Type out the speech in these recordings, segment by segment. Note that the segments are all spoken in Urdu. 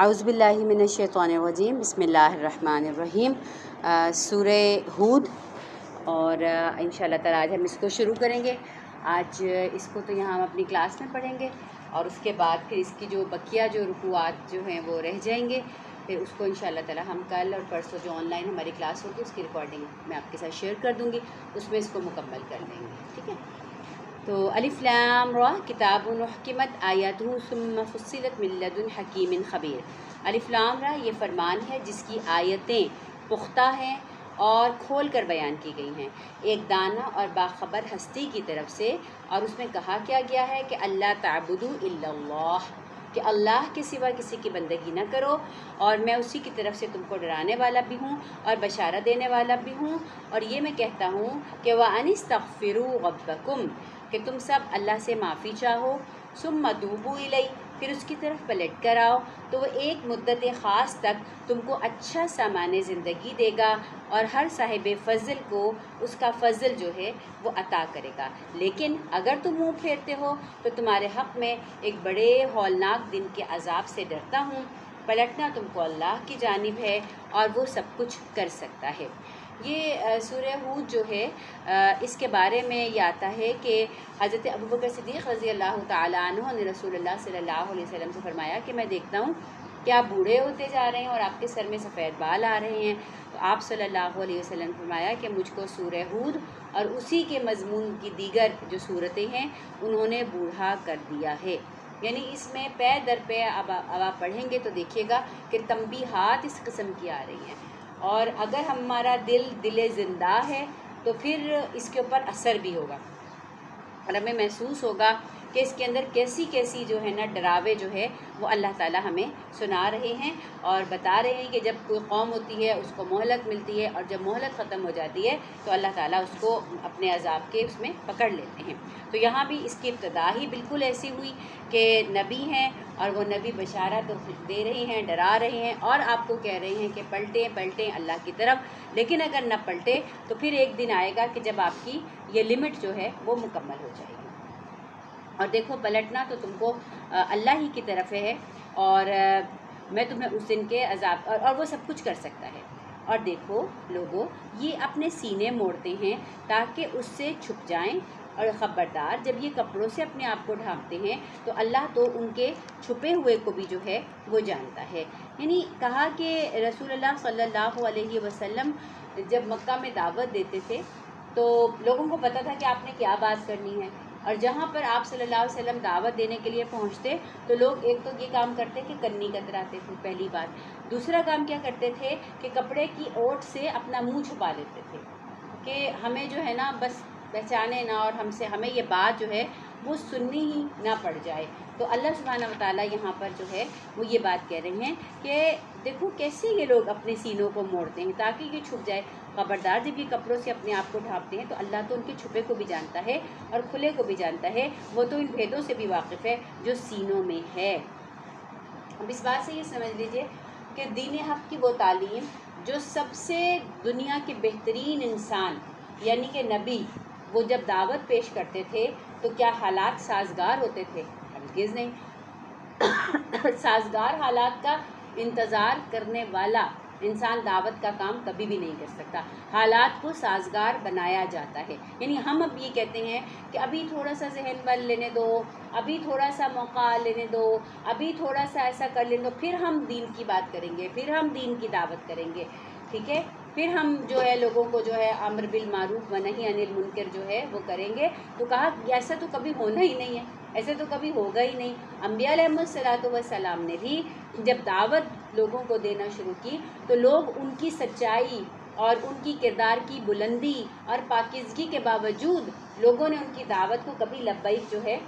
اعوذ باللہ من الشیطان الرجیم، بسم اللہ الرحمن الرحیم۔ سورہ ہود، اور انشاءاللہ تعالی آج ہم اس کو شروع کریں گے۔ آج اس کو تو یہاں ہم اپنی کلاس میں پڑھیں گے، اور اس کے بعد پھر اس کی جو بقیہ جو رکوعات جو ہیں وہ رہ جائیں گے، پھر اس کو انشاءاللہ تعالی ہم کل اور پرسوں جو آن لائن ہماری کلاس ہوگی اس کی ریکارڈنگ میں آپ کے ساتھ شیئر کر دوں گی، اس میں اس کو مکمل کر لیں گے، ٹھیک ہے۔ تو الف لام را کتاب احکمت آیاتہ ثم فصلت من لدن حکیم خبیر۔ الف لام را یہ فرمان ہے جس کی آیتیں پختہ ہیں اور کھول کر بیان کی گئی ہیں، ایک دانا اور باخبر ہستی کی طرف سے، اور اس میں کہا کیا گیا ہے کہ اللہ تعبدوا الا اللہ، کہ اللہ کے سوا کسی کی بندگی نہ کرو، اور میں اسی کی طرف سے تم کو ڈرانے والا بھی ہوں اور بشارت دینے والا بھی ہوں۔ اور یہ میں کہتا ہوں کہ وَأَنِ اسْتَغْفِرُوا رَبَّكُمْ، کہ تم سب اللہ سے معافی چاہو، ثُمَّ تُوبُوا إِلَيْهِ، پھر اس کی طرف پلٹ کر آؤ، تو وہ ایک مدت خاص تک تم کو اچھا سامان زندگی دے گا، اور ہر صاحب فضل کو اس کا فضل جو ہے وہ عطا کرے گا۔ لیکن اگر تم منہ پھیرتے ہو تو تمہارے حق میں ایک بڑے ہولناک دن کے عذاب سے ڈرتا ہوں۔ پلٹنا تم کو اللہ کی جانب ہے، اور وہ سب کچھ کر سکتا ہے۔ یہ سورہ ہود جو ہے اس کے بارے میں یہ آتا ہے کہ حضرت ابوبکر صدیق رضی اللہ تعالیٰ عنہ نے رسول اللہ صلی اللہ علیہ وسلم سے فرمایا کہ میں دیکھتا ہوں کہ آپ بوڑھے ہوتے جا رہے ہیں اور آپ کے سر میں سفید بال آ رہے ہیں، تو آپ صلی اللہ علیہ وسلم نے فرمایا کہ مجھ کو سورہ ہود اور اسی کے مضمون کی دیگر جو صورتیں ہیں انہوں نے بوڑھا کر دیا ہے۔ یعنی اس میں پے در پے اب آپ پڑھیں گے تو دیکھیے گا کہ تنبیہات اس قسم کی آ رہی ہیں، اور اگر ہمارا دل زندہ ہے تو پھر اس کے اوپر اثر بھی ہوگا، اور ہمیں محسوس ہوگا کہ اس کے اندر کیسی کیسی جو ہے نا ڈراوے جو ہے وہ اللہ تعالیٰ ہمیں سنا رہے ہیں اور بتا رہے ہیں کہ جب کوئی قوم ہوتی ہے اس کو مہلت ملتی ہے، اور جب مہلت ختم ہو جاتی ہے تو اللہ تعالیٰ اس کو اپنے عذاب کے اس میں پکڑ لیتے ہیں۔ تو یہاں بھی اس کی ابتدا ہی بالکل ایسی ہوئی کہ نبی ہیں، اور وہ نبی بشارت دے رہے ہیں، ڈرا رہے ہیں، اور آپ کو کہہ رہے ہیں کہ پلٹیں اللہ کی طرف، لیکن اگر نہ پلٹے تو پھر ایک دن آئے گا کہ جب آپ کی یہ لمٹ جو ہے وہ مکمل ہو جائے گی۔ اور دیکھو پلٹنا تو تم کو اللہ ہی کی طرف ہے، اور میں تمہیں اس دن کے عذاب اور وہ سب کچھ کر سکتا ہے۔ اور دیکھو لوگوں، یہ اپنے سینے موڑتے ہیں تاکہ اس سے چھپ جائیں، اور خبردار جب یہ کپڑوں سے اپنے آپ کو ڈھانپتے ہیں تو اللہ تو ان کے چھپے ہوئے کو بھی جو ہے وہ جانتا ہے۔ یعنی کہا کہ رسول اللہ صلی اللہ علیہ وسلم جب مکہ میں دعوت دیتے تھے تو لوگوں کو پتہ تھا کہ آپ نے کیا بات کرنی ہے، اور جہاں پر آپ صلی اللہ علیہ وسلم دعوت دینے کے لیے پہنچتے تو لوگ ایک تو یہ کام کرتے کہ کنی کتراتے تھے، پہلی بات۔ دوسرا کام کیا کرتے تھے کہ کپڑے کی اوٹ سے اپنا منہ چھپا لیتے تھے کہ ہمیں جو ہے نا بس پہچانے نہ، اور ہمیں یہ بات جو ہے وہ سننی ہی نہ پڑ جائے۔ تو اللہ سبحانہ وتعالیٰ یہاں پر جو ہے وہ یہ بات کہہ رہے ہیں کہ دیکھو کیسے یہ لوگ اپنے سینوں کو موڑتے ہیں تاکہ یہ چھپ جائے۔ خبردار جب یہ کپڑوں سے اپنے آپ کو ڈھانپتے ہیں تو اللہ تو ان کے چھپے کو بھی جانتا ہے اور کھلے کو بھی جانتا ہے، وہ تو ان بھیدوں سے بھی واقف ہے جو سینوں میں ہے۔ اب اس بات سے یہ سمجھ لیجئے کہ دین حق کی وہ تعلیم جو سب سے دنیا کے بہترین انسان یعنی کہ نبی وہ جب دعوت پیش کرتے تھے تو کیا حالات سازگار ہوتے تھے؟ ہرگز نہیں۔ سازگار حالات کا انتظار کرنے والا انسان دعوت کا کام کبھی بھی نہیں کر سکتا، حالات کو سازگار بنایا جاتا ہے۔ یعنی ہم اب یہ کہتے ہیں کہ ابھی تھوڑا سا ذہن بل لینے دو، ابھی تھوڑا سا موقع لینے دو، ابھی تھوڑا سا ایسا کر لینے دو، پھر ہم دین کی بات کریں گے، پھر ہم دین کی دعوت کریں گے، ٹھیک ہے، پھر ہم جو ہے لوگوں کو جو ہے امر بالمعروف و نہی عن المنکر جو ہے وہ کریں گے۔ تو کہا ایسا تو کبھی ہونا ہی نہیں ہے، ایسے تو کبھی ہوگا ہی نہیں۔ انبیاء علیہ الصلوۃ والسلام نے بھی جب دعوت لوگوں کو دینا شروع کی تو لوگ ان کی سچائی اور ان کی کردار کی بلندی اور پاکیزگی کے باوجود لوگوں نے ان کی دعوت کو کبھی لبیک جو ہے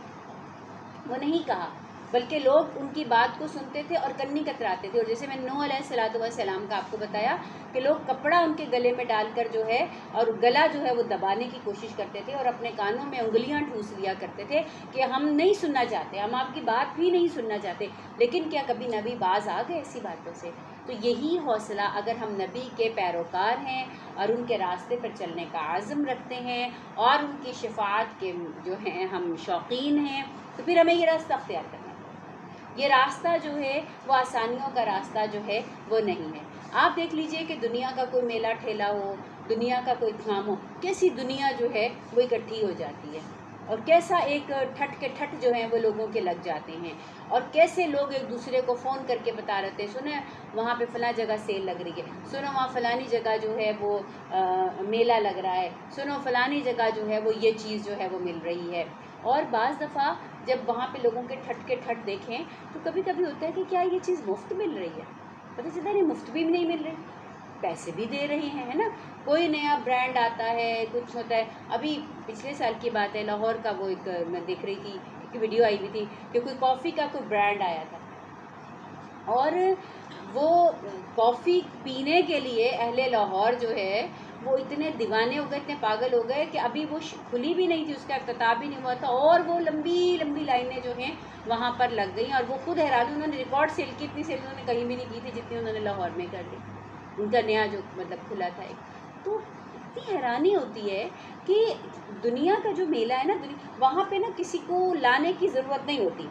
وہ نہیں کہا، بلکہ لوگ ان کی بات کو سنتے تھے اور کنی کتراتے تھے۔ اور جیسے میں نوح علیہ الصلوۃ والسلام کا آپ کو بتایا کہ لوگ کپڑا ان کے گلے میں ڈال کر جو ہے اور گلا جو ہے وہ دبانے کی کوشش کرتے تھے، اور اپنے کانوں میں انگلیاں ٹھوس لیا کرتے تھے کہ ہم نہیں سننا چاہتے، ہم آپ کی بات بھی نہیں سننا چاہتے۔ لیکن کیا کبھی نبی باز آ گئے ایسی باتوں سے؟ تو یہی حوصلہ اگر ہم نبی کے پیروکار ہیں اور ان کے راستے پر چلنے کا عزم رکھتے ہیں اور ان کی شفاعت کے جو ہیں ہم شوقین ہیں، تو پھر ہمیں یہ راستہ اختیار کرنا ہے۔ یہ راستہ جو ہے وہ آسانیوں کا راستہ جو ہے وہ نہیں ہے۔ آپ دیکھ لیجئے کہ دنیا کا کوئی میلہ ٹھیلا ہو، دنیا کا کوئی کام ہو، کیسی دنیا جو ہے وہ اکٹھی ہو جاتی ہے، اور کیسا ایک ٹھٹ کے ٹھٹ جو ہیں وہ لوگوں کے لگ جاتے ہیں، اور کیسے لوگ ایک دوسرے کو فون کر کے بتا رہتے ہیں سنیں وہاں پہ فلاں جگہ سیل لگ رہی ہے، سنو وہاں فلانی جگہ جو ہے وہ میلہ لگ رہا ہے، سنو فلانی جگہ جو ہے وہ یہ چیز جو ہے وہ مل رہی ہے۔ اور بعض دفعہ جب وہاں پہ لوگوں کے ٹھٹ کے ٹھٹ دیکھیں تو کبھی کبھی ہوتا ہے کہ کیا یہ چیز مفت مل رہی ہے، پتہ چلتا ہے نہیں مفت بھی نہیں مل رہی، پیسے بھی دے رہے ہیں، ہے نا۔ کوئی نیا برانڈ آتا ہے، کچھ ہوتا ہے۔ ابھی پچھلے سال کی بات ہے، لاہور کا وہ ایک میں دیکھ رہی تھی ایک ویڈیو آئی ہوئی تھی کہ کوئی کافی کا کوئی برانڈ آیا تھا، اور وہ کافی پینے کے لیے اہل لاہور جو ہے وہ اتنے دیوانے ہو گئے، اتنے پاگل ہو گئے کہ ابھی وہ کھلی بھی نہیں تھی، اس کا افتتاح بھی نہیں ہوا تھا، اور وہ لمبی لمبی لائنیں جو ہیں وہاں پر لگ گئیں، اور وہ خود حیران، انہوں نے ریکارڈ سیل کی، اتنی سیل انہوں نے کہیں بھی نہیں کی تھی جتنی انہوں نے لاہور میں کر لی، ان کا نیا جو مطلب کھلا تھا ایک۔ تو اتنی حیرانی ہوتی ہے کہ دنیا کا جو میلہ ہے نا، وہاں پہ نا کسی کو لانے کی ضرورت نہیں ہوتی،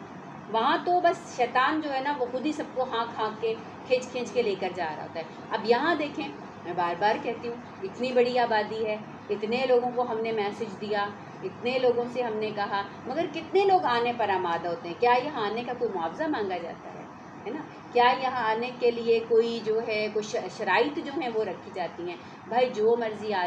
وہاں تو بس شیطان جو ہے نا وہ خود ہی سب کو ہانک ہانک کے کھینچ کے لے کر جا رہا ہوتا ہے۔ اب یہاں دیکھیں، میں بار بار کہتی ہوں، اتنی بڑی آبادی ہے، اتنے لوگوں کو ہم نے میسج دیا، اتنے لوگوں سے ہم نے کہا، مگر کتنے لوگ آنے پر آمادہ ہوتے ہیں؟ کیا یہاں آنے کا کوئی معاوضہ مانگا جاتا ہے نا؟ کیا یہاں آنے کے لیے کوئی جو ہے کوئی شرائط جو ہیں وہ رکھی جاتی ہیں؟ بھائی جو مرضی آ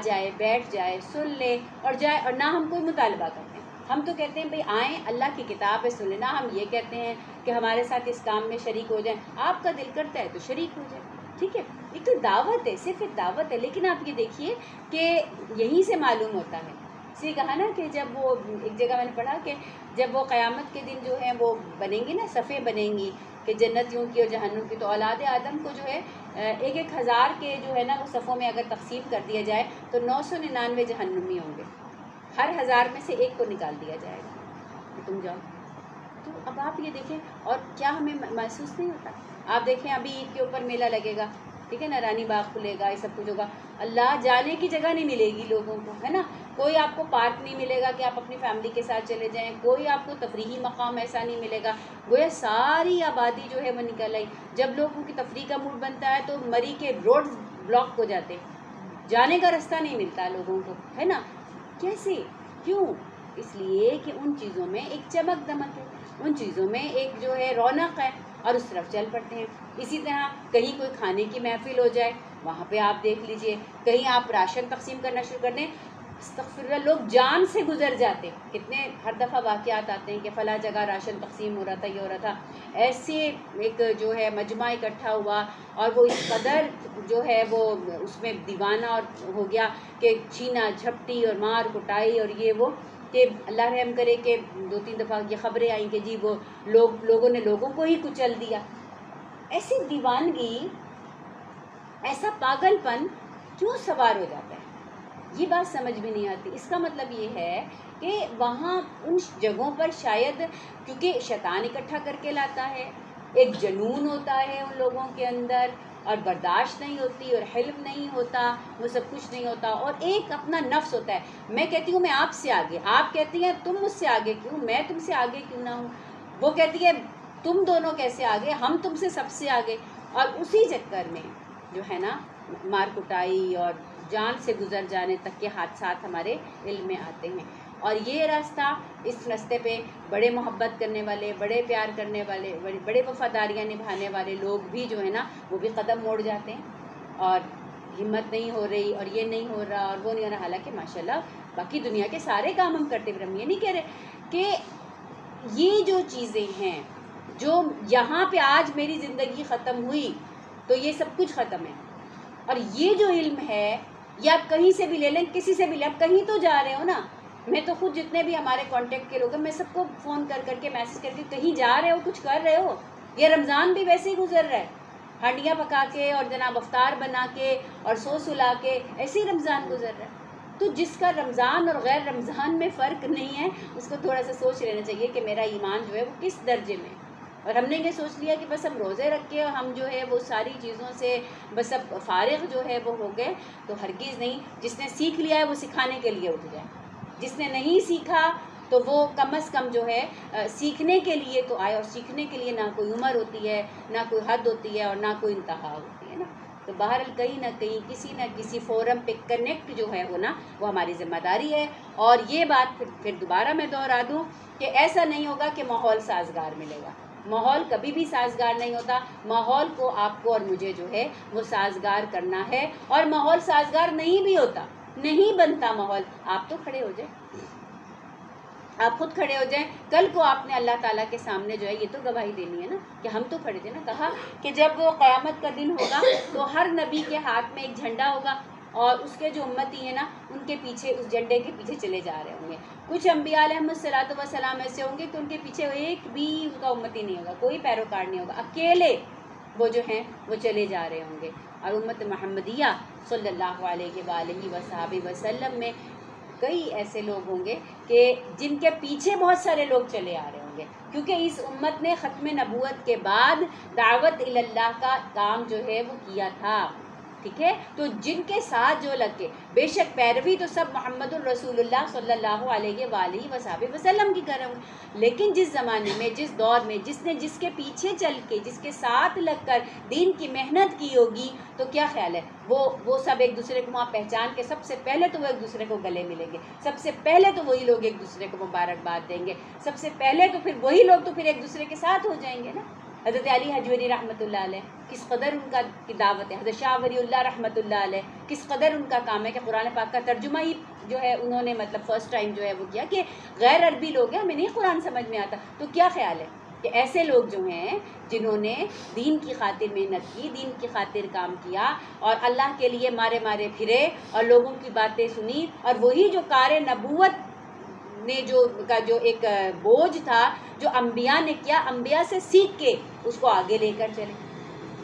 جائے بیٹھ جائے، سن لے اور جائے، اور نہ ہم کوئی مطالبہ کرتے ہیں۔ ہم تو کہتے ہیں بھئی آئیں، اللہ کی کتاب ہے سنیں، نہ ہم یہ کہتے ہیں کہ ہمارے ساتھ اس کام میں شریک ہو جائیں، آپ کا دل کرتا ہے تو شریک ہو جائیں، ٹھیک ہے، ایک تو دعوت ہے، صرف ایک دعوت ہے۔ لیکن آپ یہ دیکھیے کہ یہیں سے معلوم ہوتا ہے، اس لیے کہا نا کہ جب وہ ایک جگہ میں نے پڑھا کہ جب وہ قیامت کے دن جو ہیں وہ بنیں گی نا، صفیں بنیں گی کہ جنتیوں کی اور جہنم کی، تو اولاد آدم کو جو ہے 1,000 کے جو ہے نا وہ صفوں میں اگر تقسیم کر دیا جائے تو 999 جہنمی ہوں گے، ہر 1000 میں سے ایک کو نکال دیا جائے گا کہ تم جاؤ۔ تو اب آپ یہ دیکھیں، اور کیا ہمیں محسوس نہیں ہوتا؟ آپ دیکھیں ابھی عید کے اوپر میلہ لگے گا، ٹھیک ہے نا، رانی باغ کھلے گا، یہ سب کچھ ہوگا، اللہ جانے کی جگہ نہیں ملے گی لوگوں کو، ہے نا، کوئی آپ کو پارک نہیں ملے گا کہ آپ اپنی فیملی کے ساتھ چلے جائیں، کوئی آپ کو تفریحی مقام ایسا نہیں ملے گا، گویا ساری آبادی جو ہے وہ نکل آئی۔ جب لوگوں کی تفریح کا موڈ بنتا ہے تو مری کے روڈ بلاک ہو جاتے، جانے کا راستہ نہیں ملتا لوگوں کو، ہے نا۔ کیسے؟ کیوں؟ اس لیے کہ ان چیزوں میں ایک چمک دمک ہے، ان چیزوں میں ایک جو ہے رونق ہے، اور اس طرف چل پڑتے ہیں۔ اسی طرح کہیں کوئی کھانے کی محفل ہو جائے، وہاں پہ آپ دیکھ لیجئے، کہیں آپ راشن تقسیم کرنا شروع کر دیں، استغفر اللہ، لوگ جان سے گزر جاتے، کتنے ہر دفعہ واقعات آتے ہیں کہ فلاں جگہ راشن تقسیم ہو رہا تھا، یہ ہو رہا تھا، ایسے ایک جو ہے مجمع اکٹھا ہوا، اور وہ اس قدر جو ہے وہ اس میں دیوانہ اور ہو گیا کہ چھینا جھپٹی اور مار کٹائی اور یہ وہ، کہ اللہ رحم کرے کہ 2-3 دفعہ یہ خبریں آئیں کہ جی وہ لوگوں نے لوگوں کو ہی کچل دیا۔ ایسی دیوانگی، ایسا پاگل پن کیوں سوار ہو جاتا ہے؟ یہ بات سمجھ میں نہیں آتی۔ اس کا مطلب یہ ہے کہ وہاں ان جگہوں پر شاید کیونکہ شیطان اکٹھا کر کے لاتا ہے، ایک جنون ہوتا ہے ان لوگوں کے اندر، اور برداشت نہیں ہوتی، اور حلم نہیں ہوتا، وہ سب کچھ نہیں ہوتا، اور ایک اپنا نفس ہوتا ہے۔ میں کہتی ہوں میں آپ سے آگے، آپ کہتی ہیں تم مجھ سے آگے کیوں، میں تم سے آگے کیوں نہ ہوں، وہ کہتی ہے تم دونوں کیسے آگے، ہم تم سے سب سے آگے، اور اسی چکر میں جو ہے نا مار کٹائی اور جان سے گزر جانے تک کے حادثات ہمارے علم میں آتے ہیں۔ اور یہ راستہ، اس راستے پہ بڑے محبت کرنے والے، بڑے پیار کرنے والے، بڑے وفاداریاں نبھانے والے لوگ بھی جو ہے نا وہ بھی قدم موڑ جاتے ہیں، اور ہمت نہیں ہو رہی، اور یہ نہیں ہو رہا، اور وہ نہیں ہو رہا، حالانکہ ماشاءاللہ باقی دنیا کے سارے کام ہم کرتے ہوئے، ہم یہ نہیں کہہ رہے کہ یہ جو چیزیں ہیں جو یہاں پہ آج میری زندگی ختم ہوئی تو یہ سب کچھ ختم ہے، اور یہ جو علم ہے یہ آپ کہیں سے بھی لے لیں، کسی سے بھی لیں، آپ کہیں تو جا رہے ہو نا، میں تو خود جتنے بھی ہمارے کانٹیکٹ کے لوگ ہیں میں سب کو فون کر کے میسج کر کے، کہیں جا رہے ہو، کچھ کر رہے ہو، یہ رمضان بھی ویسے ہی گزر رہا ہے، ہانڈیاں پکا کے اور جناب افطار بنا کے اور سو سلا کے ایسے ہی رمضان گزر رہا ہے۔ تو جس کا رمضان اور غیر رمضان میں فرق نہیں ہے اس کو تھوڑا سا سوچ لینا چاہیے کہ میرا ایمان جو ہے وہ کس درجے میں ہے۔ اور ہم نے یہ سوچ لیا کہ بس ہم روزے رکھ کے ہم جو ہے وہ ساری چیزوں سے بس اب فارغ جو ہے وہ ہو گئے، تو ہرگز نہیں۔ جس نے سیکھ لیا ہے وہ سکھانے کے لیے اٹھ جائے، جس نے نہیں سیکھا تو وہ کم از کم جو ہے سیکھنے کے لیے تو آئے، اور سیکھنے کے لیے نہ کوئی عمر ہوتی ہے، نہ کوئی حد ہوتی ہے، اور نہ کوئی انتہا ہوتی ہے نا. تو بہرحال کہیں نہ کہیں کسی نہ کسی فورم پہ کنیکٹ جو ہے ہونا وہ ہماری ذمہ داری ہے. اور یہ بات پھر دوبارہ میں دہرا دوں کہ ایسا نہیں ہوگا کہ ماحول سازگار ملے گا. ماحول کبھی بھی سازگار نہیں ہوتا. ماحول کو آپ کو اور مجھے جو ہے وہ سازگار کرنا ہے، اور ماحول سازگار نہیں بھی ہوتا، نہیں بنتا ماحول. آپ تو کھڑے ہو جائیں، آپ خود کھڑے ہو جائیں. کل کو آپ نے اللہ تعالیٰ کے سامنے جو ہے یہ تو گواہی دینی ہے نا کہ ہم تو کھڑے تھے نا. کہا کہ جب وہ قیامت کا دن ہوگا تو ہر نبی کے ہاتھ میں ایک جھنڈا ہوگا، اور اس کے جو امتی ہیں نا ان کے پیچھے، اس جھنڈے کے پیچھے چلے جا رہے ہوں گے. کچھ انبیاء علیہم الصلوۃ والسلام ایسے ہوں گے کہ ان کے پیچھے ایک بھی ان کا امتی نہیں ہوگا، کوئی پیروکار نہیں ہوگا، اکیلے وہ جو ہیں وہ چلے جا رہے ہوں گے. اور امت محمدیہ صلی اللہ علیہ وآلہ وصحبہ وسلم میں کئی ایسے لوگ ہوں گے کہ جن کے پیچھے بہت سارے لوگ چلے آ رہے ہوں گے، کیونکہ اس امت نے ختم نبوت کے بعد دعوت اللہ کا کام جو ہے وہ کیا تھا. ٹھیک ہے، تو جن کے ساتھ جو لگ کے، بے شک پیروی تو سب محمد الرسول اللہ صلی اللہ علیہ وآلہ وصحبہ وسلم کی کریں گے، لیکن جس زمانے میں، جس دور میں جس نے جس کے پیچھے چل کے، جس کے ساتھ لگ کر دین کی محنت کی ہوگی، تو کیا خیال ہے وہ سب ایک دوسرے کو وہاں پہچان کے سب سے پہلے تو وہ ایک دوسرے کو گلے ملیں گے، سب سے پہلے تو وہی لوگ ایک دوسرے کو مبارکباد دیں گے، سب سے پہلے تو پھر وہی لوگ تو پھر ایک دوسرے کے ساتھ ہو جائیں گے نا. حضرت علی حجویری رحمۃ اللہ علیہ کس قدر ان کا کی دعوت ہے. حضرت شاہ ولی اللہ رحمۃ اللہ علیہ کس قدر ان کا کام ہے کہ قرآن پاک کا ترجمہ ہی جو ہے انہوں نے مطلب فرسٹ ٹائم جو ہے وہ کیا کہ غیر عربی لوگ ہیں، ہمیں نہیں قرآن سمجھ میں آتا. تو کیا خیال ہے کہ ایسے لوگ جو ہیں جنہوں نے دین کی خاطر محنت کی، دین کی خاطر کام کیا، اور اللہ کے لیے مارے مارے پھرے اور لوگوں کی باتیں سنی، اور وہی جو کار نبوت نے جو ایک بوجھ تھا جو انبیاء نے کیا، انبیاء سے سیکھ کے اس کو آگے لے کر چلے.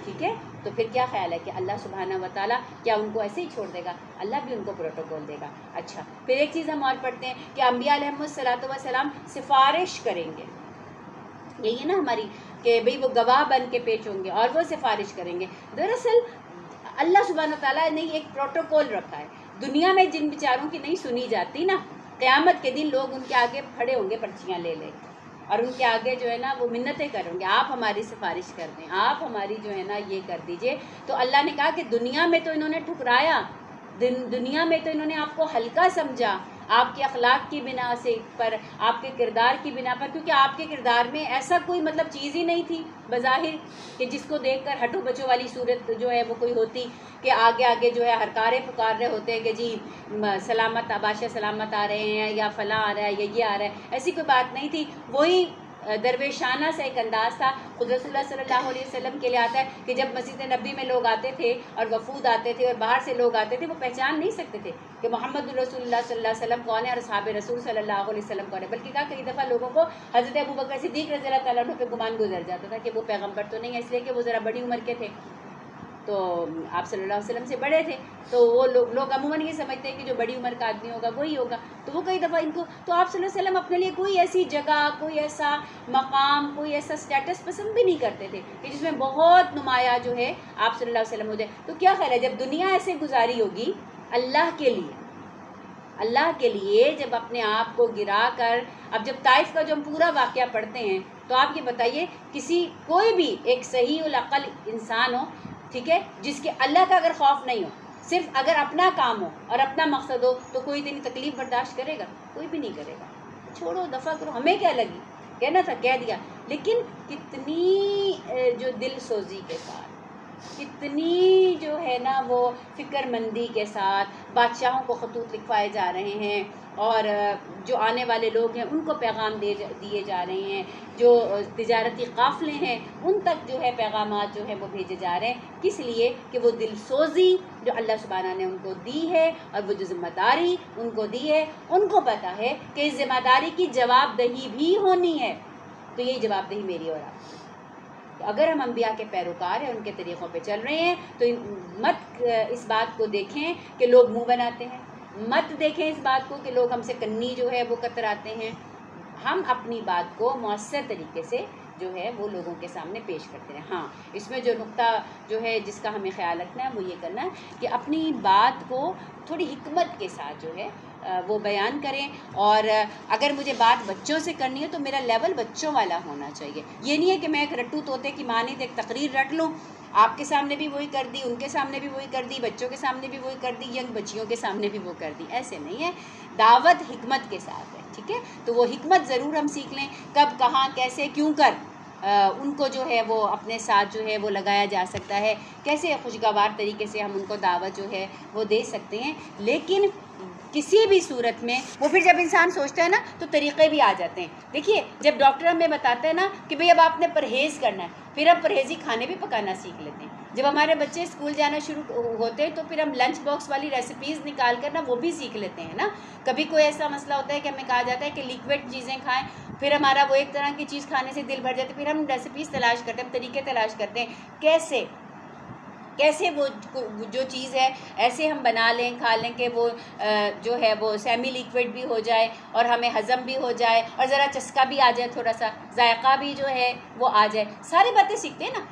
ٹھیک ہے، تو پھر کیا خیال ہے کہ اللہ سبحانہ و تعالیٰ کیا ان کو ایسے ہی چھوڑ دے گا؟ اللہ بھی ان کو پروٹوکول دے گا. اچھا، پھر ایک چیز ہم اور پڑھتے ہیں کہ انبیاء علیہم الصلوۃ والسلام سفارش کریں گے. یہی ہے نا ہماری کہ بھئی وہ گواہ بن کے پیش ہوں گے اور وہ سفارش کریں گے. دراصل اللہ سبحانہ و تعالیٰ نے ایک پروٹوکول رکھا ہے. دنیا میں جن بیچاروں کی نہیں سنی جاتی نا، قیامت کے دن لوگ ان کے آگے کھڑے ہوں گے پرچیاں لے لے، اور ان کے آگے جو ہے نا وہ منتیں کریں گے، آپ ہماری سفارش کر دیں، آپ ہماری جو ہے نا یہ کر دیجئے. تو اللہ نے کہا کہ دنیا میں تو انہوں نے ٹھکرایا، دنیا میں تو انہوں نے آپ کو ہلکا سمجھا، آپ کے اخلاق کی بنا سے پر، آپ کے کردار کی بنا پر، کیونکہ آپ کے کردار میں ایسا کوئی مطلب چیز ہی نہیں تھی بظاہر کہ جس کو دیکھ کر ہٹو بچو والی صورت جو ہے وہ کوئی ہوتی کہ آگے آگے جو ہے ہرکارے پکار رہے ہوتے ہیں کہ جی سلامت بادشاہ سلامت آ رہے ہیں، یا فلاں آ رہا ہے، یا یہ آ رہا ہے. ایسی کوئی بات نہیں تھی. وہی درویشانہ سے ایک انداز تھا. خود رسول اللہ صلی اللہ علیہ وسلم کے لیے آتا ہے کہ جب مسجد نبی میں لوگ آتے تھے اور وفود آتے تھے اور باہر سے لوگ آتے تھے، وہ پہچان نہیں سکتے تھے کہ محمد رسول اللہ صلی اللہ علیہ وسلم کون ہے اور اصحاب رسول صلی اللہ علیہ وسلم کون ہے، بلکہ کہا کئی دفعہ لوگوں کو حضرت ابوبکر صدیق رضی اللہ تعالیٰ عنہ پہ گمان گزر جاتا تھا کہ وہ پیغمبر تو نہیں ہے، اس لیے کہ وہ ذرا بڑی عمر کے تھے، تو آپ صلی اللہ علیہ وسلم سے بڑے تھے. تو وہ لوگ عموماً یہ سمجھتے ہیں کہ جو بڑی عمر کا آدمی ہوگا وہی ہوگا. تو وہ کئی دفعہ ان کو، تو آپ صلی اللہ علیہ وسلم اپنے لیے کوئی ایسی جگہ، کوئی ایسا مقام، کوئی ایسا سٹیٹس پسند بھی نہیں کرتے تھے کہ جس میں بہت نمایاں جو ہے آپ صلی اللہ علیہ وسلم ہو جائے. تو کیا خیال ہے جب دنیا ایسے گزاری ہوگی اللہ کے لیے، اللہ کے لیے جب اپنے آپ کو گرا کر، اب جب طائف کا جو ہم پورا واقعہ پڑھتے ہیں تو آپ یہ بتائیے کوئی بھی ایک صحیح العقل انسان ہو، ٹھیک ہے، جس کے اللہ کا اگر خوف نہیں ہو، صرف اگر اپنا کام ہو اور اپنا مقصد ہو، تو کوئی اتنی تکلیف برداشت کرے گا؟ کوئی بھی نہیں کرے گا. چھوڑو، دفع کرو، ہمیں کیا لگی، کہنا تھا کہہ دیا. لیکن کتنی جو دل سوزی کے ساتھ، کتنی جو ہے نا وہ فکر مندی کے ساتھ بادشاہوں کو خطوط لکھوائے جا رہے ہیں، اور جو آنے والے لوگ ہیں ان کو پیغام دیے جا رہے ہیں، جو تجارتی قافلے ہیں ان تک جو ہے پیغامات جو ہے وہ بھیجے جا رہے ہیں. کس لیے کہ وہ دل سوزی جو اللہ سبحانہ نے ان کو دی ہے، اور وہ جو ذمہ داری ان کو دی ہے، ان کو پتہ ہے کہ اس ذمہ داری کی جواب دہی بھی ہونی ہے. تو یہی جواب دہی میری اور آپ. تو اگر ہم انبیاء کے پیروکار ہیں، ان کے طریقوں پہ چل رہے ہیں، تو مت اس بات کو دیکھیں کہ لوگ منہ بناتے ہیں، مت دیکھیں اس بات کو کہ لوگ ہم سے کنی جو ہے وہ کتراتے ہیں. ہم اپنی بات کو مؤثر طریقے سے جو ہے وہ لوگوں کے سامنے پیش کرتے ہیں. ہاں، اس میں جو نقطہ جو ہے جس کا ہمیں خیال رکھنا ہے وہ یہ کرنا ہے کہ اپنی بات کو تھوڑی حکمت کے ساتھ جو ہے وہ بیان کریں، اور اگر مجھے بات بچوں سے کرنی ہے تو میرا لیول بچوں والا ہونا چاہیے. یہ نہیں ہے کہ میں ایک رٹو طوطے کی مانند ایک تقریر رٹ لوں، آپ کے سامنے بھی وہی کر دی، ان کے سامنے بھی وہی کر دی، بچوں کے سامنے بھی وہی کر دی، ینگ بچیوں کے سامنے بھی وہ کر دی. ایسے نہیں ہے، دعوت حکمت کے ساتھ ہے. ٹھیک ہے، تو وہ حکمت ضرور ہم سیکھ لیں، کب کہاں کیسے کیوں کر ان کو جو ہے وہ اپنے ساتھ جو ہے وہ لگایا جا سکتا ہے، کیسے خوشگوار طریقے سے ہم ان کو دعوت جو ہے وہ دے سکتے ہیں. لیکن کسی بھی صورت میں وہ پھر جب انسان سوچتا ہے نا تو طریقے بھی آ جاتے ہیں. دیکھیے جب ڈاکٹر ہمیں بتاتا ہے نا کہ بھئی اب آپ نے پرہیز کرنا ہے، پھر ہم پرہیزی کھانے بھی پکانا سیکھ لیتے ہیں. جب ہمارے بچے اسکول جانا شروع ہوتے ہیں تو پھر ہم لنچ باکس والی ریسیپیز نکال کر نا وہ بھی سیکھ لیتے ہیں نا. کبھی کوئی ایسا مسئلہ ہوتا ہے کہ ہمیں کہا جاتا ہے کہ لیکوڈ چیزیں کھائیں، پھر ہمارا وہ ایک طرح کی چیز کھانے سے دل بھر جاتا ہے، پھر ہم ریسیپیز تلاش کرتے ہیں، طریقے تلاش کرتے ہیں کیسے وہ جو چیز ہے ایسے ہم بنا لیں کھا لیں کہ وہ جو ہے وہ سیمی لیکوڈ بھی ہو جائے اور ہمیں ہضم بھی ہو جائے اور ذرا چسکا بھی آ جائے، تھوڑا سا ذائقہ بھی جو ہے وہ آ جائے. ساری باتیں سیکھتے ہیں نا.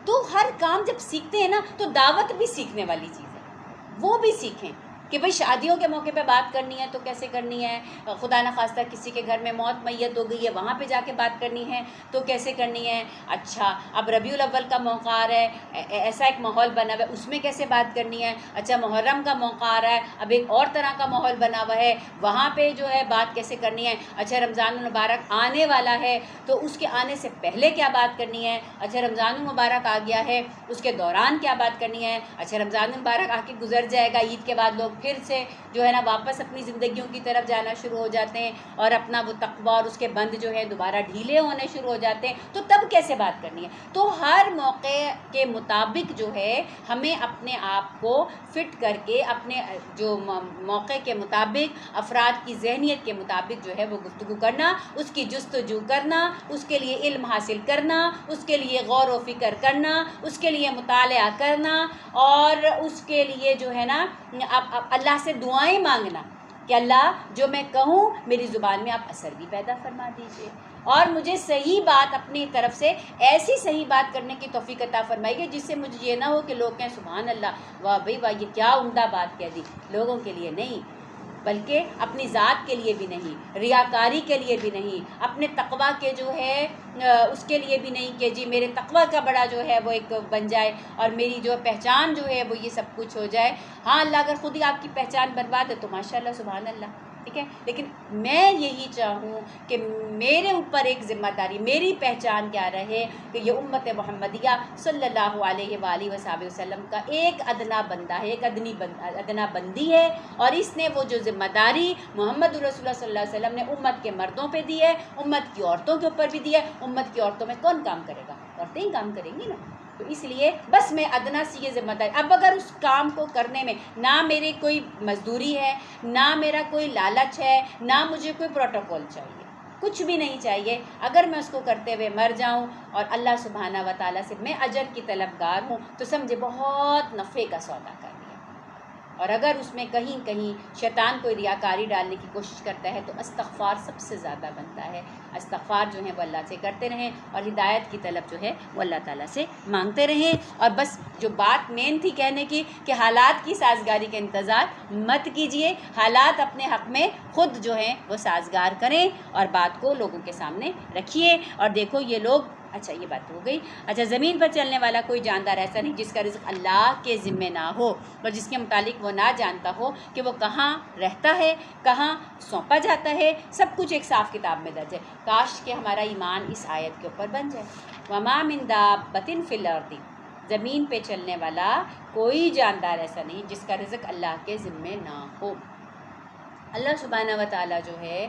تو ہر کام جب سیکھتے ہیں نا تو دعوت بھی سیکھنے والی چیز ہے، وہ بھی سیکھیں کہ بھئی شادیوں کے موقع پہ بات کرنی ہے تو کیسے کرنی ہے، خدا نخواستہ کسی کے گھر میں موت میت ہو گئی ہے وہاں پہ جا کے بات کرنی ہے تو کیسے کرنی ہے. اچھا اب ربیع الاول کا موقع آ رہا ہے، ایسا ایک ماحول بنا ہوا ہے، اس میں کیسے بات کرنی ہے. اچھا محرم کا موقع آ رہا ہے، اب ایک اور طرح کا ماحول بنا ہوا ہے، وہاں پہ جو ہے بات کیسے کرنی ہے. اچھا رمضان المبارک آنے والا ہے تو اس کے آنے سے پہلے کیا بات کرنی ہے. اچھا رمضان المبارک آ گیا ہے اس کے دوران کیا بات کرنی ہے. اچھا رمضان المبارک آ کے گزر جائے گا، عید کے بعد لوگ پھر سے جو ہے نا واپس اپنی زندگیوں کی طرف جانا شروع ہو جاتے ہیں اور اپنا وہ تقویٰ اور اس کے بند جو ہے دوبارہ ڈھیلے ہونے شروع ہو جاتے ہیں. تو تب کیسے بات کرنی ہے. تو ہر موقع کے مطابق جو ہے ہمیں اپنے آپ کو فٹ کر کے اپنے جو موقع کے مطابق افراد کی ذہنیت کے مطابق جو ہے وہ گفتگو کرنا، اس کی جستجو کرنا، اس کے لیے علم حاصل کرنا، اس کے لیے غور و فکر کرنا، اس کے لیے مطالعہ کرنا، اور اس کے لیے جو ہے نا اللہ سے دعائیں مانگنا کہ اللہ جو میں کہوں میری زبان میں آپ اثر بھی پیدا فرما دیجئے اور مجھے صحیح بات اپنی طرف سے ایسی صحیح بات کرنے کی توفیق عطا فرمائیے جس سے مجھے یہ نہ ہو کہ لوگ کہیں سبحان اللہ، واہ بھئی واہ یہ کیا عمدہ بات کہہ دی. لوگوں کے لیے نہیں، بلکہ اپنی ذات کے لیے بھی نہیں، ریاکاری کے لیے بھی نہیں، اپنے تقویٰ کے جو ہے اس کے لیے بھی نہیں کہ جی میرے تقویٰ کا بڑا جو ہے وہ ایک بن جائے اور میری جو پہچان جو ہے وہ یہ سب کچھ ہو جائے. ہاں اللہ اگر خود ہی آپ کی پہچان برباد ہے تو ماشاءاللہ سبحان اللہ، ٹھیک ہے. لیکن میں یہی چاہوں کہ میرے اوپر ایک ذمہ داری، میری پہچان کیا رہے کہ یہ امت محمدیہ صلی اللہ علیہ وآلہ وصحبہ وسلم کا ایک ادنا بندہ ہے، ایک ادنا بندی ہے، اور اس نے وہ جو ذمہ داری محمد رسول اللہ صلی اللہ علیہ وسلم نے امت کے مردوں پہ دی ہے، امت کی عورتوں کے اوپر بھی دی ہے. امت کی عورتوں میں کون کام کرے گا؟ عورتیں ہی کام کریں گی نا. تو اس لیے بس میں ادنا سی یہ ذمہ داری، اب اگر اس کام کو کرنے میں نہ میری کوئی مزدوری ہے، نہ میرا کوئی لالچ ہے، نہ مجھے کوئی پروٹوکول چاہیے، کچھ بھی نہیں چاہیے، اگر میں اس کو کرتے ہوئے مر جاؤں اور اللہ سبحانہ و تعالیٰ سے میں اجر کی طلبگار ہوں تو سمجھے بہت نفع کا سودا کر لیا. اور اگر اس میں کہیں کہیں شیطان کوئی ریاکاری ڈالنے کی کوشش کرتا ہے تو استغفار سب سے زیادہ بنتا ہے. استغفار جو ہے وہ اللہ سے کرتے رہیں اور ہدایت کی طلب جو ہے وہ اللہ تعالیٰ سے مانگتے رہیں. اور بس جو بات مین تھی کہنے کی کہ حالات کی سازگاری کا انتظار مت کیجئے، حالات اپنے حق میں خود جو ہیں وہ سازگار کریں اور بات کو لوگوں کے سامنے رکھیے. اور دیکھو یہ لوگ، اچھا یہ بات ہو گئی. اچھا زمین پر چلنے والا کوئی جاندار ایسا نہیں جس کا رزق اللہ کے ذمے نہ ہو اور جس کے متعلق وہ نہ جانتا ہو کہ وہ کہاں رہتا ہے، کہاں سونپا جاتا ہے، سب کچھ ایک صاف کتاب میں درج ہے. کاش کہ ہمارا ایمان اس آیت کے اوپر بن جائے. وَمَا مِن دَابَّةٍ فِي الْأَرْضِ، زمین پہ چلنے والا کوئی جاندار ایسا نہیں جس کا رزق اللہ کے ذمے نہ ہو. اللہ سبحانہ و تعالیٰ جو ہے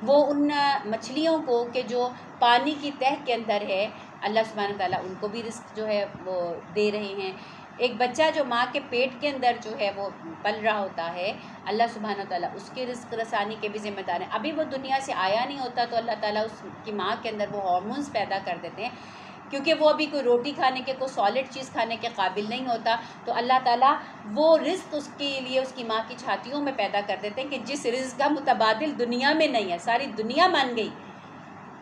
وہ ان مچھلیوں کو کہ جو پانی کی تہہ کے اندر ہے، اللہ سبحانہ و تعالیٰ ان کو بھی رزق جو ہے وہ دے رہے ہیں. ایک بچہ جو ماں کے پیٹ کے اندر جو ہے وہ پل رہا ہوتا ہے، اللہ سبحانہ و تعالیٰ اس کے رزق رسانی کے بھی ذمہ دار ہیں. ابھی وہ دنیا سے آیا نہیں ہوتا تو اللہ تعالیٰ اس کی ماں کے اندر وہ ہارمونز پیدا کر دیتے ہیں کیونکہ وہ ابھی کوئی روٹی کھانے کے، کوئی سالڈ چیز کھانے کے قابل نہیں ہوتا. تو اللہ تعالیٰ وہ رزق اس کے لیے اس کی ماں کی چھاتیوں میں پیدا کر دیتے ہیں کہ جس رزق کا متبادل دنیا میں نہیں ہے. ساری دنیا مان گئی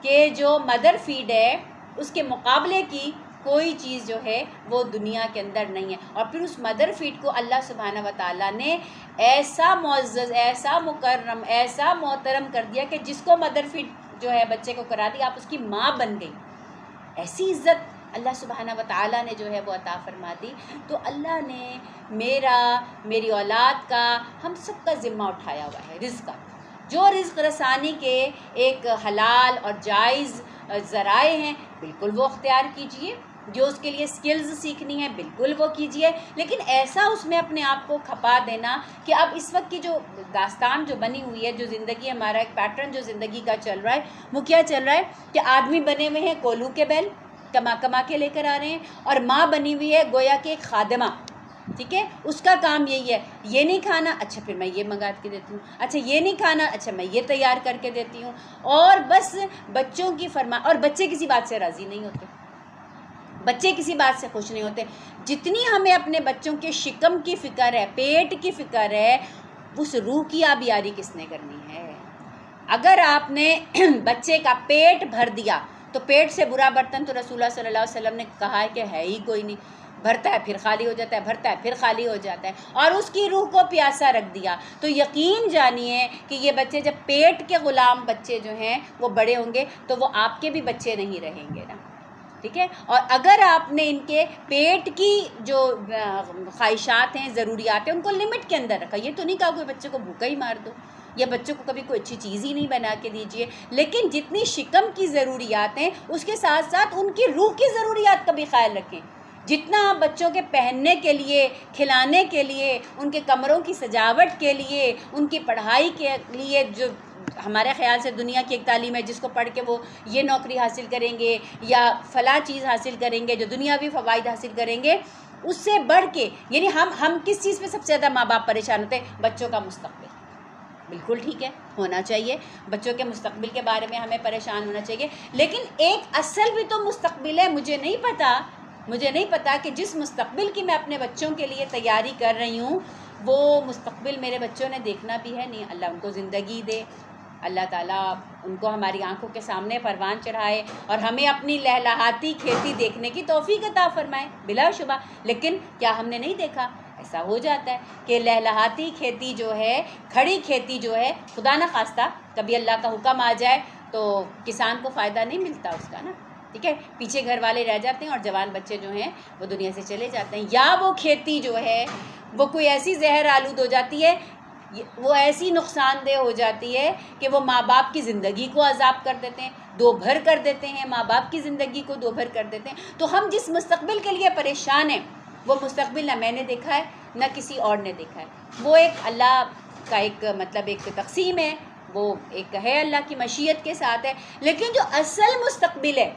کہ جو مدر فیڈ ہے اس کے مقابلے کی کوئی چیز جو ہے وہ دنیا کے اندر نہیں ہے۔ اور پھر اس مدر فیڈ کو اللہ سبحانہ و تعالیٰ نے ایسا معزز، ایسا مکرم، ایسا محترم کر دیا کہ جس کو مدر فیڈ جو ہے بچے کو کرا دی، آپ اس کی ماں بن گئی۔ ایسی عزت اللہ سبحانہ و تعالیٰ نے جو ہے وہ عطا فرما دی۔ تو اللہ نے میری اولاد کا، ہم سب کا ذمہ اٹھایا ہوا ہے رزق کا۔ جو رزق رسانی کے ایک حلال اور جائز ذرائع ہیں بالکل وہ اختیار کیجئے، جو اس کے لیے سکلز سیکھنی ہے بالکل وہ کیجئے، لیکن ایسا اس میں اپنے آپ کو کھپا دینا کہ اب اس وقت کی جو داستان جو بنی ہوئی ہے، جو زندگی ہمارا ایک پیٹرن جو زندگی کا چل رہا ہے، وہ کیا چل رہا ہے کہ آدمی بنے ہوئے ہیں کولو کے بیل، کما کے لے کر آ رہے ہیں، اور ماں بنی ہوئی ہے گویا کہ ایک خادمہ، ٹھیک ہے، اس کا کام یہی ہے، یہ نہیں کھانا، اچھا پھر میں یہ منگا کے دیتی ہوں، اچھا یہ نہیں کھانا، اچھا میں یہ تیار کر کے دیتی ہوں، اور بس بچوں کی اور بچے کسی بات سے راضی نہیں ہوتے، بچے کسی بات سے خوش نہیں ہوتے۔ جتنی ہمیں اپنے بچوں کے شکم کی فکر ہے، پیٹ کی فکر ہے، اس روح کی آبیاری کس نے کرنی ہے؟ اگر آپ نے بچے کا پیٹ بھر دیا تو پیٹ سے برا برتن تو رسول اللہ صلی اللہ علیہ وسلم نے کہا ہے کہ ہے ہی کوئی نہیں، بھرتا ہے پھر خالی ہو جاتا ہے، بھرتا ہے پھر خالی ہو جاتا ہے، اور اس کی روح کو پیاسا رکھ دیا تو یقین جانیے کہ یہ بچے جب پیٹ کے غلام بچے جو ہیں وہ بڑے ہوں گے تو وہ آپ کے بھی بچے نہیں رہیں گے نا، ٹھیک ہے۔ اور اگر آپ نے ان کے پیٹ کی جو خواہشات ہیں، ضروریات ہیں، ان کو لمٹ کے اندر رکھا، یہ تو نہیں کہا کوئی بچے کو بھوکا ہی مار دو یا بچوں کو کبھی کوئی اچھی چیز ہی نہیں بنا کے دیجیے، لیکن جتنی شکم کی ضروریات ہیں اس کے ساتھ ساتھ ان کی روح کی ضروریات کا بھی خیال رکھیں۔ جتنا آپ بچوں کے پہننے کے لیے، کھلانے کے لیے، ان کے کمروں کی سجاوٹ کے لیے، ان کی پڑھائی کے لیے، جو ہمارے خیال سے دنیا کی ایک تعلیم ہے جس کو پڑھ کے وہ یہ نوکری حاصل کریں گے یا فلاں چیز حاصل کریں گے، جو دنیاوی فوائد حاصل کریں گے، اس سے بڑھ کے یعنی ہم کس چیز پہ سب سے زیادہ ماں باپ پریشان ہوتے ہیں؟ بچوں کا مستقبل۔ بالکل ٹھیک ہے، ہونا چاہیے، بچوں کے مستقبل کے بارے میں ہمیں پریشان ہونا چاہیے، لیکن ایک اصل بھی تو مستقبل ہے۔ مجھے نہیں پتا کہ جس مستقبل کی میں اپنے بچوں کے لیے تیاری کر رہی ہوں وہ مستقبل میرے بچوں نے دیکھنا بھی ہے۔ نہیں، اللہ ان کو زندگی دے، اللہ تعالیٰ ان کو ہماری آنکھوں کے سامنے پروان چڑھائے اور ہمیں اپنی لہلہاتی کھیتی دیکھنے کی توفیق عطا فرمائے بلا شبہ۔ لیکن کیا ہم نے نہیں دیکھا؟ ایسا ہو جاتا ہے کہ لہلہاتی کھیتی جو ہے، کھڑی کھیتی جو ہے، خدا نہ خواستہ کبھی اللہ کا حکم آ جائے تو کسان کو فائدہ نہیں ملتا اس کا نا، ٹھیک ہے، پیچھے گھر والے رہ جاتے ہیں اور جوان بچے جو ہیں وہ دنیا سے چلے جاتے ہیں، یا وہ کھیتی جو ہے وہ کوئی ایسی زہر آلود ہو جاتی ہے، وہ ایسی نقصان دہ ہو جاتی ہے کہ وہ ماں باپ کی زندگی کو عذاب کر دیتے ہیں، دو بھر کر دیتے ہیں، ماں باپ کی زندگی کو دو بھر کر دیتے ہیں۔ تو ہم جس مستقبل کے لیے پریشان ہیں وہ مستقبل نہ میں نے دیکھا ہے نہ کسی اور نے دیکھا ہے، وہ ایک اللہ کا ایک ایک تقسیم ہے، وہ ایک ہے اللہ کی مشیت کے ساتھ ہے، لیکن جو اصل مستقبل ہے،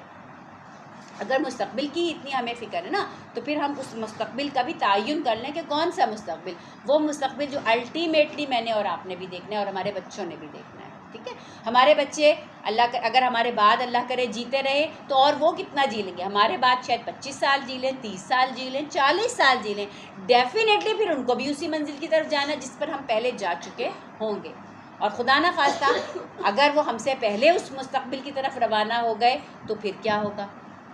اگر مستقبل کی اتنی ہمیں فکر ہے نا تو پھر ہم اس مستقبل کا بھی تعین کر لیں کہ کون سا مستقبل، وہ مستقبل جو الٹیمیٹلی میں نے اور آپ نے بھی دیکھنا ہے اور ہمارے بچوں نے بھی دیکھنا ہے، ٹھیک ہے۔ ہمارے بچے اگر ہمارے بعد اللہ کرے جیتے رہے تو اور وہ کتنا جی لیں گے، ہمارے بعد شاید 25 سال جی لیں، 30 سال جی لیں، 40 سال جی لیں، ڈیفینیٹلی پھر ان کو بھی اسی منزل کی طرف جانا جس پر ہم پہلے جا چکے ہوں گے، اور خدا نہ خواستہ اگر وہ ہم سے پہلے اس مستقبل کی طرف روانہ ہو گئے تو پھر کیا ہوگا۔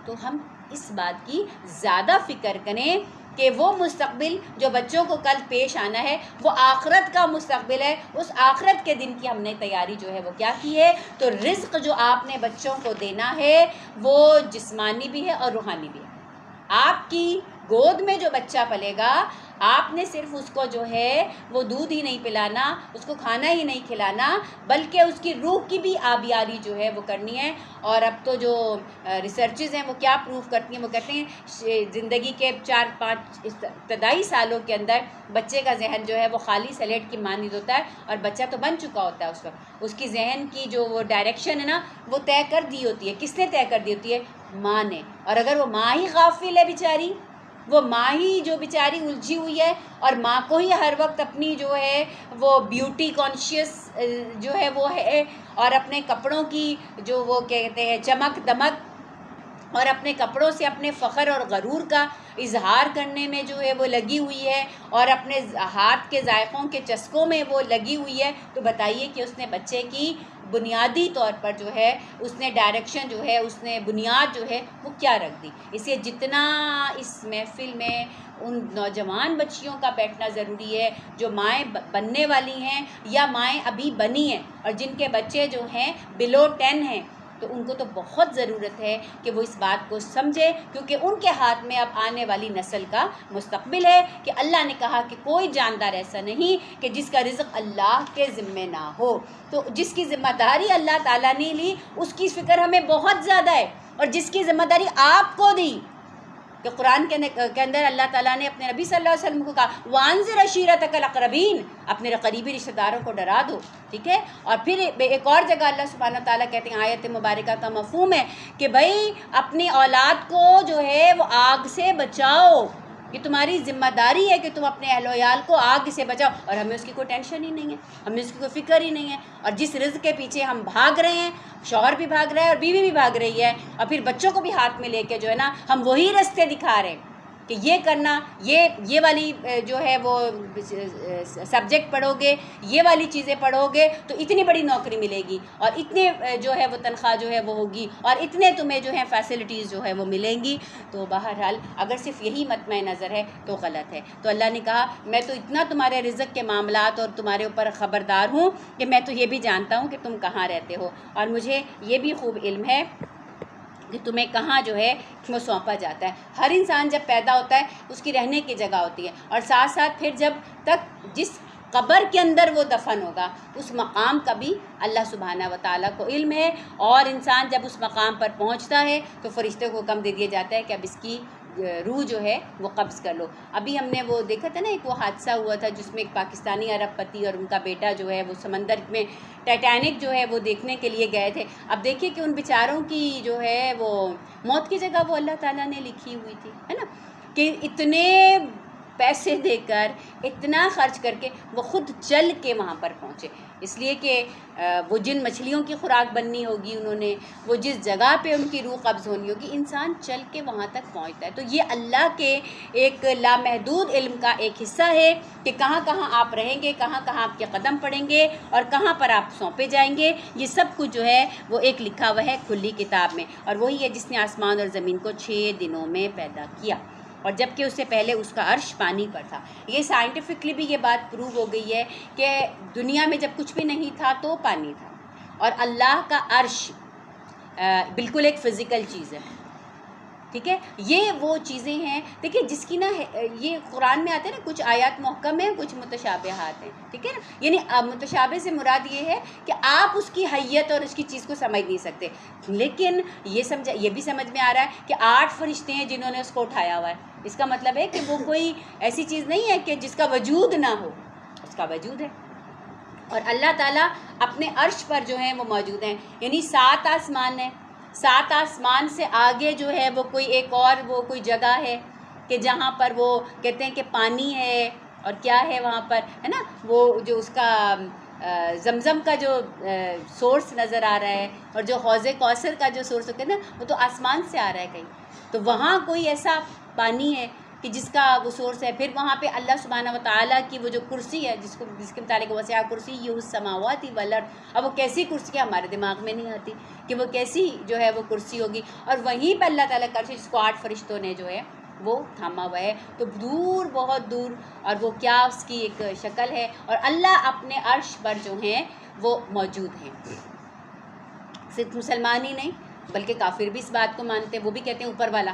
تو ہم اس بات کی زیادہ فکر کریں کہ وہ مستقبل جو بچوں کو کل پیش آنا ہے وہ آخرت کا مستقبل ہے، اس آخرت کے دن کی ہم نے تیاری جو ہے وہ کیا کی ہے۔ تو رزق جو آپ نے بچوں کو دینا ہے وہ جسمانی بھی ہے اور روحانی بھی ہے۔ آپ کی گود میں جو بچہ پلے گا، آپ نے صرف اس کو جو ہے وہ دودھ ہی نہیں پلانا، اس کو کھانا ہی نہیں کھلانا، بلکہ اس کی روح کی بھی آبیاری جو ہے وہ کرنی ہے۔ اور اب تو جو ریسرچز ہیں وہ کیا پروف کرتی ہیں، وہ کہتے ہیں زندگی کے 4-5 ابتدائی سالوں کے اندر بچے کا ذہن جو ہے وہ خالی سلیٹ کی مانند ہوتا ہے، اور بچہ تو بن چکا ہوتا ہے اس وقت، اس کی ذہن کی جو وہ ڈائریکشن ہے نا وہ طے کر دی ہوتی ہے۔ کس نے طے کر دی ہوتی ہے؟ ماں نے۔ اور اگر وہ ماں ہی غافل ہے بیچاری، وہ ماں ہی جو بیچاری الجھی ہوئی ہے اور ماں کو ہی ہر وقت اپنی جو ہے وہ بیوٹی کانشیس جو ہے وہ ہے، اور اپنے کپڑوں کی جو وہ کہتے ہیں چمک دمک، اور اپنے کپڑوں سے اپنے فخر اور غرور کا اظہار کرنے میں جو ہے وہ لگی ہوئی ہے، اور اپنے ہاتھ کے ذائقوں کے چسکوں میں وہ لگی ہوئی ہے، تو بتائیے کہ اس نے بچے کی بنیادی طور پر جو ہے اس نے ڈائریکشن جو ہے اس نے بنیاد جو ہے وہ کیا رکھ دی. اس لیے جتنا اس محفل میں ان نوجوان بچیوں کا بیٹھنا ضروری ہے جو مائیں بننے والی ہیں یا مائیں ابھی بنی ہیں اور جن کے بچے جو ہیں below 10 ہیں، تو ان کو تو بہت ضرورت ہے کہ وہ اس بات کو سمجھے، کیونکہ ان کے ہاتھ میں اب آنے والی نسل کا مستقبل ہے. کہ اللہ نے کہا کہ کوئی جاندار ایسا نہیں کہ جس کا رزق اللہ کے ذمے نہ ہو. تو جس کی ذمہ داری اللہ تعالیٰ نے لی اس کی فکر ہمیں بہت زیادہ ہے، اور جس کی ذمہ داری آپ کو دی کہ قرآن کے اندر اللہ تعالیٰ نے اپنے نبی صلی اللہ علیہ وسلم کو کہا وانذر عشیرتک الاقربین، اپنے قریبی رشتہ داروں کو ڈرا دو. ٹھیک ہے. اور پھر ایک اور جگہ اللہ سبحانہ تعالیٰ کہتے ہیں، آیت مبارکہ کا مفہوم ہے کہ بھائی اپنی اولاد کو جو ہے وہ آگ سے بچاؤ. یہ تمہاری ذمہ داری ہے کہ تم اپنے اہل و عیال کو آگ سے بچاؤ. اور ہمیں اس کی کوئی ٹینشن ہی نہیں ہے، ہمیں اس کی کوئی فکر ہی نہیں ہے. اور جس رزق کے پیچھے ہم بھاگ رہے ہیں، شوہر بھی بھاگ رہا ہے اور بیوی بھی بھاگ رہی ہے، اور پھر بچوں کو بھی ہاتھ میں لے کے جو ہے نا ہم وہی راستے دکھا رہے ہیں کہ یہ کرنا، یہ والی جو ہے وہ سبجیکٹ پڑھو گے، یہ والی چیزیں پڑھو گے تو اتنی بڑی نوکری ملے گی، اور اتنے جو ہے وہ تنخواہ جو ہے وہ ہوگی، اور اتنے تمہیں جو ہے فیسلٹیز جو ہے وہ ملیں گی. تو بہرحال اگر صرف یہی مطمع نظر ہے تو غلط ہے. تو اللہ نے کہا میں تو اتنا تمہارے رزق کے معاملات اور تمہارے اوپر خبردار ہوں کہ میں تو یہ بھی جانتا ہوں کہ تم کہاں رہتے ہو، اور مجھے یہ بھی خوب علم ہے کہ تمہیں کہاں جو ہے وہ سونپا جاتا ہے. ہر انسان جب پیدا ہوتا ہے اس کی رہنے کی جگہ ہوتی ہے، اور ساتھ ساتھ پھر جب تک جس قبر کے اندر وہ دفن ہوگا اس مقام کا بھی اللہ سبحانہ و تعالیٰ کو علم ہے. اور انسان جب اس مقام پر پہنچتا ہے تو فرشتے کو حکم دے دیا جاتا ہے کہ اب اس کی روح جو ہے وہ قبض کر لو. ابھی ہم نے وہ دیکھا تھا نا، ایک وہ حادثہ ہوا تھا جس میں ایک پاکستانی عرب پتی اور ان کا بیٹا جو ہے وہ سمندر میں ٹائٹینک جو ہے وہ دیکھنے کے لیے گئے تھے. اب دیکھیے کہ ان بیچاروں کی جو ہے وہ موت کی جگہ وہ اللہ تعالیٰ نے لکھی ہوئی تھی، ہے نا، کہ اتنے پیسے دے کر اتنا خرچ کر کے وہ خود چل کے وہاں پر پہنچے، اس لیے کہ وہ جن مچھلیوں کی خوراک بننی ہوگی انہوں نے، وہ جس جگہ پہ ان کی روح قبض ہونی ہوگی، انسان چل کے وہاں تک پہنچتا ہے. تو یہ اللہ کے ایک لامحدود علم کا ایک حصہ ہے کہ کہاں کہاں آپ رہیں گے، کہاں کہاں آپ کے قدم پڑیں گے اور کہاں پر آپ سونپے جائیں گے. یہ سب کچھ جو ہے وہ ایک لکھا ہوا ہے کھلی کتاب میں. اور وہی ہے جس نے آسمان اور زمین کو 6 دنوں میں پیدا کیا، اور جبکہ اس سے پہلے اس کا عرش پانی پر تھا. یہ سائنٹیفکلی بھی یہ بات پروو ہو گئی ہے کہ دنیا میں جب کچھ بھی نہیں تھا تو پانی تھا، اور اللہ کا عرش بالکل ایک فزیکل چیز ہے. ٹھیک ہے. یہ وہ چیزیں ہیں دیکھیے جس کی نا یہ قرآن میں آتے ہیں نا، کچھ آیات محکم ہیں کچھ متشابہات ہیں. ٹھیک ہے نا، یعنی متشابہ سے مراد یہ ہے کہ آپ اس کی حیت اور اس کی چیز کو سمجھ نہیں سکتے، لیکن یہ بھی سمجھ میں آ رہا ہے کہ 8 فرشتے ہیں جنہوں نے اس کو اٹھایا ہوا ہے. اس کا مطلب ہے کہ وہ کوئی ایسی چیز نہیں ہے کہ جس کا وجود نہ ہو، اس کا وجود ہے. اور اللہ تعالیٰ اپنے عرش پر جو ہیں وہ موجود ہیں، یعنی 7 آسمان ہیں. 7 آسمان سے آگے جو ہے وہ کوئی ایک اور وہ کوئی جگہ ہے کہ جہاں پر وہ کہتے ہیں کہ پانی ہے، اور کیا ہے وہاں پر، ہے نا، وہ جو اس کا زمزم کا جو سورس نظر آ رہا ہے، اور جو حوض کوثر کا جو سورس ہوتا ہے نا وہ تو آسمان سے آ رہا ہے کہیں. تو وہاں کوئی ایسا پانی ہے کہ جس کا وہ سورس ہے. پھر وہاں پہ اللہ سبحانہ و تعالیٰ کی وہ جو کرسی ہے جس کے متعلق وسع کرسی السماوات والارض، اب وہ کیسی کرسی ہے ہمارے دماغ میں نہیں آتی کہ وہ کیسی جو ہے وہ کرسی ہوگی. اور وہیں پہ اللہ تعالیٰ کا عرش جس کو 8 فرشتوں نے جو ہے وہ تھاما ہوا ہے. تو دور، بہت دور، اور وہ کیا اس کی ایک شکل ہے، اور اللہ اپنے عرش پر جو ہیں وہ موجود ہیں. صرف مسلمان ہی نہیں بلکہ کافر بھی اس بات کو مانتے ہیں، وہ بھی کہتے ہیں اوپر والا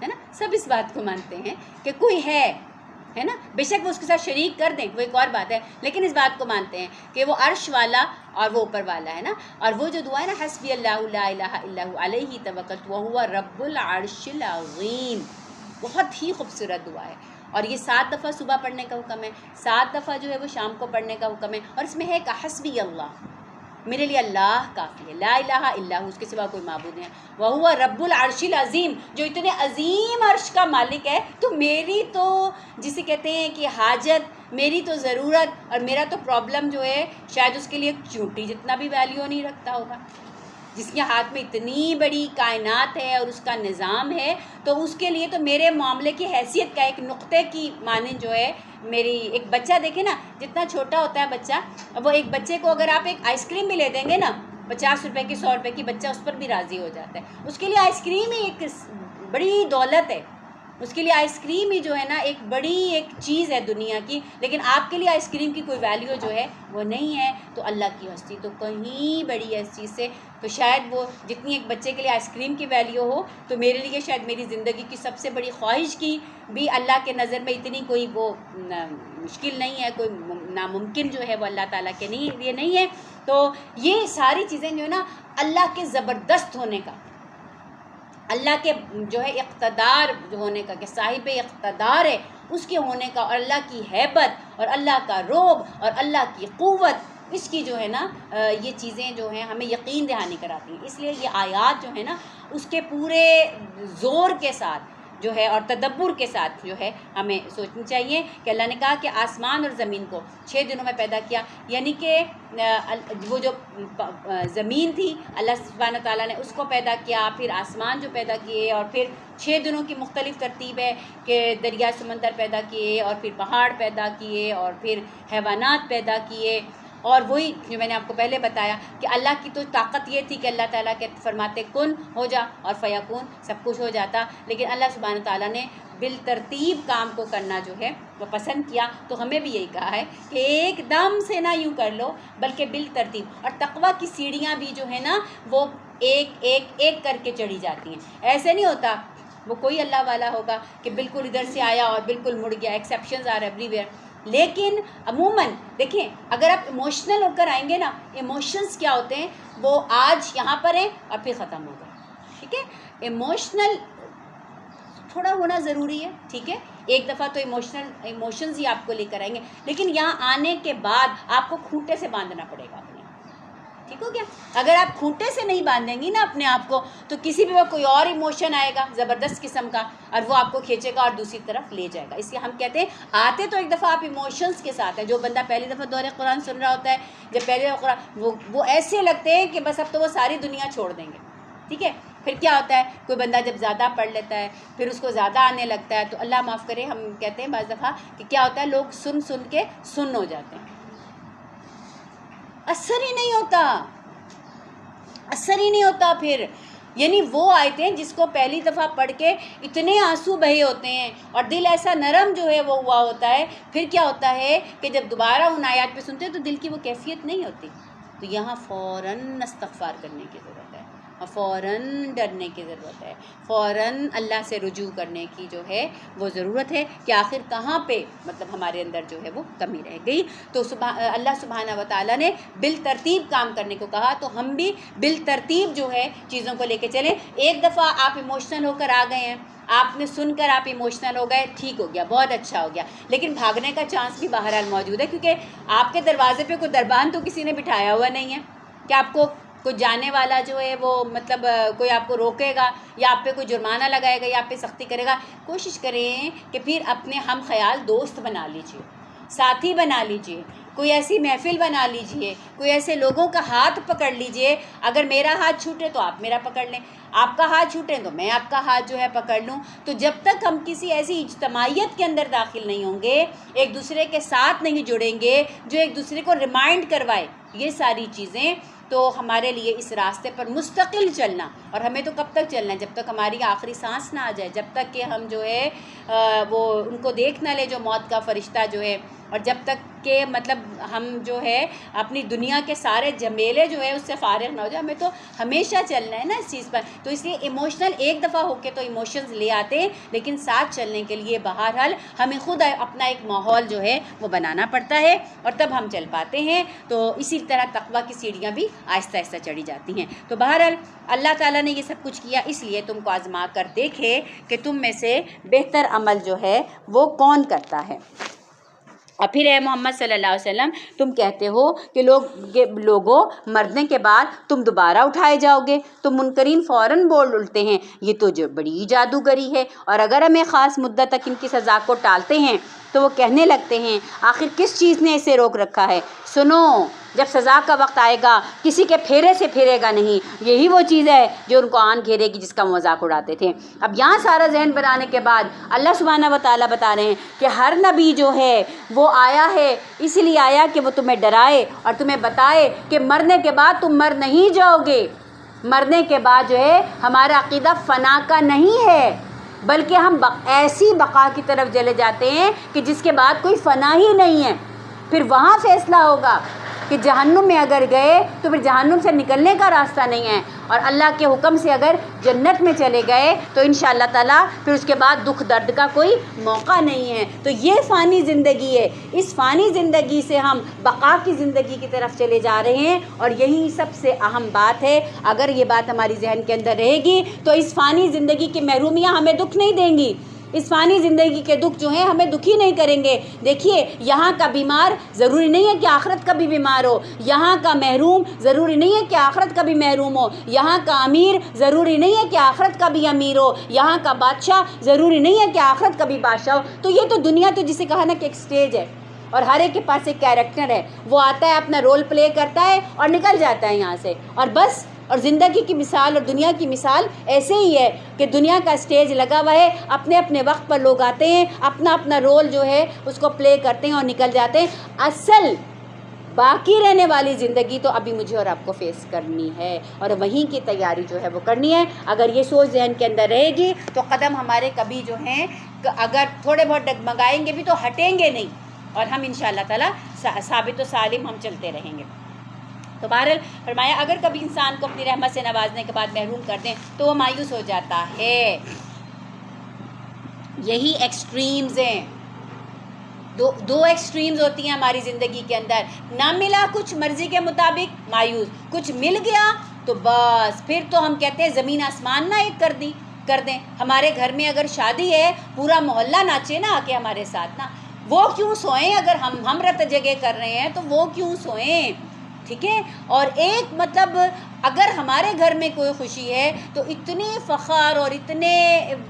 ہے نا. سب اس بات کو مانتے ہیں کہ کوئی ہے نا، بے شک وہ اس کے ساتھ شریک کر دیں وہ ایک اور بات ہے، لیکن اس بات کو مانتے ہیں کہ وہ عرش والا اور وہ اوپر والا ہے نا. اور وہ جو دعا ہے نا، حسبی اللہ لا الہ الا هو علیہ توکلت وہو رب العرش العظیم، بہت ہی خوبصورت دعا ہے. اور یہ 7 دفعہ صبح پڑھنے کا حکم ہے، 7 دفعہ جو ہے وہ شام کو پڑھنے کا حکم ہے. اور اس میں ہے کہ حسبی اللہ، میرے لیے اللہ کافی ہے، لا الہ الا ہو، اس کے سوا کوئی معبود نہیں ہے. وہو رب العرش العظیم، جو اتنے عظیم عرش کا مالک ہے. تو میری تو جسے کہتے ہیں کہ حاجت، میری تو ضرورت اور میرا تو پرابلم جو ہے شاید اس کے لیے چونٹی جتنا بھی ویلیو نہیں رکھتا ہوگا. جس کے ہاتھ میں اتنی بڑی کائنات ہے اور اس کا نظام ہے، تو اس کے لیے تو میرے معاملے کی حیثیت کا ایک نقطے کی مانند جو ہے میری ایک بچہ دیکھیں نا، جتنا چھوٹا ہوتا ہے بچہ، وہ ایک بچے کو اگر آپ ایک آئس کریم بھی لے دیں گے نا 50 روپے کی 100 روپے کی بچہ اس پر بھی راضی ہو جاتا ہے. اس کے لیے آئس کریم ہی ایک بڑی دولت ہے, اس کے لیے آئس کریم ہی جو ہے نا ایک بڑی ایک چیز ہے دنیا کی. لیکن آپ کے لیے آئس کریم کی کوئی ویلیو جو ہے وہ نہیں ہے, تو اللہ کی ہستی تو کہیں بڑی ہے اس چیز سے. تو شاید وہ جتنی ایک بچے کے لیے آئس کریم کی ویلیو ہو, تو میرے لیے شاید میری زندگی کی سب سے بڑی خواہش کی بھی اللہ کے نظر میں اتنی کوئی وہ مشکل نہیں ہے, کوئی ناممکن جو ہے وہ اللہ تعالیٰ کے لیے نہیں ہے. تو یہ ساری چیزیں جو ہے نا اللہ کے زبردست ہونے کا, اللہ کے جو ہے اقتدار ہونے کا, کہ صاحب اقتدار ہے اس کے ہونے کا, اور اللہ کی ہیبت اور اللہ کا رعب اور اللہ کی قوت, اس کی جو ہے نا یہ چیزیں جو ہیں ہمیں یقین دہانی کراتی ہیں. اس لیے یہ آیات جو ہے نا اس کے پورے زور کے ساتھ جو ہے اور تدبر کے ساتھ جو ہے ہمیں سوچنی چاہیے کہ اللہ نے کہا کہ آسمان اور زمین کو 6 دنوں میں پیدا کیا, یعنی کہ وہ جو زمین تھی اللہ سبحانہ تعالیٰ نے اس کو پیدا کیا, پھر آسمان جو پیدا کیے, اور پھر 6 دنوں کی مختلف ترتیب ہے کہ دریا سمندر پیدا کیے, اور پھر پہاڑ پیدا کیے, اور پھر حیوانات پیدا کیے. اور وہی جو میں نے آپ کو پہلے بتایا کہ اللہ کی تو طاقت یہ تھی کہ اللہ تعالیٰ کے فرماتے کن ہو جا اور فیکون, سب کچھ ہو جاتا. لیکن اللہ سبحانہ تعالیٰ نے بالترتیب کام کو کرنا جو ہے وہ پسند کیا. تو ہمیں بھی یہی کہا ہے کہ ایک دم سے نہ یوں کر لو بلکہ بالترتیب. اور تقویٰ کی سیڑھیاں بھی جو ہے نا وہ ایک ایک ایک کر کے چڑھی جاتی ہیں. ایسے نہیں ہوتا وہ کوئی اللہ والا ہوگا کہ بالکل ادھر سے آیا اور بالکل مڑ گیا, ایکسیپشنز آر ایوری ویئر. لیکن عموماً دیکھیں اگر آپ ایموشنل ہو کر آئیں گے نا, ایموشنز کیا ہوتے ہیں وہ آج یہاں پر ہیں اور پھر ختم ہو گئے. ٹھیک ہے, ایموشنل تھوڑا ہونا ضروری ہے, ٹھیک ہے, ایک دفعہ تو ایموشنز ہی آپ کو لے کر آئیں گے, لیکن یہاں آنے کے بعد آپ کو کھوٹے سے باندھنا پڑے گا اپنے. ٹھیک ہو گیا. اگر آپ کھوٹے سے نہیں باندھیں گی نا اپنے آپ کو, تو کسی بھی وقت کوئی اور ایموشن آئے گا زبردست قسم کا, اور وہ آپ کو کھینچے گا اور دوسری طرف لے جائے گا. اس لیے ہم کہتے ہیں آتے تو ایک دفعہ آپ ایموشنز کے ساتھ ہیں. جو بندہ پہلی دفعہ دورہ قرآن سن رہا ہوتا ہے, جب پہلی دفعہ قرآن وہ ایسے لگتے ہیں کہ بس اب تو وہ ساری دنیا چھوڑ دیں گے. ٹھیک ہے, پھر کیا ہوتا ہے کوئی بندہ جب زیادہ پڑھ لیتا ہے پھر اس کو زیادہ آنے لگتا ہے, تو اللہ معاف کرے ہم کہتے ہیں بعض دفعہ کہ کیا ہوتا ہے لوگ سن سن کے سن ہو جاتے ہیں, اثر ہی نہیں ہوتا, اثر ہی نہیں ہوتا پھر. یعنی وہ آیتیں جس کو پہلی دفعہ پڑھ کے اتنے آنسو بہے ہوتے ہیں اور دل ایسا نرم جو ہے وہ ہوا ہوتا ہے, پھر کیا ہوتا ہے کہ جب دوبارہ ان آیات پہ سنتے ہیں تو دل کی وہ کیفیت نہیں ہوتی. تو یہاں فوراً استغفار کرنے کی ضرورت ہے, فوراً ڈرنے کی ضرورت ہے, فوراً اللہ سے رجوع کرنے کی جو ہے وہ ضرورت ہے کہ آخر کہاں پہ مطلب ہمارے اندر جو ہے وہ کمی رہ گئی. تو اللہ سبحانہ و تعالیٰ نے بالترتیب کام کرنے کو کہا, تو ہم بھی بالترتیب جو ہے چیزوں کو لے کے چلیں. ایک دفعہ آپ ایموشنل ہو کر آ گئے ہیں, آپ نے سن کر آپ ایموشنل ہو گئے, ٹھیک ہو گیا, بہت اچھا ہو گیا, لیکن بھاگنے کا چانس بھی بہرحال موجود ہے, کیونکہ آپ کے دروازے پہ کوئی دربان تو کسی نے بٹھایا ہوا نہیں ہے کہ آپ کو کوئی جانے والا جو ہے وہ مطلب کوئی آپ کو روکے گا یا آپ پہ کوئی جرمانہ لگائے گا یا آپ پہ سختی کرے گا. کوشش کریں کہ پھر اپنے ہم خیال دوست بنا لیجئے, ساتھی بنا لیجئے, کوئی ایسی محفل بنا لیجئے, کوئی ایسے لوگوں کا ہاتھ پکڑ لیجئے. اگر میرا ہاتھ چھوٹے تو آپ میرا پکڑ لیں, آپ کا ہاتھ چھوٹے تو میں آپ کا ہاتھ جو ہے پکڑ لوں. تو جب تک ہم کسی ایسی اجتماعیت کے اندر داخل نہیں ہوں گے, ایک دوسرے کے ساتھ نہیں جڑیں گے جو ایک دوسرے کو ریمائنڈ کروائے یہ ساری چیزیں, تو ہمارے لیے اس راستے پر مستقل چلنا, اور ہمیں تو کب تک چلنا ہے جب تک ہماری آخری سانس نہ آ جائے, جب تک کہ ہم جو ہے وہ ان کو دیکھ نہ لے جو موت کا فرشتہ جو ہے, اور جب تک کہ مطلب ہم جو ہے اپنی دنیا کے سارے جھمیلے جو ہے اس سے فارغ نہ ہو جائے. ہمیں تو ہمیشہ چلنا ہے نا اس چیز پر. تو اس لیے ایموشنل ایک دفعہ ہو کے تو ایموشنز لے آتے ہیں, لیکن ساتھ چلنے کے لیے بہرحال ہمیں خود اپنا ایک ماحول جو ہے وہ بنانا پڑتا ہے, اور تب ہم چل پاتے ہیں. تو اسی طرح تقویٰ کی سیڑھیاں بھی آہستہ آہستہ چڑھی جاتی ہیں. تو بہرحال اللہ تعالیٰ نے یہ سب کچھ کیا اس لیے تم کو آزما کر دیکھے کہ تم میں سے بہتر عمل جو ہے وہ کون کرتا ہے. اور پھر اے محمد صلی اللہ علیہ وسلم تم کہتے ہو کہ لوگوں مرنے کے بعد تم دوبارہ اٹھائے جاؤ گے, تو منکرین فوراً بول اٹھتے ہیں یہ تو جو بڑی جادوگری ہے, اور اگر ہمیں خاص مدت تک ان کی سزا کو ٹالتے ہیں تو وہ کہنے لگتے ہیں آخر کس چیز نے اسے روک رکھا ہے. سنو جب سزا کا وقت آئے گا کسی کے پھیرے سے پھیرے گا نہیں. یہی وہ چیز ہے جو ان کو آن گھیرے گی جس کا مذاق اڑاتے تھے. اب یہاں سارا ذہن بنانے کے بعد اللہ سبحانہ و تعالیٰ بتا رہے ہیں کہ ہر نبی جو ہے وہ آیا ہے اس لیے آیا کہ وہ تمہیں ڈرائے اور تمہیں بتائے کہ مرنے کے بعد تم مر نہیں جاؤ گے. مرنے کے بعد جو ہے ہمارا عقیدہ فنا کا نہیں ہے بلکہ ہم ایسی بقا کی طرف چلے جاتے ہیں کہ جس کے بعد کوئی فنا ہی نہیں ہے. پھر وہاں فیصلہ ہوگا کہ جہنم میں اگر گئے تو پھر جہنم سے نکلنے کا راستہ نہیں ہے, اور اللہ کے حکم سے اگر جنت میں چلے گئے تو انشاءاللہ تعالیٰ پھر اس کے بعد دکھ درد کا کوئی موقع نہیں ہے. تو یہ فانی زندگی ہے, اس فانی زندگی سے ہم بقا کی زندگی کی طرف چلے جا رہے ہیں, اور یہی سب سے اہم بات ہے. اگر یہ بات ہماری ذہن کے اندر رہے گی تو اس فانی زندگی کی محرومیاں ہمیں دکھ نہیں دیں گی, اس فانی زندگی کے دکھ جو ہیں ہمیں دکھی نہیں کریں گے. دیکھیے یہاں کا بیمار ضروری نہیں ہے کہ آخرت کا بھی بیمار ہو, یہاں کا محروم ضروری نہیں ہے کہ آخرت کا بھی محروم ہو, یہاں کا امیر ضروری نہیں ہے کہ آخرت کا بھی امیر ہو, یہاں کا بادشاہ ضروری نہیں ہے کہ آخرت کا بھی بادشاہ ہو. تو یہ تو دنیا تو جسے کہا نا کہ ایک سٹیج ہے, اور ہر ایک کے پاس ایک کیریکٹر ہے, وہ آتا ہے اپنا رول پلے کرتا ہے اور نکل جاتا ہے یہاں سے, اور بس. اور زندگی کی مثال اور دنیا کی مثال ایسے ہی ہے کہ دنیا کا سٹیج لگا ہوا ہے, اپنے اپنے وقت پر لوگ آتے ہیں, اپنا اپنا رول جو ہے اس کو پلے کرتے ہیں اور نکل جاتے ہیں. اصل باقی رہنے والی زندگی تو ابھی مجھے اور آپ کو فیس کرنی ہے, اور وہیں کی تیاری جو ہے وہ کرنی ہے. اگر یہ سوچ ذہن کے اندر رہے گی تو قدم ہمارے کبھی جو ہیں اگر تھوڑے بہت ڈگمگائیں گے بھی تو ہٹیں گے نہیں, اور ہم انشاءاللہ تعالیٰ ثابت و سالم ہم چلتے رہیں گے. تو بہرحال فرمایا اگر کبھی انسان کو اپنی رحمت سے نوازنے کے بعد محروم کر دیں تو وہ مایوس ہو جاتا ہے. یہی ایکسٹریمز ہیں, دو ایکسٹریمز ہوتی ہیں ہماری زندگی کے اندر. نہ ملا کچھ مرضی کے مطابق مایوس, کچھ مل گیا تو بس پھر تو ہم کہتے ہیں زمین آسمان نہ ایک کر دیں. ہمارے گھر میں اگر شادی ہے پورا محلہ ناچے نا آ کے ہمارے ساتھ نا, وہ کیوں سوئیں؟ اگر ہم رت جگہ کر رہے ہیں تو وہ کیوں سوئیں؟ ٹھیک ہے. اور ایک مطلب اگر ہمارے گھر میں کوئی خوشی ہے تو اتنے فخر اور اتنے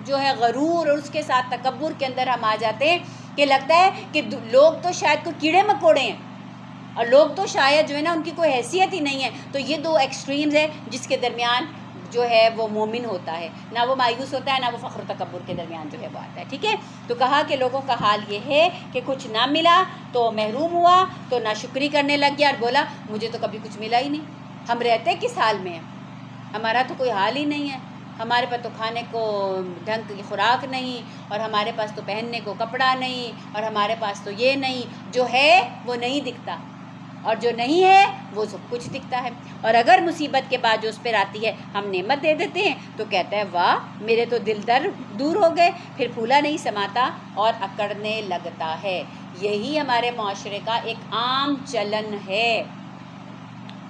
جو ہے غرور اور اس کے ساتھ تکبر کے اندر ہم آ جاتے ہیں کہ لگتا ہے کہ لوگ تو شاید کوئی کیڑے مکوڑے ہیں, اور لوگ تو شاید جو ہے نا ان کی کوئی حیثیت ہی نہیں ہے. تو یہ دو ایکسٹریمز ہیں جس کے درمیان جو ہے وہ مومن ہوتا ہے, نہ وہ مایوس ہوتا ہے نہ وہ فخر و تکبر کے درمیان جو ہے وہ آتا ہے. ٹھیک ہے. تو کہا کہ لوگوں کا حال یہ ہے کہ کچھ نہ ملا تو محروم ہوا تو ناشکری کرنے لگ گیا اور بولا مجھے تو کبھی کچھ ملا ہی نہیں, ہم رہتے کس حال میں ہیں, ہمارا تو کوئی حال ہی نہیں ہے, ہمارے پاس تو کھانے کو ڈھنگ کی خوراک نہیں, اور ہمارے پاس تو پہننے کو کپڑا نہیں, اور ہمارے پاس تو یہ نہیں, جو ہے وہ نہیں دکھتا, اور جو نہیں ہے وہ سب کچھ دکھتا ہے. اور اگر مصیبت کے بعد جو اس پر آتی ہے ہم نعمت دے دیتے ہیں تو کہتا ہے واہ میرے تو دل دور ہو گئے, پھر پھولا نہیں سماتا اور اکڑنے لگتا ہے. یہی ہمارے معاشرے کا ایک عام چلن ہے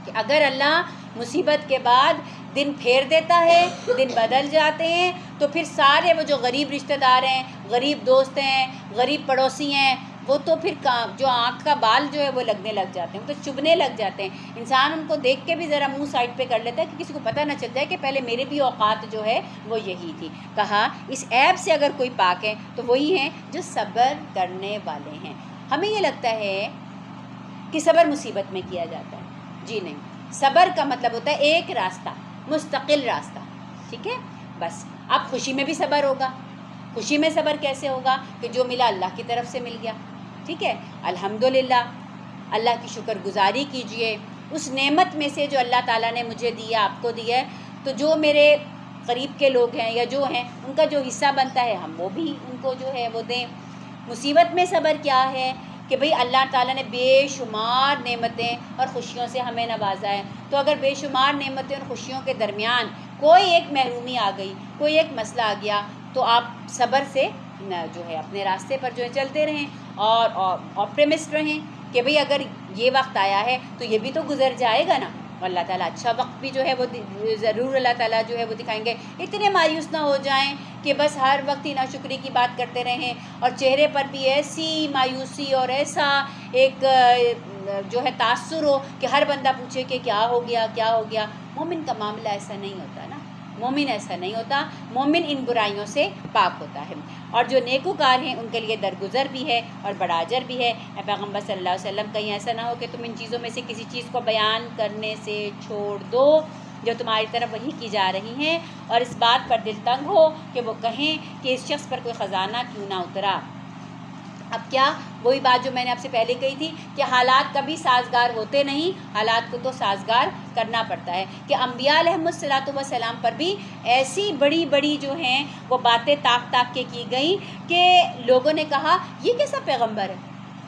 کہ اگر اللہ مصیبت کے بعد دن پھیر دیتا ہے, دن بدل جاتے ہیں, تو پھر سارے وہ جو غریب رشتہ دار ہیں, غریب دوست ہیں, غریب پڑوسی ہیں, وہ تو پھر جو آنکھ کا بال جو ہے وہ لگنے لگ جاتے ہیں, تو چبھنے لگ جاتے ہیں. انسان ان کو دیکھ کے بھی ذرا منہ سائڈ پہ کر لیتا ہے کہ کسی کو پتہ نہ چل جائے کہ پہلے میرے بھی اوقات جو ہے وہ یہی تھی. کہا اس عیب سے اگر کوئی پاک ہے تو وہی ہیں جو صبر کرنے والے ہیں. ہمیں یہ لگتا ہے کہ صبر مصیبت میں کیا جاتا ہے, جی نہیں. صبر کا مطلب ہوتا ہے ایک راستہ, مستقل راستہ. ٹھیک ہے. بس اب خوشی میں بھی صبر ہوگا. خوشی میں صبر کیسے ہوگا کہ جو ملا اللہ کی طرف سے مل گیا. ٹھیک ہے. الحمدللہ, اللہ کی شکر گزاری کیجئے اس نعمت میں سے جو اللہ تعالیٰ نے مجھے دیا, آپ کو دیا ہے. تو جو میرے قریب کے لوگ ہیں یا جو ہیں ان کا جو حصہ بنتا ہے ہم وہ بھی ان کو جو ہے وہ دیں. مصیبت میں صبر کیا ہے کہ بھئی اللہ تعالیٰ نے بے شمار نعمتیں اور خوشیوں سے ہمیں نوازا ہے. تو اگر بے شمار نعمتیں اور خوشیوں کے درمیان کوئی ایک محرومی آ گئی, کوئی ایک مسئلہ آ گیا, تو آپ صبر سے جو ہے اپنے راستے پر جو ہے چلتے رہیں اور آپٹیمسٹ رہیں کہ بھئی اگر یہ وقت آیا ہے تو یہ بھی تو گزر جائے گا نا, اور اللہ تعالیٰ اچھا وقت بھی جو ہے وہ ضرور اللہ تعالیٰ جو ہے وہ دکھائیں گے. اتنے مایوس نہ ہو جائیں کہ بس ہر وقت ہی ناشکری کی بات کرتے رہیں اور چہرے پر بھی ایسی مایوسی اور ایسا ایک جو ہے تاثر ہو کہ ہر بندہ پوچھے کہ کیا ہو گیا کیا ہو گیا. مومن کا معاملہ ایسا نہیں ہوتا نا. مومن ایسا نہیں ہوتا، مومن ان برائیوں سے پاک ہوتا ہے، اور جو نیکوکار ہیں ان کے لیے درگزر بھی ہے اور بڑا اجر بھی ہے۔ اے پیغمبر صلی اللہ علیہ وسلم کہیں ایسا نہ ہو کہ تم ان چیزوں میں سے کسی چیز کو بیان کرنے سے چھوڑ دو جو تمہاری طرف وحی کی جا رہی ہیں، اور اس بات پر دل تنگ ہو کہ وہ کہیں کہ اس شخص پر کوئی خزانہ کیوں نہ اترا۔ اب کیا، وہی بات جو میں نے آپ سے پہلے کہی تھی کہ حالات کبھی سازگار ہوتے نہیں، حالات کو تو سازگار کرنا پڑتا ہے، کہ انبیاء علیہم الصلاۃ والسلام پر بھی ایسی بڑی بڑی جو ہیں وہ باتیں تاک تاک کے کی گئیں کہ لوگوں نے کہا یہ کیسا پیغمبر ہے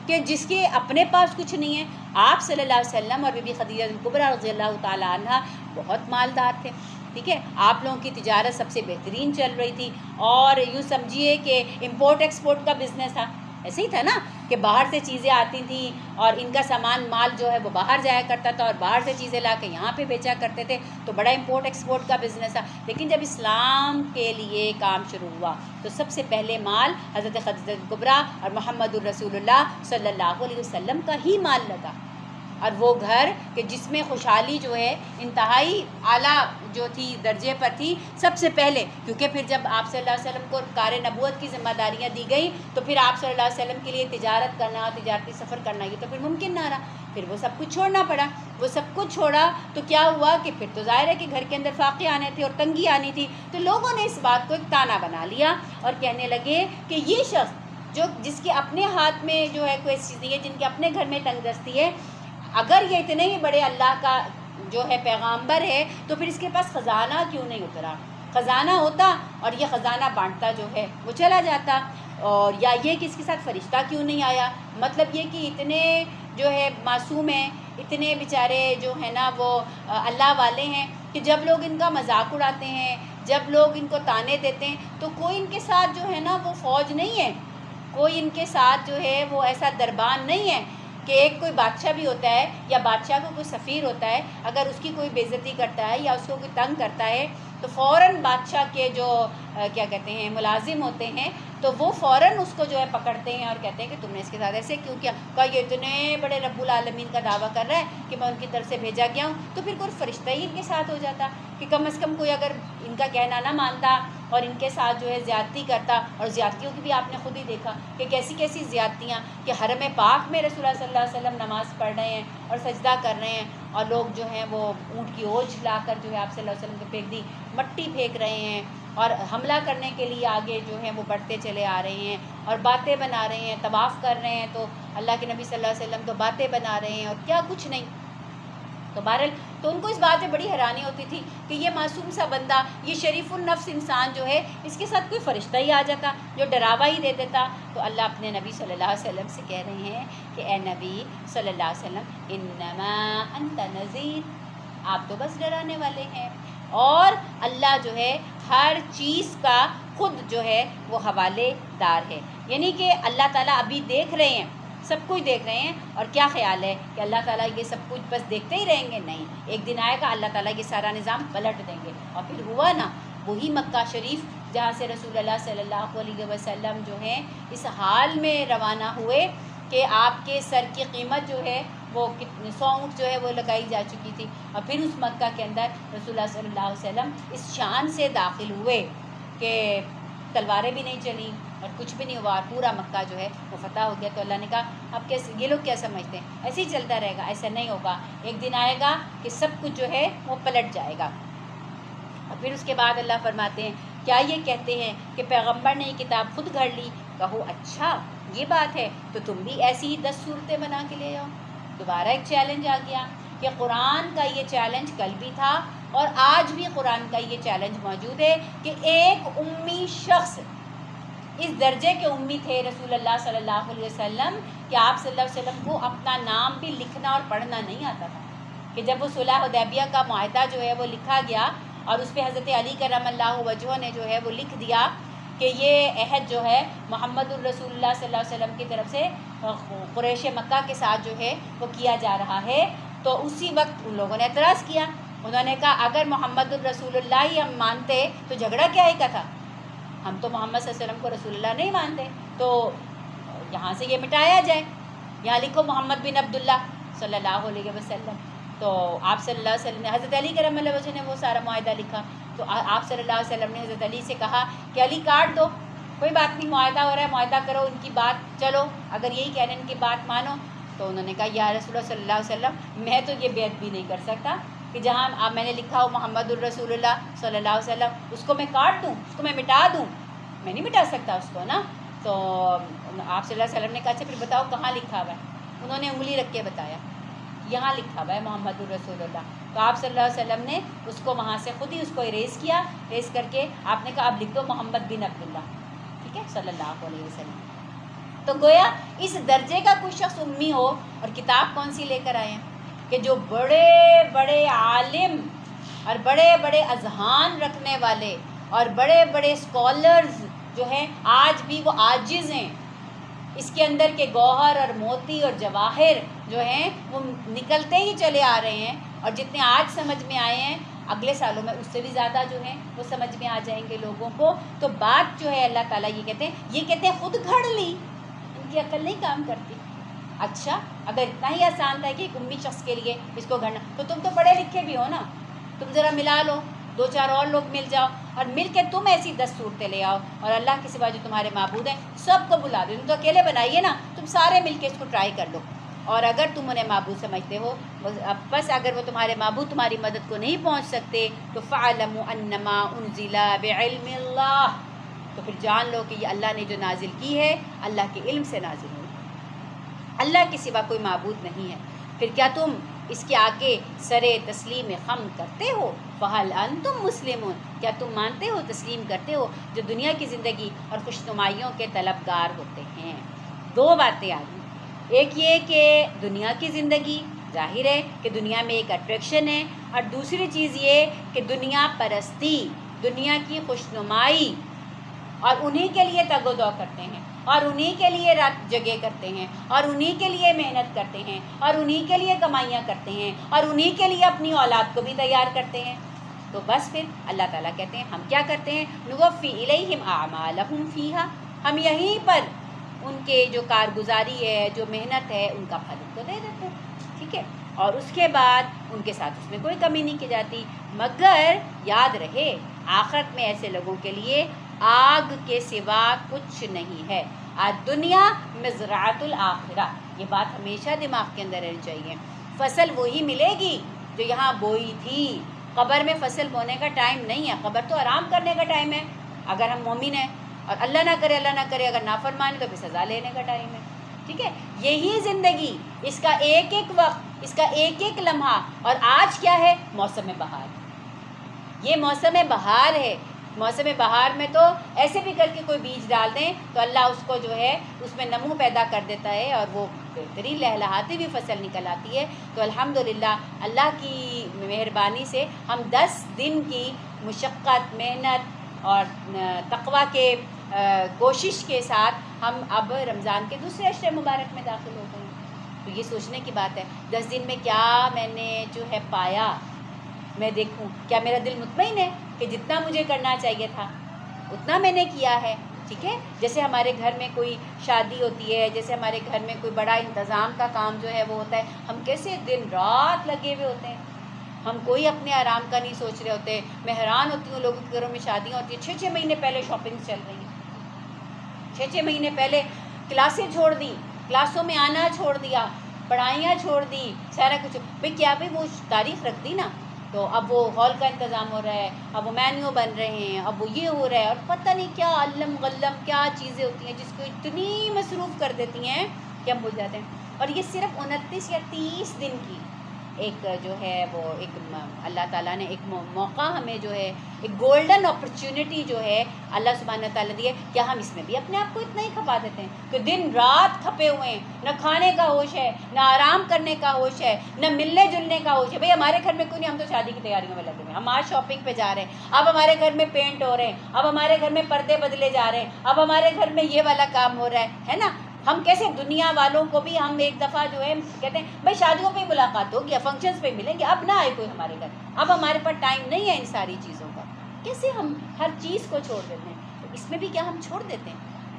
کہ جس کے اپنے پاس کچھ نہیں ہے۔ آپ صلی اللہ علیہ وسلم اور بی بی خدیجہ کبریٰ رضی اللہ تعالیٰ عنہ بہت مالدار تھے، ٹھیک ہے، آپ لوگوں کی تجارت سب سے بہترین چل رہی تھی، اور یوں سمجھیے کہ امپورٹ ایکسپورٹ کا بزنس تھا، ایسے ہی تھا نا کہ باہر سے چیزیں آتی تھیں اور ان کا سامان مال جو ہے وہ باہر جایا کرتا تھا، اور باہر سے چیزیں لا کے یہاں پہ بیچا کرتے تھے، تو بڑا امپورٹ ایکسپورٹ کا بزنس تھا۔ لیکن جب اسلام کے لیے کام شروع ہوا تو سب سے پہلے مال حضرت خدیجہ کبریٰ اور محمد الرسول اللہ صلی اللہ علیہ وسلم کا ہی مال لگا، اور وہ گھر کہ جس میں خوشحالی جو ہے انتہائی اعلیٰ جو تھی درجے پر تھی سب سے پہلے، کیونکہ پھر جب آپ صلی اللہ علیہ وسلم کو کار نبوت کی ذمہ داریاں دی گئیں تو پھر آپ صلی اللہ علیہ وسلم کے لیے تجارت کرنا، تجارتی سفر کرنا یہ تو پھر ممکن نہ رہا، پھر وہ سب کچھ چھوڑنا پڑا۔ وہ سب کچھ چھوڑا تو کیا ہوا کہ پھر تو ظاہر ہے کہ گھر کے اندر فاقے آنے تھے اور تنگی آنی تھی، تو لوگوں نے اس بات کو ایک تانا بنا لیا اور کہنے لگے کہ یہ شخص جس کے اپنے ہاتھ میں جو ہے کوئی چیز نہیں ہے، جن کے اپنے گھر میں تنگ دستی ہے، اگر یہ اتنے ہی بڑے اللہ کا جو ہے پیغامبر ہے تو پھر اس کے پاس خزانہ کیوں نہیں اترا؟ خزانہ ہوتا اور یہ خزانہ بانٹتا جو ہے وہ چلا جاتا، اور یا یہ کہ اس کے ساتھ فرشتہ کیوں نہیں آیا؟ مطلب یہ کہ اتنے جو ہے معصوم ہیں، اتنے بیچارے جو ہیں نا وہ اللہ والے ہیں کہ جب لوگ ان کا مذاق اڑاتے ہیں، جب لوگ ان کو تانے دیتے ہیں تو کوئی ان کے ساتھ جو ہے نا وہ فوج نہیں ہے، کوئی ان کے ساتھ جو ہے وہ ایسا دربان نہیں ہے کہ ایک کوئی بادشاہ بھی ہوتا ہے یا بادشاہ کو کوئی سفیر ہوتا ہے، اگر اس کی کوئی بے عزتی کرتا ہے یا اس کو کوئی تنگ کرتا ہے تو فوراً بادشاہ کے جو کیا کہتے ہیں ملازم ہوتے ہیں تو وہ فوراً اس کو جو ہے پکڑتے ہیں اور کہتے ہیں کہ تم نے اس کے ساتھ ایسے کیوں کیا؟ کہا یہ اتنے بڑے رب العالمین کا دعویٰ کر رہا ہے کہ میں ان کی طرف سے بھیجا گیا ہوں، تو پھر کوئی فرشتہ ہی ان کے ساتھ ہو جاتا کہ کم از کم کوئی اگر ان کا کہنا نہ مانتا اور ان کے ساتھ جو ہے زیادتی کرتا، اور زیادتیوں کی بھی آپ نے خود ہی دیکھا کہ کیسی کیسی زیادتیاں، کہ حرم پاک میں رسول اللہ صلی اللہ علیہ وسلم نماز پڑھ رہے ہیں اور سجدہ کر رہے ہیں، اور لوگ جو ہیں وہ اونٹ کی اوجھ لا کر جو ہے آپ صلی اللہ علیہ وسلم کو پھینک دی، مٹی پھینک رہے ہیں اور حملہ کرنے کے لیے آگے جو ہیں وہ بڑھتے چلے آ رہے ہیں اور باتیں بنا رہے ہیں، طواف کر رہے ہیں تو اللہ کے نبی صلی اللہ علیہ وسلم تو باتیں بنا رہے ہیں اور کیا کچھ نہیں۔ تو بہرحال تو ان کو اس بات میں بڑی حیرانی ہوتی تھی کہ یہ معصوم سا بندہ، یہ شریف النفس انسان جو ہے، اس کے ساتھ کوئی فرشتہ ہی آ جاتا جو ڈراوا ہی دے دیتا۔ تو اللہ اپنے نبی صلی اللہ علیہ وسلم سے کہہ رہے ہیں کہ اے نبی صلی اللہ علیہ وسلم انما انت نذیر، آپ تو بس ڈرانے والے ہیں، اور اللہ جو ہے ہر چیز کا خود جو ہے وہ حوالے دار ہے، یعنی کہ اللہ تعالیٰ ابھی دیکھ رہے ہیں، سب کچھ دیکھ رہے ہیں، اور کیا خیال ہے کہ اللہ تعالیٰ یہ سب کچھ بس دیکھتے ہی رہیں گے؟ نہیں، ایک دن آئے گا اللہ تعالیٰ یہ سارا نظام پلٹ دیں گے، اور پھر ہوا نا وہی مکہ شریف جہاں سے رسول اللہ صلی اللہ علیہ وسلم جو ہیں اس حال میں روانہ ہوئے کہ آپ کے سر کی قیمت جو ہے وہ 100 اونٹ جو ہے وہ لگائی جا چکی تھی، اور پھر اس مکہ کے اندر رسول اللہ صلی اللہ علیہ وسلم اس شان سے داخل ہوئے کہ تلواریں بھی نہیں چلیں اور کچھ بھی نہیں ہوا، اور پورا مکہ جو ہے وہ فتح ہو گیا۔ تو اللہ نے کہا اب کیسے یہ لوگ کیا سمجھتے ہیں ایسے ہی چلتا رہے گا؟ ایسا نہیں ہوگا، ایک دن آئے گا کہ سب کچھ جو ہے وہ پلٹ جائے گا۔ اور پھر اس کے بعد اللہ فرماتے ہیں کیا یہ کہتے ہیں کہ پیغمبر نے یہ کتاب خود گھڑ لی؟ کہو اچھا یہ بات ہے تو تم بھی ایسی ہی 10 صورتیں بنا کے لے جاؤ۔ دوبارہ ایک چیلنج آ گیا کہ قرآن کا یہ چیلنج کل بھی تھا اور آج بھی قرآن کا یہ چیلنج موجود ہے کہ ایک امی شخص، اس درجے کے امی تھے رسول اللہ صلی اللہ علیہ وسلم کہ آپ صلی اللہ علیہ وسلم کو اپنا نام بھی لکھنا اور پڑھنا نہیں آتا تھا، کہ جب وہ صلح حدیبیہ کا معاہدہ جو ہے وہ لکھا گیا اور اس پہ حضرت علی کرم اللہ وجہہ نے جو ہے وہ لکھ دیا کہ یہ عہد جو ہے محمد الرسول اللہ صلی اللہ علیہ وسلم کی طرف سے قریش مکہ کے ساتھ جو ہے وہ کیا جا رہا ہے، تو اسی وقت ان لوگوں نے اعتراض کیا، انہوں نے کہا اگر محمد الرسول اللہ ہی ہم مانتے تو جھگڑا کیا ہی کا تھا، ہم تو محمد صلی اللہ علیہ وسلم کو رسول اللہ نہیں مانتے، تو یہاں سے یہ مٹایا جائے، یہاں لکھو محمد بن عبداللہ صلی اللہ علیہ وسلم۔ تو آپ صلی اللہ علیہ وسلم نے، حضرت علی کرم اللہ وجہ نے وہ سارا معاہدہ لکھا، تو آپ صلی اللہ علیہ وسلم نے حضرت علی سے کہا کہ علی کاٹ دو، کوئی بات نہیں، معاہدہ ہو رہا ہے، معاہدہ کرو، ان کی بات چلو، اگر یہی کہہ رہے ہیں ان کی بات مانو۔ تو انہوں نے کہا یا رسول اللہ صلی اللہ علیہ وسلم میں تو یہ بیعت بھی نہیں کر سکتا کہ جہاں میں نے لکھا ہو محمد الرسول اللہ صلی اللہ علیہ وسلم، اس کو میں کاٹ دوں، اس کو میں مٹا دوں، میں نہیں مٹا سکتا اس کو نا۔ تو آپ صلی اللہ علیہ وسلم نے کہا اچھا پھر بتاؤ کہاں لکھا ہوا ہے؟ انہوں نے انگلی رکھ کے بتایا یہاں لکھا ہوا ہے محمد الرسول اللہ۔ تو آپ صلی اللہ علیہ وسلم نے اس کو وہاں سے خود ہی اس کو اریز کیا، اریز کر کے آپ نے کہا اب لکھ دو محمد بن عبداللہ، ٹھیک ہے، صلی اللہ علیہ وسلم۔ تو گویا اس درجے کا کوئی شخص امی ہو، اور کتاب کون سی لے کر آئے ہیں کہ جو بڑے بڑے عالم اور بڑے بڑے اذہان رکھنے والے اور بڑے بڑے اسکالرز جو ہیں آج بھی وہ عاجز ہیں، اس کے اندر کے گوہر اور موتی اور جواہر جو ہیں وہ نکلتے ہی چلے آ رہے ہیں، اور جتنے آج سمجھ میں آئے ہیں اگلے سالوں میں اس سے بھی زیادہ جو ہیں وہ سمجھ میں آ جائیں گے لوگوں کو۔ تو بات جو ہے اللہ تعالیٰ یہ کہتے ہیں خود گھڑ لی، ان کی عقل نہیں کام کرتی۔ اچھا اگر اتنا ہی آسان تھا کہ ایک امی شخص کے لیے اس کو گھڑنا، تو تم تو پڑھے لکھے بھی ہو نا، تم ذرا ملا لو، 2-4 اور لوگ مل جاؤ اور مل کے تم ایسی 10 صورتیں لے آؤ، اور اللہ کے سوا جو تمہارے معبود ہیں سب کو بلا دو، تم تو اکیلے بنائیے نا، تم سارے مل کے اس کو ٹرائی کر لو۔ اور اگر تم انہیں معبود سمجھتے ہو، بس اگر وہ تمہارے معبود تمہاری مدد کو نہیں پہنچ سکتے، تو فَاعْلَمُوا أَنَّمَا أُنزِلَ بِعِلْمِ اللَّهِ، تو پھر جان لو کہ یہ اللہ نے جو نازل کی ہے اللہ کے علم سے نازل ہوئی، اللہ کے سوا کوئی معبود نہیں ہے۔ پھر کیا تم اس کے آگے سر تسلیم خم کرتے ہو؟ فَهَلْ أَنْتُمْ مُسْلِمُونَ، کیا تم مانتے ہو، تسلیم کرتے ہو جو دنیا کی زندگی اور خوشنمائیوں کے طلبگار ہوتے ہیں؟ 2 باتیں آ گئی، ایک یہ کہ دنیا کی زندگی ظاہر ہے کہ دنیا میں ایک اٹریکشن ہے، اور دوسری چیز یہ کہ دنیا پرستی، دنیا کی خوشنمائی، اور انہی کے لیے تگ و دو کرتے ہیں، اور انہی کے لیے رات جگہ کرتے ہیں، اور انہی کے لیے محنت کرتے ہیں، اور انہی کے لیے کمائیاں کرتے ہیں، اور انہی کے لیے اپنی اولاد کو بھی تیار کرتے ہیں۔ تو بس پھر اللہ تعالیٰ کہتے ہیں ہم کیا کرتے ہیں، نوفی الیہم اعمالہم فیہا، ہم یہیں پر ان کے جو کارگزاری ہے، جو محنت ہے، ان کا پھل ان کو دے دیتے ہیں، ٹھیک ہے، اور اس کے بعد ان کے ساتھ اس میں کوئی کمی نہیں کی جاتی، مگر یاد رہے آخرت میں ایسے لوگوں کے لیے آگ کے سوا کچھ نہیں ہے۔ آج دنیا مزرعۃ الآخرہ، یہ بات ہمیشہ دماغ کے اندر رہنی چاہیے۔ فصل وہی ملے گی جو یہاں بوئی تھی، قبر میں فصل بونے کا ٹائم نہیں ہے، قبر تو آرام کرنے کا ٹائم ہے اگر ہم مومن ہیں، اور اللہ نہ کرے اگر نافرمان ہے تو پھر سزا لینے کا ٹائم ہے، ٹھیک ہے۔ یہی زندگی، اس کا ایک ایک وقت، اس کا ایک ایک لمحہ، اور آج کیا ہے، موسم بہار، یہ موسم بہار ہے۔ موسم بہار میں تو ایسے بھی کر کے کوئی بیج ڈال دیں تو اللہ اس کو جو ہے اس میں نمو پیدا کر دیتا ہے، اور وہ بہترین لہلہاتی ہوئی فصل نکل آتی ہے۔ تو الحمدللہ اللہ کی مہربانی سے ہم 10 دن کی مشقت، محنت اور تقویٰ کے کوشش کے ساتھ ہم اب رمضان کے دوسرے عشرے مبارک میں داخل ہو گئے ہیں۔ تو یہ سوچنے کی بات ہے 10 دن میں کیا میں نے جو ہے پایا، میں دیکھوں کیا میرا دل مطمئن ہے کہ جتنا مجھے کرنا چاہیے تھا اتنا میں نے کیا ہے، ٹھیک ہے۔ جیسے ہمارے گھر میں کوئی شادی ہوتی ہے، جیسے ہمارے گھر میں کوئی بڑا انتظام کا کام جو ہے وہ ہوتا ہے، ہم کیسے دن رات لگے ہوئے ہوتے ہیں، ہم کوئی اپنے آرام کا نہیں سوچ رہے ہوتے۔ میں حیران ہوتی ہوں لوگوں کے گھروں میں شادیاں ہوتی ہیں 6-6 مہینے پہلے شاپنگ چل رہی ہیں، 6-6 مہینے پہلے کلاسیں چھوڑ دی، کلاسوں میں آنا چھوڑ دیا، پڑھائیاں چھوڑ دی، سارا کچھ بھئی کیا بھئی وہ تاریخ رکھ دی نا، تو اب وہ ہال کا انتظام ہو رہا ہے، اب وہ مینیو بن رہے ہیں، اب وہ یہ ہو رہا ہے، اور پتہ نہیں کیا علم غلم کیا چیزیں ہوتی ہیں جس کو اتنی مصروف کر دیتی ہیں کہ ہم بھول جاتے ہیں۔ اور یہ صرف 29 یا 30 دن کی ایک جو ہے وہ ایک اللہ تعالیٰ نے ایک موقع ہمیں جو ہے ایک گولڈن اپرچونٹی جو ہے اللہ سبحانہ تعالیٰ دی ہے، کیا ہم اس میں بھی اپنے آپ کو اتنا ہی کھپا دیتے ہیں کہ دن رات کھپے ہوئے ہیں، نہ کھانے کا ہوش ہے، نہ آرام کرنے کا ہوش ہے، نہ ملنے جلنے کا ہوش ہے۔ بھئی ہمارے گھر میں کوئی نہیں، ہم تو شادی کی تیاریوں میں لگے ہوئے ہیں، ہم آج شاپنگ پہ جا رہے ہیں، اب ہمارے گھر میں پینٹ ہو رہے ہیں، اب ہمارے گھر میں پردے بدلے جا رہے ہیں، اب ہمارے گھر میں یہ والا کام ہو رہا ہے نا۔ ہم کیسے دنیا والوں کو بھی ہم ایک دفعہ جو ہے کہتے ہیں بھائی شادیوں پہ ملاقات ہوگی یا فنکشنز پہ ملیں گے، اب نہ آئے کوئی ہمارے گھر، اب ہمارے پاس ٹائم نہیں ہے ان ساری چیزوں کا، کیسے ہم ہر چیز کو چھوڑ دیتے ہیں۔ تو اس میں بھی کیا ہم چھوڑ دیتے ہیں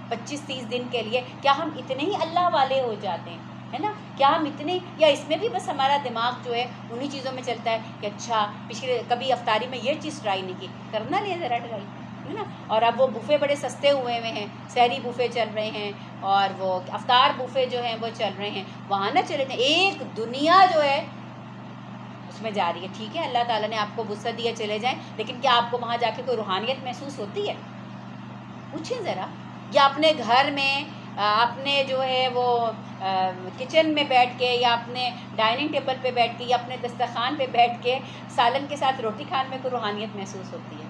25-30 دن کے لیے، کیا ہم اتنے ہی اللہ والے ہو جاتے ہیں ہے نا. کیا ہم اتنے، یا اس میں بھی بس ہمارا دماغ جو ہے انہی چیزوں میں چلتا ہے کہ اچھا پچھلے کبھی افطاری میں یہ چیز ٹرائی نہیں کی، کرنا نہیں ذرا ٹرائی، ہے نا. اور اب وہ بوفے بڑے سستے ہوئے ہیں، سحری بوفے چل رہے ہیں اور وہ افطار بوفے جو ہیں وہ چل رہے ہیں، وہاں نہ چلے جائیں. ایک دنیا جو ہے اس میں جا رہی ہے. ٹھیک ہے اللہ تعالیٰ نے آپ کو وسعت دیا، چلے جائیں، لیکن کیا آپ کو وہاں جا کے کوئی روحانیت محسوس ہوتی ہے؟ پوچھیں ذرا. یا اپنے گھر میں اپنے جو ہے وہ کچن میں بیٹھ کے، یا اپنے ڈائننگ ٹیبل پہ بیٹھ کے، یا اپنے دسترخوان پہ بیٹھ کے سالن کے ساتھ روٹی کھانے میں کوئی روحانیت محسوس ہوتی ہے؟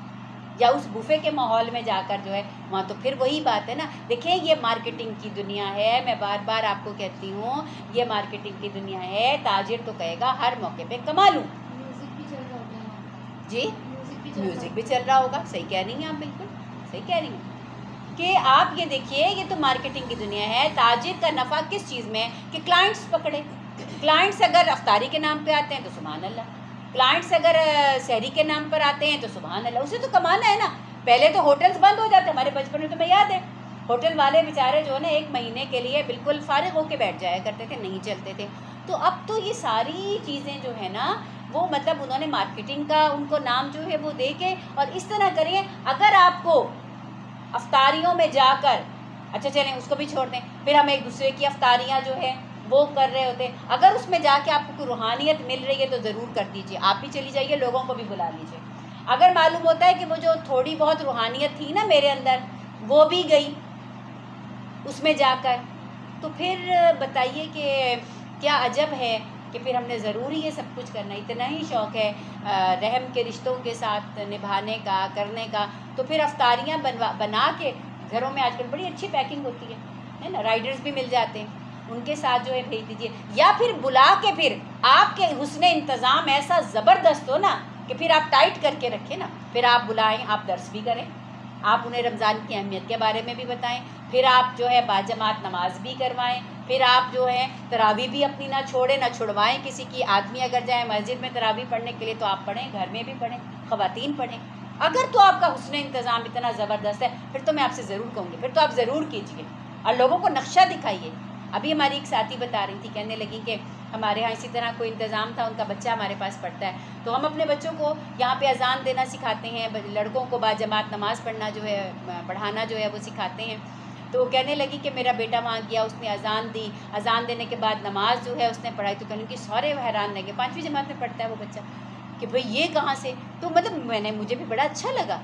یا اس بوفے کے ماحول میں جا کر جو ہے وہاں، تو پھر وہی بات ہے نا. دیکھیں یہ مارکیٹنگ کی دنیا ہے، میں بار بار آپ کو کہتی ہوں یہ مارکیٹنگ کی دنیا ہے. تاجر تو کہے گا ہر موقع پہ کما لوں. میوزک بھی چل رہا ہوتا ہے. جی میوزک بھی چل رہا ہوگا. صحیح کہہ رہی ہیں آپ، بالکل صحیح کہہ رہی ہیں کہ آپ یہ دیکھیے یہ تو مارکیٹنگ کی دنیا ہے. تاجر کا نفع کس چیز میں ہے کہ کلائنٹس پکڑے. کلائنٹس اگر افطاری کے نام پہ آتے ہیں تو سبحان اللہ، کلائنٹس اگر سحری کے نام پر آتے ہیں تو سبحان اللہ، اسے تو کمانا ہے نا. پہلے تو ہوٹلز بند ہو جاتے، ہمارے بچپن میں تو میں یاد ہے ہوٹل والے بیچارے جو ہے نا 1 مہینے کے لیے بالکل فارغ ہو کے بیٹھ جایا کرتے تھے، نہیں چلتے تھے. تو اب تو یہ ساری چیزیں جو ہے نا وہ مطلب انہوں نے مارکیٹنگ کا ان کو نام جو ہے وہ دے کے، اور اس طرح کریے. اگر آپ کو افطاریوں میں جا کر، اچھا چلیں اس کو بھی چھوڑ دیں، پھر ہم ایک دوسرے کی افطاریاں جو ہے وہ کر رہے ہوتے، اگر اس میں جا کے آپ کو کوئی روحانیت مل رہی ہے تو ضرور کر دیجیے. آپ بھی چلی جائیے، لوگوں کو بھی بلا لیجیے. اگر معلوم ہوتا ہے کہ وہ جو تھوڑی بہت روحانیت تھی نا میرے اندر وہ بھی گئی اس میں جا کر، تو پھر بتائیے کہ کیا عجب ہے کہ پھر ہم نے ضروری یہ سب کچھ کرنا. اتنا ہی شوق ہے رحم کے رشتوں کے ساتھ نبھانے کا، کرنے کا، تو پھر افطاریاں بنا کے گھروں میں آج کل بڑی اچھی پیکنگ ہوتی ہے نا، رائڈرز بھی مل جاتے ہیں، ان کے ساتھ جو ہے بھیج دیجیے. یا پھر بلا کے پھر آپ کے حسن انتظام ایسا زبردست ہو نا کہ پھر آپ ٹائٹ کر کے رکھیں نا، پھر آپ بلائیں، آپ درس بھی کریں، آپ انہیں رمضان کی اہمیت کے بارے میں بھی بتائیں، پھر آپ جو ہے باجماعت نماز بھی کروائیں، پھر آپ جو ہے تراویح بھی اپنی نہ چھوڑیں نہ چھڑوائیں کسی کی. آدمی اگر جائے مسجد میں تراویح پڑھنے کے لیے تو آپ پڑھیں، گھر میں بھی پڑھیں، خواتین پڑھیں. اگر تو آپ کا حسن انتظام اتنا زبردست ہے پھر تو میں آپ سے ضرور کہوں گی، پھر تو آپ ضرور کیجیے اور لوگوں کو نقشہ دکھائیے. ابھی ہماری ایک ساتھی بتا رہی تھی، کہنے لگی کہ ہمارے ہاں اسی طرح کوئی انتظام تھا، ان کا بچہ ہمارے پاس پڑھتا ہے، تو ہم اپنے بچوں کو یہاں پہ اذان دینا سکھاتے ہیں، لڑکوں کو باجماعت نماز پڑھنا جو ہے پڑھانا جو ہے وہ سکھاتے ہیں. تو وہ کہنے لگی کہ میرا بیٹا وہاں گیا، اس نے اذان دی، اذان دینے کے بعد نماز جو ہے اس نے پڑھائی، تو کہنے لگی سارے حیران رہ گئے. 5ویں جماعت میں پڑھتا ہے وہ بچہ، کہ بھئی یہ کہاں سے. تو مطلب مجھے بھی بڑا اچھا لگا.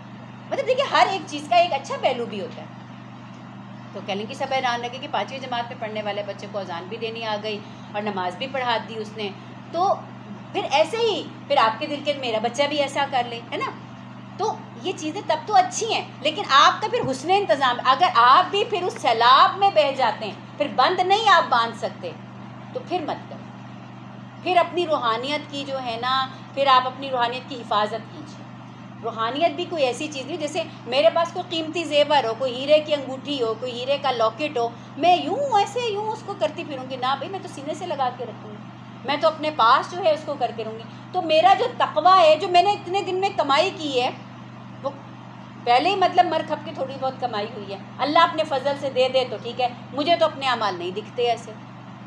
مطلب دیکھیے ہر ایک چیز کا ایک اچھا پہلو بھی ہوتا ہے. تو کہنے کی سب حیران لگے کہ 5ویں جماعت میں پڑھنے والے بچے کو اذان بھی دینی آ گئی اور نماز بھی پڑھا دی اس نے. تو پھر ایسے ہی پھر آپ کے دل کے میرا بچہ بھی ایسا کر لے، ہے نا. تو یہ چیزیں تب تو اچھی ہیں، لیکن آپ کا پھر حسن انتظام، اگر آپ بھی پھر اس سیلاب میں بہہ جاتے ہیں، پھر بند نہیں آپ باندھ سکتے، تو پھر مت کرو. پھر اپنی روحانیت کی جو ہے نا، پھر آپ اپنی روحانیت کی حفاظت کیجیے. روحانیت بھی کوئی ایسی چیز نہیں جیسے میرے پاس کوئی قیمتی زیور ہو، کوئی ہیرے کی انگوٹھی ہو، کوئی ہیرے کا لاکٹ ہو، میں یوں ایسے یوں اس کو کرتی پھروں گی. نہ بھائی، میں تو سینے سے لگا کے رکھوں گی، میں تو اپنے پاس جو ہے اس کو کر کے رہوں گی. تو میرا جو تقویٰ ہے، جو میں نے اتنے دن میں کمائی کی ہے، وہ پہلے ہی مطلب مر کھپ کے تھوڑی بہت کمائی ہوئی ہے. اللہ اپنے فضل سے دے دے تو ٹھیک ہے، مجھے تو اپنے اعمال نہیں دکھتے ایسے.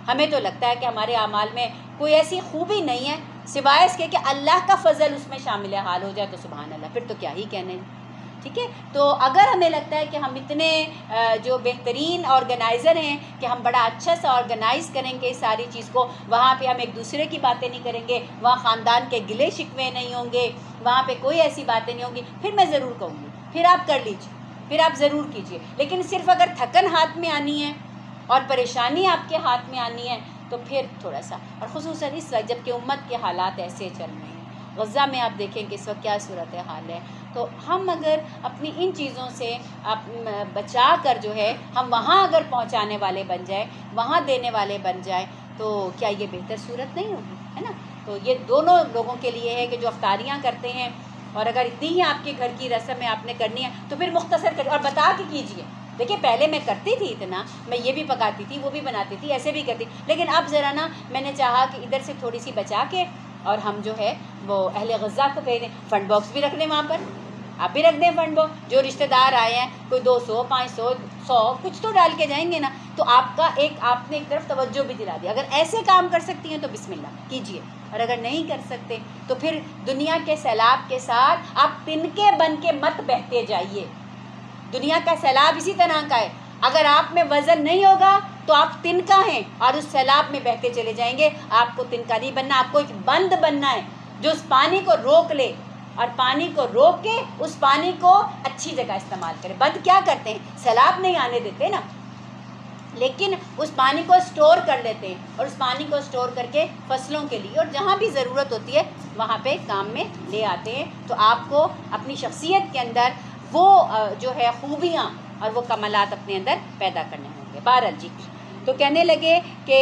ہمیں تو لگتا ہے کہ ہمارے اعمال میں کوئی ایسی خوبی نہیں ہے سوائے اس کے کہ اللہ کا فضل اس میں شامل حال ہو جائے تو سبحان اللہ، پھر تو کیا ہی کہنے. ٹھیک ہے. تو اگر ہمیں لگتا ہے کہ ہم اتنے جو بہترین آرگنائزر ہیں کہ ہم بڑا اچھا سا آرگنائز کریں گے اس ساری چیز کو، وہاں پہ ہم ایک دوسرے کی باتیں نہیں کریں گے، وہاں خاندان کے گلے شکوے نہیں ہوں گے، وہاں پہ کوئی ایسی باتیں نہیں ہوں گی، پھر میں ضرور کہوں گی پھر آپ کر لیجیے، پھر آپ ضرور کیجیے. لیکن صرف اگر تھکن ہاتھ میں آنی ہے اور پریشانی آپ کے ہاتھ میں آنی ہے تو پھر تھوڑا سا، اور خصوصاً اس وقت جب کہ امت کے حالات ایسے چل رہے ہیں. غزہ میں آپ دیکھیں کہ اس وقت کیا صورت حال ہے. تو ہم اگر اپنی ان چیزوں سے بچا کر جو ہے ہم وہاں اگر پہنچانے والے بن جائیں، وہاں دینے والے بن جائیں، تو کیا یہ بہتر صورت نہیں ہوگی، ہے نا. تو یہ دونوں لوگوں کے لیے ہے کہ جو افطاریاں کرتے ہیں، اور اگر اتنی ہی آپ کے گھر کی رسم ہے آپ نے کرنی ہے تو پھر مختصر کر اور بتا کے کیجیے. دیکھیے پہلے میں کرتی تھی اتنا، میں یہ بھی پکاتی تھی، وہ بھی بناتی تھی، ایسے بھی کرتی، لیکن اب ذرا نا میں نے چاہا کہ ادھر سے تھوڑی سی بچا کے اور ہم جو ہے وہ اہل غزہ کو بھیج دیں. فنڈ باکس بھی رکھ لیں وہاں پر، آپ بھی رکھ دیں فنڈ، وہ جو رشتہ دار آئے ہیں کوئی 200 500 100 کچھ تو ڈال کے جائیں گے نا، تو آپ کا آپ نے ایک طرف توجہ بھی دلا دی. اگر ایسے کام کر سکتی ہیں تو بسم اللہ کیجئے، اور اگر نہیں کر سکتے تو پھر دنیا کے سیلاب کے ساتھ آپ تنکے بن کے مت بہتے جائیے. دنیا کا سیلاب اسی طرح کا ہے، اگر آپ میں وزن نہیں ہوگا تو آپ تنکا ہیں اور اس سیلاب میں بہتے چلے جائیں گے. آپ کو تنکا نہیں بننا، آپ کو ایک بند بننا ہے جو اس پانی کو روک لے، اور پانی کو روک کے اس پانی کو اچھی جگہ استعمال کرے. بند کیا کرتے ہیں؟ سیلاب نہیں آنے دیتے نا، لیکن اس پانی کو سٹور کر لیتے ہیں، اور اس پانی کو سٹور کر کے فصلوں کے لیے اور جہاں بھی ضرورت ہوتی ہے وہاں پہ کام میں لے آتے ہیں. تو آپ کو اپنی شخصیت کے اندر وہ جو ہے خوبیاں اور وہ کمالات اپنے اندر پیدا کرنے ہوں گے. بہرحال جی، تو کہنے لگے کہ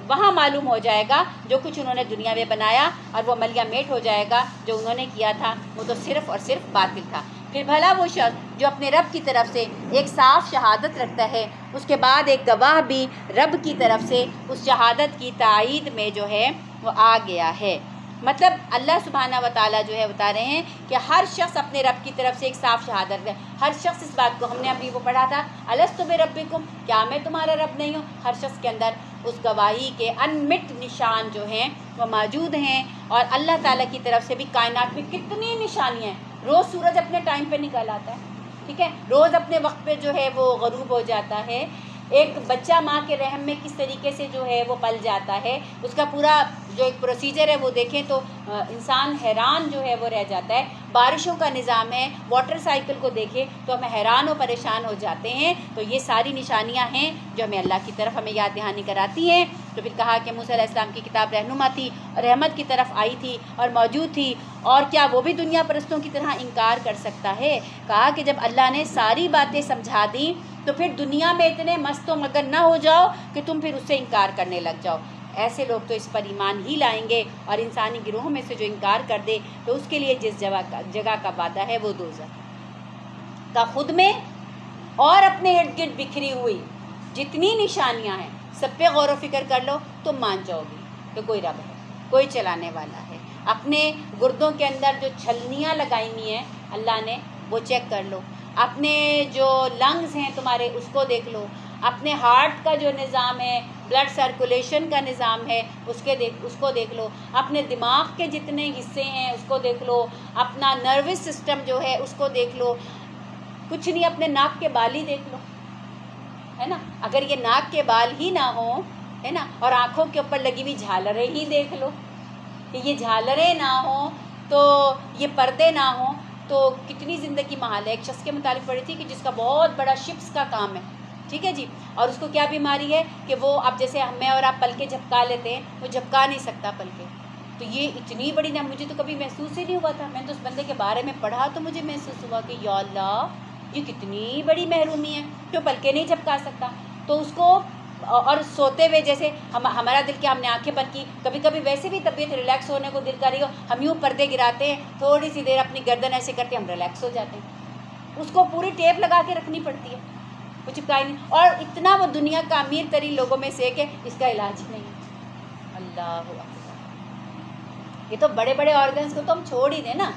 وہاں معلوم ہو جائے گا جو کچھ انہوں نے دنیا میں بنایا، اور وہ ملیا میٹ ہو جائے گا جو انہوں نے کیا تھا، وہ تو صرف اور صرف باطل تھا. پھر بھلا وہ شخص جو اپنے رب کی طرف سے ایک صاف شہادت رکھتا ہے، اس کے بعد ایک گواہ بھی رب کی طرف سے اس شہادت کی تائید میں جو ہے وہ آ گیا ہے. مطلب اللہ سبحانہ و تعالیٰ جو ہے بتا رہے ہیں کہ ہر شخص اپنے رب کی طرف سے ایک صاف شہادت ہے. ہر شخص اس بات کو، ہم نے ابھی وہ پڑھا تھا الست بربکم، کیا میں تمہارا رب نہیں ہوں؟ ہر شخص کے اندر اس گواہی کے انمٹ نشان جو ہیں وہ موجود ہیں. اور اللہ تعالیٰ کی طرف سے بھی کائنات میں کتنی نشانیاں ہیں. روز سورج اپنے ٹائم پہ نکل آتا ہے، ٹھیک ہے، روز اپنے وقت پہ جو ہے وہ غروب ہو جاتا ہے. ایک بچہ ماں کے رحم میں کس طریقے سے جو ہے وہ پل جاتا ہے، اس کا پورا جو ایک پروسیجر ہے وہ دیکھیں تو انسان حیران جو ہے وہ رہ جاتا ہے. بارشوں کا نظام ہے، واٹر سائیکل کو دیکھیں تو ہم حیران و پریشان ہو جاتے ہیں. تو یہ ساری نشانیاں ہیں جو ہمیں اللہ کی طرف ہمیں یاد دہانی کراتی ہیں. تو پھر کہا کہ موسیٰ علیہ السلام کی کتاب رہنما تھی، رحمت کی طرف آئی تھی اور موجود تھی، اور کیا وہ بھی دنیا پرستوں کی طرح انکار کر سکتا ہے؟ کہا کہ جب اللہ نے ساری باتیں سمجھا دیں تو پھر دنیا میں اتنے مست و مگن نہ ہو جاؤ کہ تم پھر اس سے انکار کرنے لگ جاؤ. ایسے لوگ تو اس پر ایمان ہی لائیں گے، اور انسانی گروہوں میں سے جو انکار کر دے تو اس کے لیے جس جگہ کا وعدہ ہے وہ دوزخ کا. خود میں اور اپنے ارد گرد بکھری ہوئی جتنی نشانیاں ہیں سب پہ غور و فکر کر لو، تم مان جاؤ گی کہ کوئی رب ہے، کوئی چلانے والا ہے. اپنے گردوں کے اندر جو چھلنیاں لگائی ہوئی ہیں اللہ نے وہ چیک کر لو. اپنے جو لنگز ہیں تمہارے اس کو دیکھ لو. اپنے ہارٹ کا جو نظام ہے، بلڈ سرکولیشن کا نظام ہے، اس کو دیکھ لو. اپنے دماغ کے جتنے حصے ہیں اس کو دیکھ لو. اپنا نروس سسٹم جو ہے اس کو دیکھ لو. کچھ نہیں، اپنے ناک کے بال ہی دیکھ لو، ہے نا. اگر یہ ناک کے بال ہی نہ ہوں، ہے نا، اور آنکھوں کے اوپر لگی ہوئی جھالریں ہی دیکھ لو کہ یہ جھالریں نہ ہوں تو یہ پردے نہ ہوں تو کتنی زندگی محال ہے. ایک شخص کے متعلق پڑھی تھی کہ جس کا بہت بڑا شپس کا کام ہے، ٹھیک ہے جی، اور اس کو کیا بیماری ہے کہ وہ اب جیسے ہمیں اور آپ پلکیں جھپکا لیتے ہیں، وہ جھپکا نہیں سکتا پلکیں. تو یہ اتنی بڑی نہ، مجھے تو کبھی محسوس ہی نہیں ہوا تھا. میں نے تو اس بندے کے بارے میں پڑھا تو مجھے محسوس ہوا کہ یا اللہ یہ کتنی بڑی محرومی ہے، جو پلکیں نہیں جھپکا سکتا. تو اس کو، اور سوتے ہوئے جیسے ہمارا دل کیا، ہم نے آنکھیں بند کی، کبھی کبھی ویسے بھی طبیعت ریلیکس ہونے کو دل کر رہی ہو، ہم یوں پردے گراتے ہیں، تھوڑی سی دیر اپنی گردن ایسے کرتے ہم ریلیکس ہو جاتے ہیں. اس کو پوری ٹیپ لگا کے رکھنی پڑتی ہے، وہ چپکائی نہیں. اور اتنا وہ دنیا کا امیر ترین لوگوں میں سے کہ اس کا علاج ہی نہیں ہے. اللہ اکبر. یہ تو بڑے بڑے آرگنس کو تو ہم چھوڑ ہی دیں نا.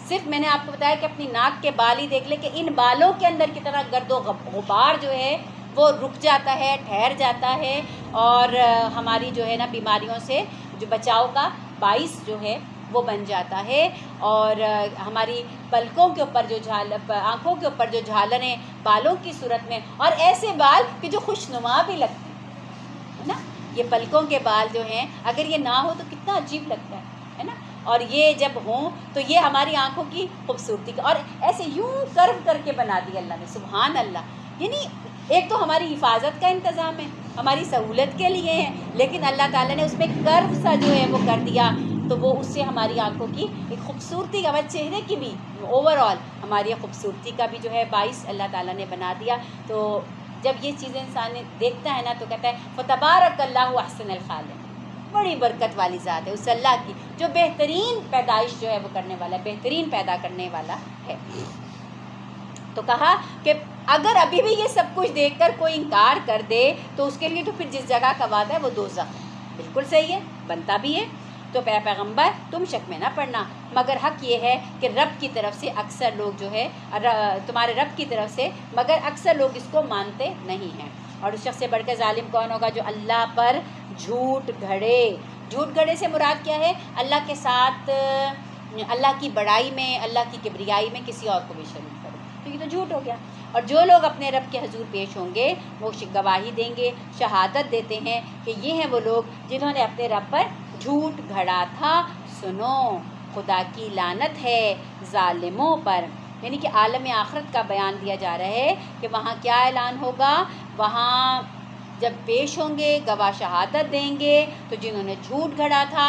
صرف میں نے آپ کو بتایا کہ اپنی ناک کے بال ہی دیکھ لیں کہ ان بالوں کے اندر کتنا گرد و غبار جو ہے وہ رک جاتا ہے، ٹھہر جاتا ہے، اور ہماری جو ہے نا بیماریوں سے جو بچاؤ کا باعث جو ہے وہ بن جاتا ہے. اور ہماری پلکوں کے اوپر جو آنکھوں کے اوپر جو جھالریں بالوں کی صورت میں، اور ایسے بال کہ جو خوشنما بھی لگتے ہیں نا. یہ پلکوں کے بال جو ہیں اگر یہ نہ ہو تو کتنا عجیب لگتا ہے نا. اور یہ جب ہوں تو یہ ہماری آنکھوں کی خوبصورتی کا، اور ایسے یوں کرو کر کے بنا دی اللہ نے، سبحان اللہ. یعنی ایک تو ہماری حفاظت کا انتظام ہے، ہماری سہولت کے لیے ہے، لیکن اللہ تعالیٰ نے اس میں کرو سا جو ہے وہ کر دیا، تو وہ اس سے ہماری آنکھوں کی ایک خوبصورتی کا، ہمارے چہرے کی بھی اوور آل ہماری خوبصورتی کا بھی جو ہے باعث اللہ تعالیٰ نے بنا دیا. تو جب یہ چیزیں انسان دیکھتا ہے نا تو کہتا ہے فتبارک اللہ احسن الخالقین. بڑی برکت والی ذات ہے اس اللہ کی جو بہترین پیدائش جو ہے وہ کرنے والا ہے، بہترین پیدا کرنے والا ہے. تو کہا کہ اگر ابھی بھی یہ سب کچھ دیکھ کر کوئی انکار کر دے تو اس کے لیے تو پھر جس جگہ کا وعدہ ہے وہ دوزخ ہے. بالکل صحیح ہے، بنتا بھی ہے. تو پیغمبر تم شک میں نہ پڑنا، مگر حق یہ ہے کہ رب کی طرف سے اکثر لوگ جو ہے تمہارے رب کی طرف سے، مگر اکثر لوگ اس کو مانتے نہیں ہیں۔ اور اس شخص سے بڑھ کے ظالم کون ہوگا؟ جو اللہ پر جھوٹ گھڑے۔ جھوٹ گھڑے سے مراد کیا ہے؟ اللہ کے ساتھ اللہ کی بڑائی میں، اللہ کی کبریائی میں کسی اور کو بھی شریک کرے، تو یہ تو جھوٹ ہو گیا۔ اور جو لوگ اپنے رب کے حضور پیش ہوں گے وہ گواہی دیں گے، شہادت دیتے ہیں کہ یہ ہیں وہ لوگ جنہوں نے اپنے رب پر جھوٹ گھڑا تھا۔ سنو، خدا کی لعنت ہے ظالموں پر۔ یعنی کہ عالم آخرت کا بیان دیا جا رہا ہے کہ وہاں کیا اعلان ہوگا؟ وہاں جب پیش ہوں گے، گواہ شہادت دیں گے، تو جنہوں نے جھوٹ گھڑا تھا،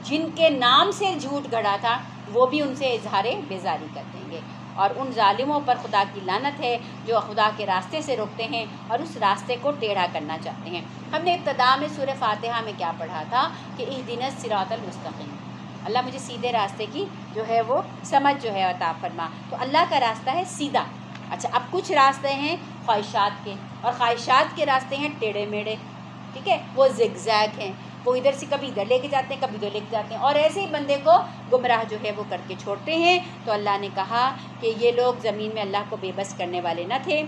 جن کے نام سے جھوٹ گھڑا تھا، وہ بھی ان سے اظہار بیزاری کر دیں گے۔ اور ان ظالموں پر خدا کی لعنت ہے جو خدا کے راستے سے روکتے ہیں اور اس راستے کو ٹیڑھا کرنا چاہتے ہیں۔ ہم نے ابتدا میں سورہ فاتحہ میں کیا پڑھا تھا کہ اہدنا الصراط المستقیم، اللہ مجھے سیدھے راستے کی جو ہے وہ سمجھ جو ہے عطا فرما۔ تو اللہ کا راستہ ہے سیدھا۔ اچھا، اب کچھ راستے ہیں خواہشات کے، اور خواہشات کے راستے ہیں ٹیڑھے میڑھے، ٹھیک ہے، وہ زگ زیگ ہیں، وہ ادھر سے کبھی ادھر لے کے جاتے ہیں، کبھی ادھر لے کے جاتے ہیں، اور ایسے ہی بندے کو گمراہ جو ہے وہ کر کے چھوڑتے ہیں۔ تو اللہ نے کہا کہ یہ لوگ زمین میں اللہ کو بے بس کرنے والے نہ تھے،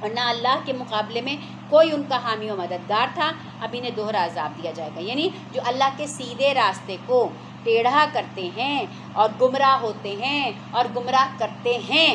اور نہ اللہ کے مقابلے میں کوئی ان کا حامی و مددگار تھا۔ اب انہیں دوہرا عذاب دیا جائے گا، یعنی جو اللہ کے سیدھے راستے کو ٹیڑھا کرتے ہیں اور گمراہ ہوتے ہیں اور گمراہ کرتے ہیں،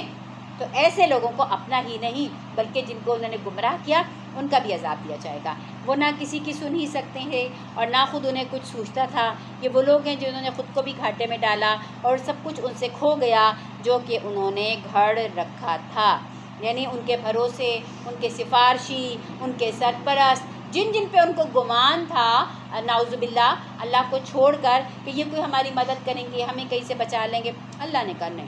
تو ایسے لوگوں کو اپنا ہی نہیں بلکہ جن کو انہوں نے گمراہ کیا ان کا بھی عذاب دیا جائے گا۔ وہ نہ کسی کی سن ہی سکتے ہیں اور نہ خود انہیں کچھ سوچتا تھا۔ یہ وہ لوگ ہیں جنہوں نے خود کو بھی گھاٹے میں ڈالا اور سب کچھ ان سے کھو گیا جو کہ انہوں نے گھڑ رکھا تھا، یعنی ان کے بھروسے، ان کے سفارشی، ان کے سرپرست، جن جن پہ ان کو گمان تھا نعوذ باللہ اللہ کو چھوڑ کر کہ یہ کوئی ہماری مدد کریں گے، ہمیں کہیں سے بچا لیں گے، اللہ نے کہا نہیں،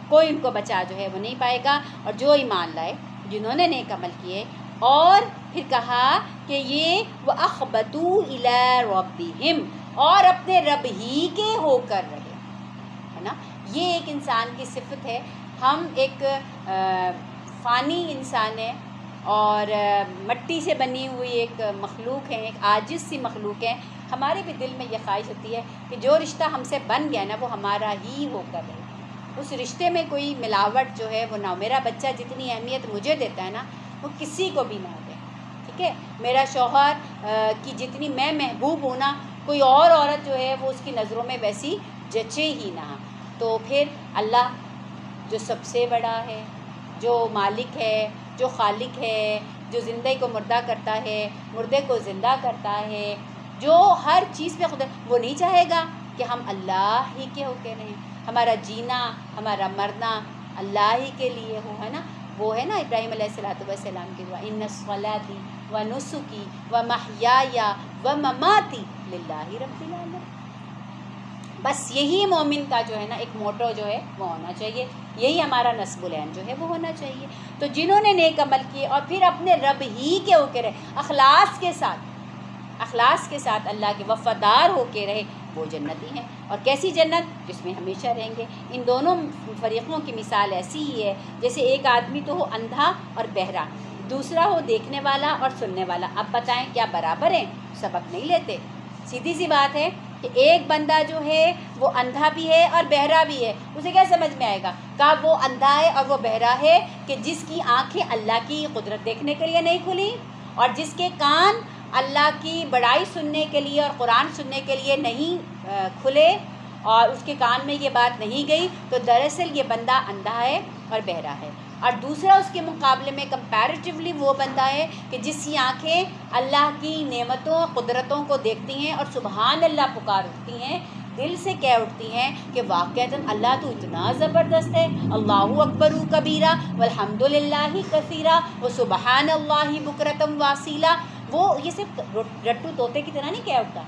کوئی ان کو بچا جو ہے وہ نہیں پائے گا۔ اور جو ایمان لائے، جنہوں نے نیک عمل کیے، اور پھر کہا کہ یہ وَأَخْبَتُوا إِلَىٰ رَبِّهِمْ، اور اپنے رب ہی کے ہو کر رہے، ہے نا۔ یہ ایک انسان کی صفت ہے۔ ہم ایک فانی انسان ہیں اور مٹی سے بنی ہوئی ایک مخلوق ہے، ایک عاجز سی مخلوق ہے۔ ہمارے بھی دل میں یہ خواہش ہوتی ہے کہ جو رشتہ ہم سے بن گیا نا وہ ہمارا ہی ہو کر رہے، اس رشتے میں کوئی ملاوٹ جو ہے وہ نہ، میرا بچہ جتنی اہمیت مجھے دیتا ہے نا وہ کسی کو بھی نہ دے، ٹھیک ہے، میرا شوہر کی جتنی میں محبوب ہوں نا، کوئی اور عورت جو ہے وہ اس کی نظروں میں ویسی جچے ہی نہ۔ تو پھر اللہ جو سب سے بڑا ہے، جو مالک ہے، جو خالق ہے، جو زندہ کو مردہ کرتا ہے، مردے کو زندہ کرتا ہے، جو ہر چیز پہ خدا، وہ نہیں چاہے گا کہ ہم اللہ ہی کے ہو کے رہیں، ہمارا جینا، ہمارا مرنا اللہ ہی کے لیے ہو، ہے نا۔ وہ ہے نا ابراہیم علیہ السلام کی دعا، ان صلاتی و نسکی و محیایا و مماتی للہ رب العالمین۔ بس یہی مومن کا جو ہے نا ایک موٹو جو ہے وہ ہونا چاہیے، یہی ہمارا نصب العین جو ہے وہ ہونا چاہیے۔ تو جنہوں نے نیک عمل کیے اور پھر اپنے رب ہی کے ہو کے رہے، اخلاص کے ساتھ اللہ کے وفادار ہو کے رہے، وہ جنتی ہیں۔ اور کیسی جنت؟ جس میں ہمیشہ رہیں گے۔ ان دونوں فریقوں کی مثال ایسی ہی ہے جیسے ایک آدمی تو ہو اندھا اور بہرا، دوسرا ہو دیکھنے والا اور سننے والا۔ اب بتائیں کیا برابر ہیں؟ سبق نہیں لیتے۔ سیدھی سی بات ہے کہ ایک بندہ جو ہے وہ اندھا بھی ہے اور بہرا بھی ہے، اسے کیا سمجھ میں آئے گا؟ کہا وہ اندھا ہے اور وہ بہرا ہے کہ جس کی آنکھیں اللہ کی قدرت دیکھنے کے لیے نہیں کھلی اور جس کے کان اللہ کی بڑائی سننے کے لیے اور قرآن سننے کے لیے نہیں کھلے اور اس کے کان میں یہ بات نہیں گئی، تو دراصل یہ بندہ اندھا ہے اور بہرا ہے۔ اور دوسرا اس کے مقابلے میں کمپیریٹیولی وہ بندہ ہے کہ جس کی آنکھیں اللہ کی نعمتوں قدرتوں کو دیکھتی ہیں اور سبحان اللہ پکار اٹھتی ہیں، دل سے کہہ اٹھتی ہیں کہ واقعتاً اللہ تو اتنا زبردست ہے، اللہ اکبر کبیرہ والحمد للہ کثیرہ وسبحان اللہ بکرۃ واصیلا۔ وہ یہ صرف رٹو طوطے کی طرح نہیں کہہ اٹھتا،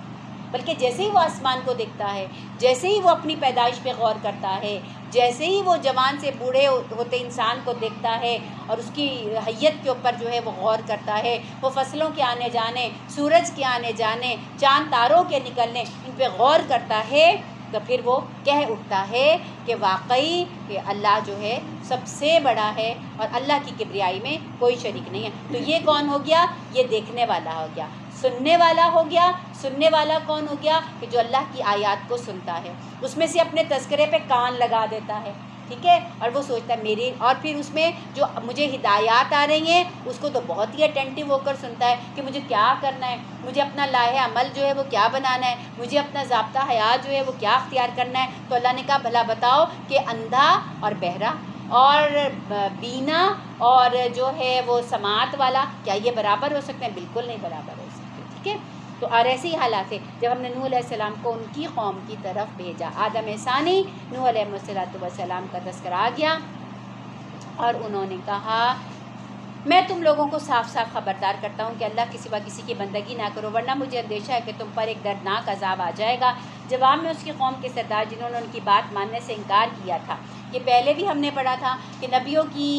بلکہ جیسے ہی وہ آسمان کو دیکھتا ہے، جیسے ہی وہ اپنی پیدائش پہ غور کرتا ہے، جیسے ہی وہ جوان سے بوڑھے ہوتے انسان کو دیکھتا ہے اور اس کی حیت کے اوپر جو ہے وہ غور کرتا ہے، وہ فصلوں کے آنے جانے، سورج کے آنے جانے، چاند تاروں کے نکلنے، ان پہ غور کرتا ہے، تو پھر وہ کہہ اٹھتا ہے کہ واقعی کہ اللہ جو ہے سب سے بڑا ہے اور اللہ کی کبریائی میں کوئی شریک نہیں ہے۔ تو یہ کون ہو گیا؟ یہ دیکھنے والا ہو گیا، سننے والا ہو گیا۔ سننے والا کون ہو گیا؟ کہ جو اللہ کی آیات کو سنتا ہے، اس میں سے اپنے تذکرے پہ کان لگا دیتا ہے، ٹھیک ہے، اور وہ سوچتا ہے میری، اور پھر اس میں جو مجھے ہدایات آ رہی ہیں اس کو تو بہت ہی اٹینٹیو ہو کر سنتا ہے کہ مجھے کیا کرنا ہے، مجھے اپنا لائحہ عمل جو ہے وہ کیا بنانا ہے، مجھے اپنا ضابطہ حیات جو ہے وہ کیا اختیار کرنا ہے۔ تو اللہ نے کہا بھلا بتاؤ کہ اندھا اور بہرا اور بینا اور جو ہے وہ سماعت والا کیا یہ برابر ہو سکتے ہیں؟ بالکل نہیں برابر ہو سکتے، ٹھیک ہے۔ تو اور ایسے ہی حالات ہے جب ہم نے نوح علیہ السلام کو ان کی قوم کی طرف بھیجا، آدم ثانی نوح علیہ السلام کا تذکرہ آ گیا اور انہوں نے کہا میں تم لوگوں کو صاف صاف خبردار کرتا ہوں کہ اللہ کے سوا کسی کی بندگی نہ کرو، ورنہ مجھے اندیشہ ہے کہ تم پر ایک دردناک عذاب آ جائے گا۔ جواب میں اس کی قوم کے سردار جنہوں نے ان کی بات ماننے سے انکار کیا تھا، یہ پہلے بھی ہم نے پڑھا تھا کہ نبیوں کی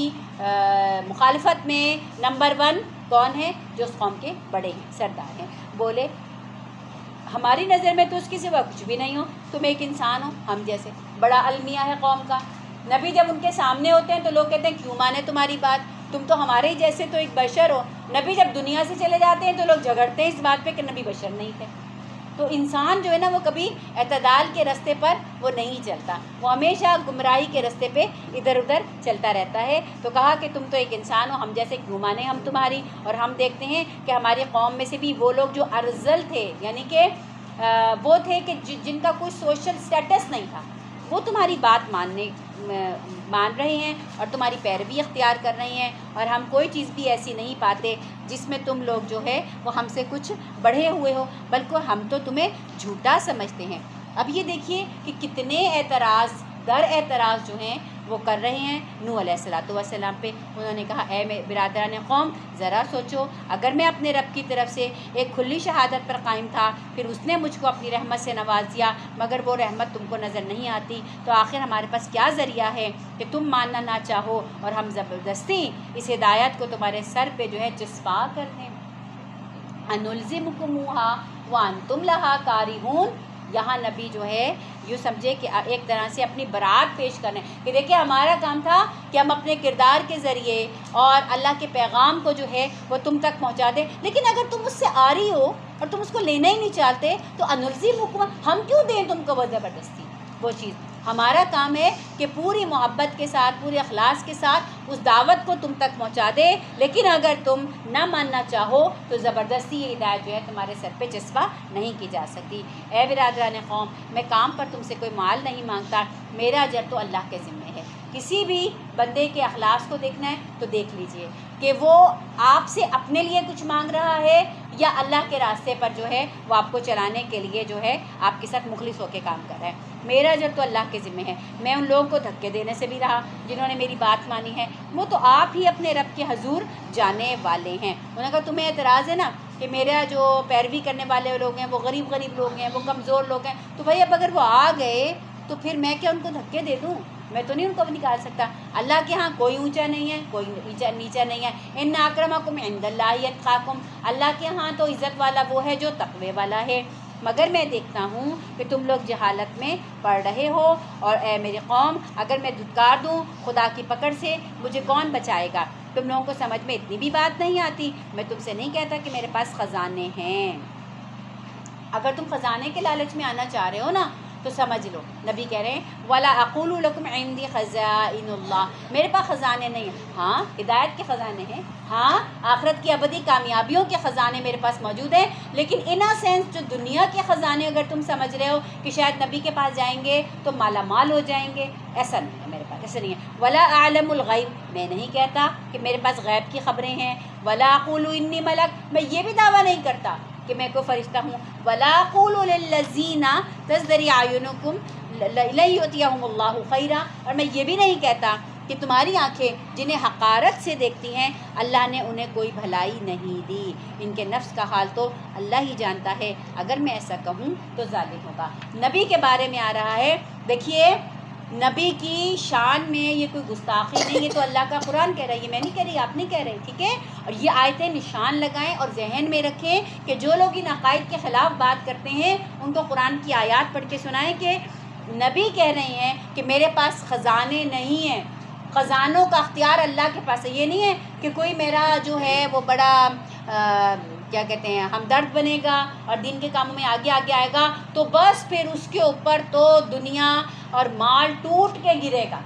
مخالفت میں نمبر 1 کون ہے؟ جو اس قوم کے بڑے ہیں، سردار ہیں، بولے ہماری نظر میں تو اس کے سوا کچھ بھی نہیں ہو، تم ایک انسان ہو ہم جیسے، بڑا المیہ ہے قوم کا۔ نبی جب ان کے سامنے ہوتے ہیں تو لوگ کہتے ہیں کیوں مانے تمہاری بات، تم تو ہمارے ہی جیسے تو ایک بشر ہو۔ نبی جب دنیا سے چلے جاتے ہیں تو لوگ جھگڑتے ہیں اس بات پہ کہ نبی بشر نہیں تھے۔ تو انسان جو ہے نا وہ کبھی اعتدال کے راستے پر وہ نہیں چلتا، وہ ہمیشہ گمراہی کے راستے پہ ادھر ادھر چلتا رہتا ہے۔ تو کہا کہ تم تو ایک انسان ہو ہم جیسے، کیوں مانے ہم تمہاری، اور ہم دیکھتے ہیں کہ ہماری قوم میں سے بھی وہ لوگ جو ارذل تھے، یعنی کہ وہ تھے کہ جن کا کوئی سوشل سٹیٹس نہیں تھا، وہ تمہاری بات مان رہے ہیں اور تمہاری پیروی اختیار کر رہی ہیں، اور ہم کوئی چیز بھی ایسی نہیں پاتے جس میں تم لوگ جو ہے وہ ہم سے کچھ بڑھے ہوئے ہو، بلکہ ہم تو تمہیں جھوٹا سمجھتے ہیں۔ اب یہ دیکھیے کہ کتنے اعتراض در اعتراض جو ہیں وہ کر رہے ہیں نوح علیہ السلام پہ۔ انہوں نے کہا اے برادران قوم ذرا سوچو، اگر میں اپنے رب کی طرف سے ایک کھلی شہادت پر قائم تھا، پھر اس نے مجھ کو اپنی رحمت سے نواز دیا، مگر وہ رحمت تم کو نظر نہیں آتی، تو آخر ہمارے پاس کیا ذریعہ ہے کہ تم ماننا نہ چاہو اور ہم زبردستی اس ہدایت کو تمہارے سر پہ جو ہے چسپا کر دیں۔ انلزمکموہا وانتم لہا کارہون، یہاں نبی جو ہے یوں سمجھے کہ ایک طرح سے اپنی برات پیش کرنے کہ دیکھیں ہمارا کام تھا کہ ہم اپنے کردار کے ذریعے اور اللہ کے پیغام کو جو ہے وہ تم تک پہنچا دیں، لیکن اگر تم اس سے آ رہی ہو اور تم اس کو لینا ہی نہیں چاہتے تو انلزمکم، ہم کیوں دیں تم کو وہ زبردستی وہ چیز۔ ہمارا کام ہے کہ پوری محبت کے ساتھ، پورے اخلاص کے ساتھ اس دعوت کو تم تک پہنچا دے، لیکن اگر تم نہ ماننا چاہو تو زبردستی یہ ہدایت جو ہے تمہارے سر پہ چسپا نہیں کی جا سکتی۔ اے برادران قوم، میں کام پر تم سے کوئی مال نہیں مانگتا، میرا اجر تو اللہ کے ذمے ہے۔ کسی بھی بندے کے اخلاص کو دیکھنا ہے تو دیکھ لیجئے کہ وہ آپ سے اپنے لیے کچھ مانگ رہا ہے یا اللہ کے راستے پر جو ہے وہ آپ کو چلانے کے لیے جو ہے آپ کے ساتھ مخلص ہو کے کام کر رہا ہے۔ میرا اجر تو اللہ کے ذمے ہے۔ میں ان لوگوں کو دھکے دینے سے بھی رہا جنہوں نے میری بات مانی ہے، وہ تو آپ ہی اپنے رب کے حضور جانے والے ہیں۔ انہوں نے کہا تمہیں اعتراض ہے نا کہ میرا جو پیروی کرنے والے لوگ ہیں وہ غریب لوگ ہیں، وہ کمزور لوگ ہیں، تو بھائی اب اگر وہ آ گئے تو پھر میں کیا ان کو دھکے دے دوں؟ میں تو نہیں ان کو نکال سکتا۔ اللہ کے ہاں کوئی اونچا نہیں ہے، کوئی نیچا نہیں ہے۔ ان اکرمکم عند اللہ اتقاکم، اللہ کے ہاں تو عزت والا وہ ہے جو تقوی والا ہے۔ مگر میں دیکھتا ہوں کہ تم لوگ جہالت میں پڑ رہے ہو، اور اے میری قوم اگر میں دھتکار دوں خدا کی پکڑ سے مجھے کون بچائے گا؟ تم لوگوں کو سمجھ میں اتنی بھی بات نہیں آتی؟ میں تم سے نہیں کہتا کہ میرے پاس خزانے ہیں، اگر تم خزانے کے لالچ میں آنا چاہ رہے ہو نا تو سمجھ لو، نبی کہہ رہے ہیں وَلَا أَقُولُ لَكُمْ عِنْدِي خَزَائِنُ اللَّهِ، میرے پاس خزانے نہیں ہیں، ہاں ہدایت کے خزانے ہیں، ہاں آخرت کی ابدی کامیابیوں کے خزانے میرے پاس موجود ہیں، لیکن ان سینس جو دنیا کے خزانے اگر تم سمجھ رہے ہو کہ شاید نبی کے پاس جائیں گے تو مالا مال ہو جائیں گے، ایسا نہیں ہے میرے پاس، ایسا نہیں ہے۔ وَلَا أَعْلَمُ الْغَيْبِ، میں نہیں کہتا کہ میرے پاس غیب کی خبریں ہیں۔ وَلَا أَقُولُ إِنِّي مَلَكٌ، میں یہ بھی دعویٰ نہیں کرتا کہ میں کوئی فرشتہ ہوں۔ وَلَا أَقُولُ لِلَّذِينَ تَزْدَرِي أَعْيُنُكُمْ لَن يُؤْتِيَهُمُ اللَّهُ خَيْرًا، اور میں یہ بھی نہیں کہتا کہ تمہاری آنکھیں جنہیں حقارت سے دیکھتی ہیں اللہ نے انہیں کوئی بھلائی نہیں دی، ان کے نفس کا حال تو اللہ ہی جانتا ہے، اگر میں ایسا کہوں تو ظالم ہوگا۔ نبی کے بارے میں آ رہا ہے، دیکھیے نبی کی شان میں یہ کوئی گستاخی نہیں، یہ تو اللہ کا قرآن کہہ رہا ہے، یہ میں نہیں کہہ رہی، آپ نہیں کہہ رہے، ٹھیک ہے۔ اور یہ آیتیں نشان لگائیں اور ذہن میں رکھیں کہ جو لوگ ان عقائد کے خلاف بات کرتے ہیں ان کو قرآن کی آیات پڑھ کے سنائیں کہ نبی کہہ رہے ہیں کہ میرے پاس خزانے نہیں ہیں، خزانوں کا اختیار اللہ کے پاس ہے. یہ نہیں ہے کہ کوئی میرا جو ہے وہ بڑا کیا کہتے ہیں ہمدرد بنے گا اور دین کے کاموں میں آگے آگے آئے گا تو بس پھر اس کے اوپر تو دنیا اور مال ٹوٹ کے گرے گا.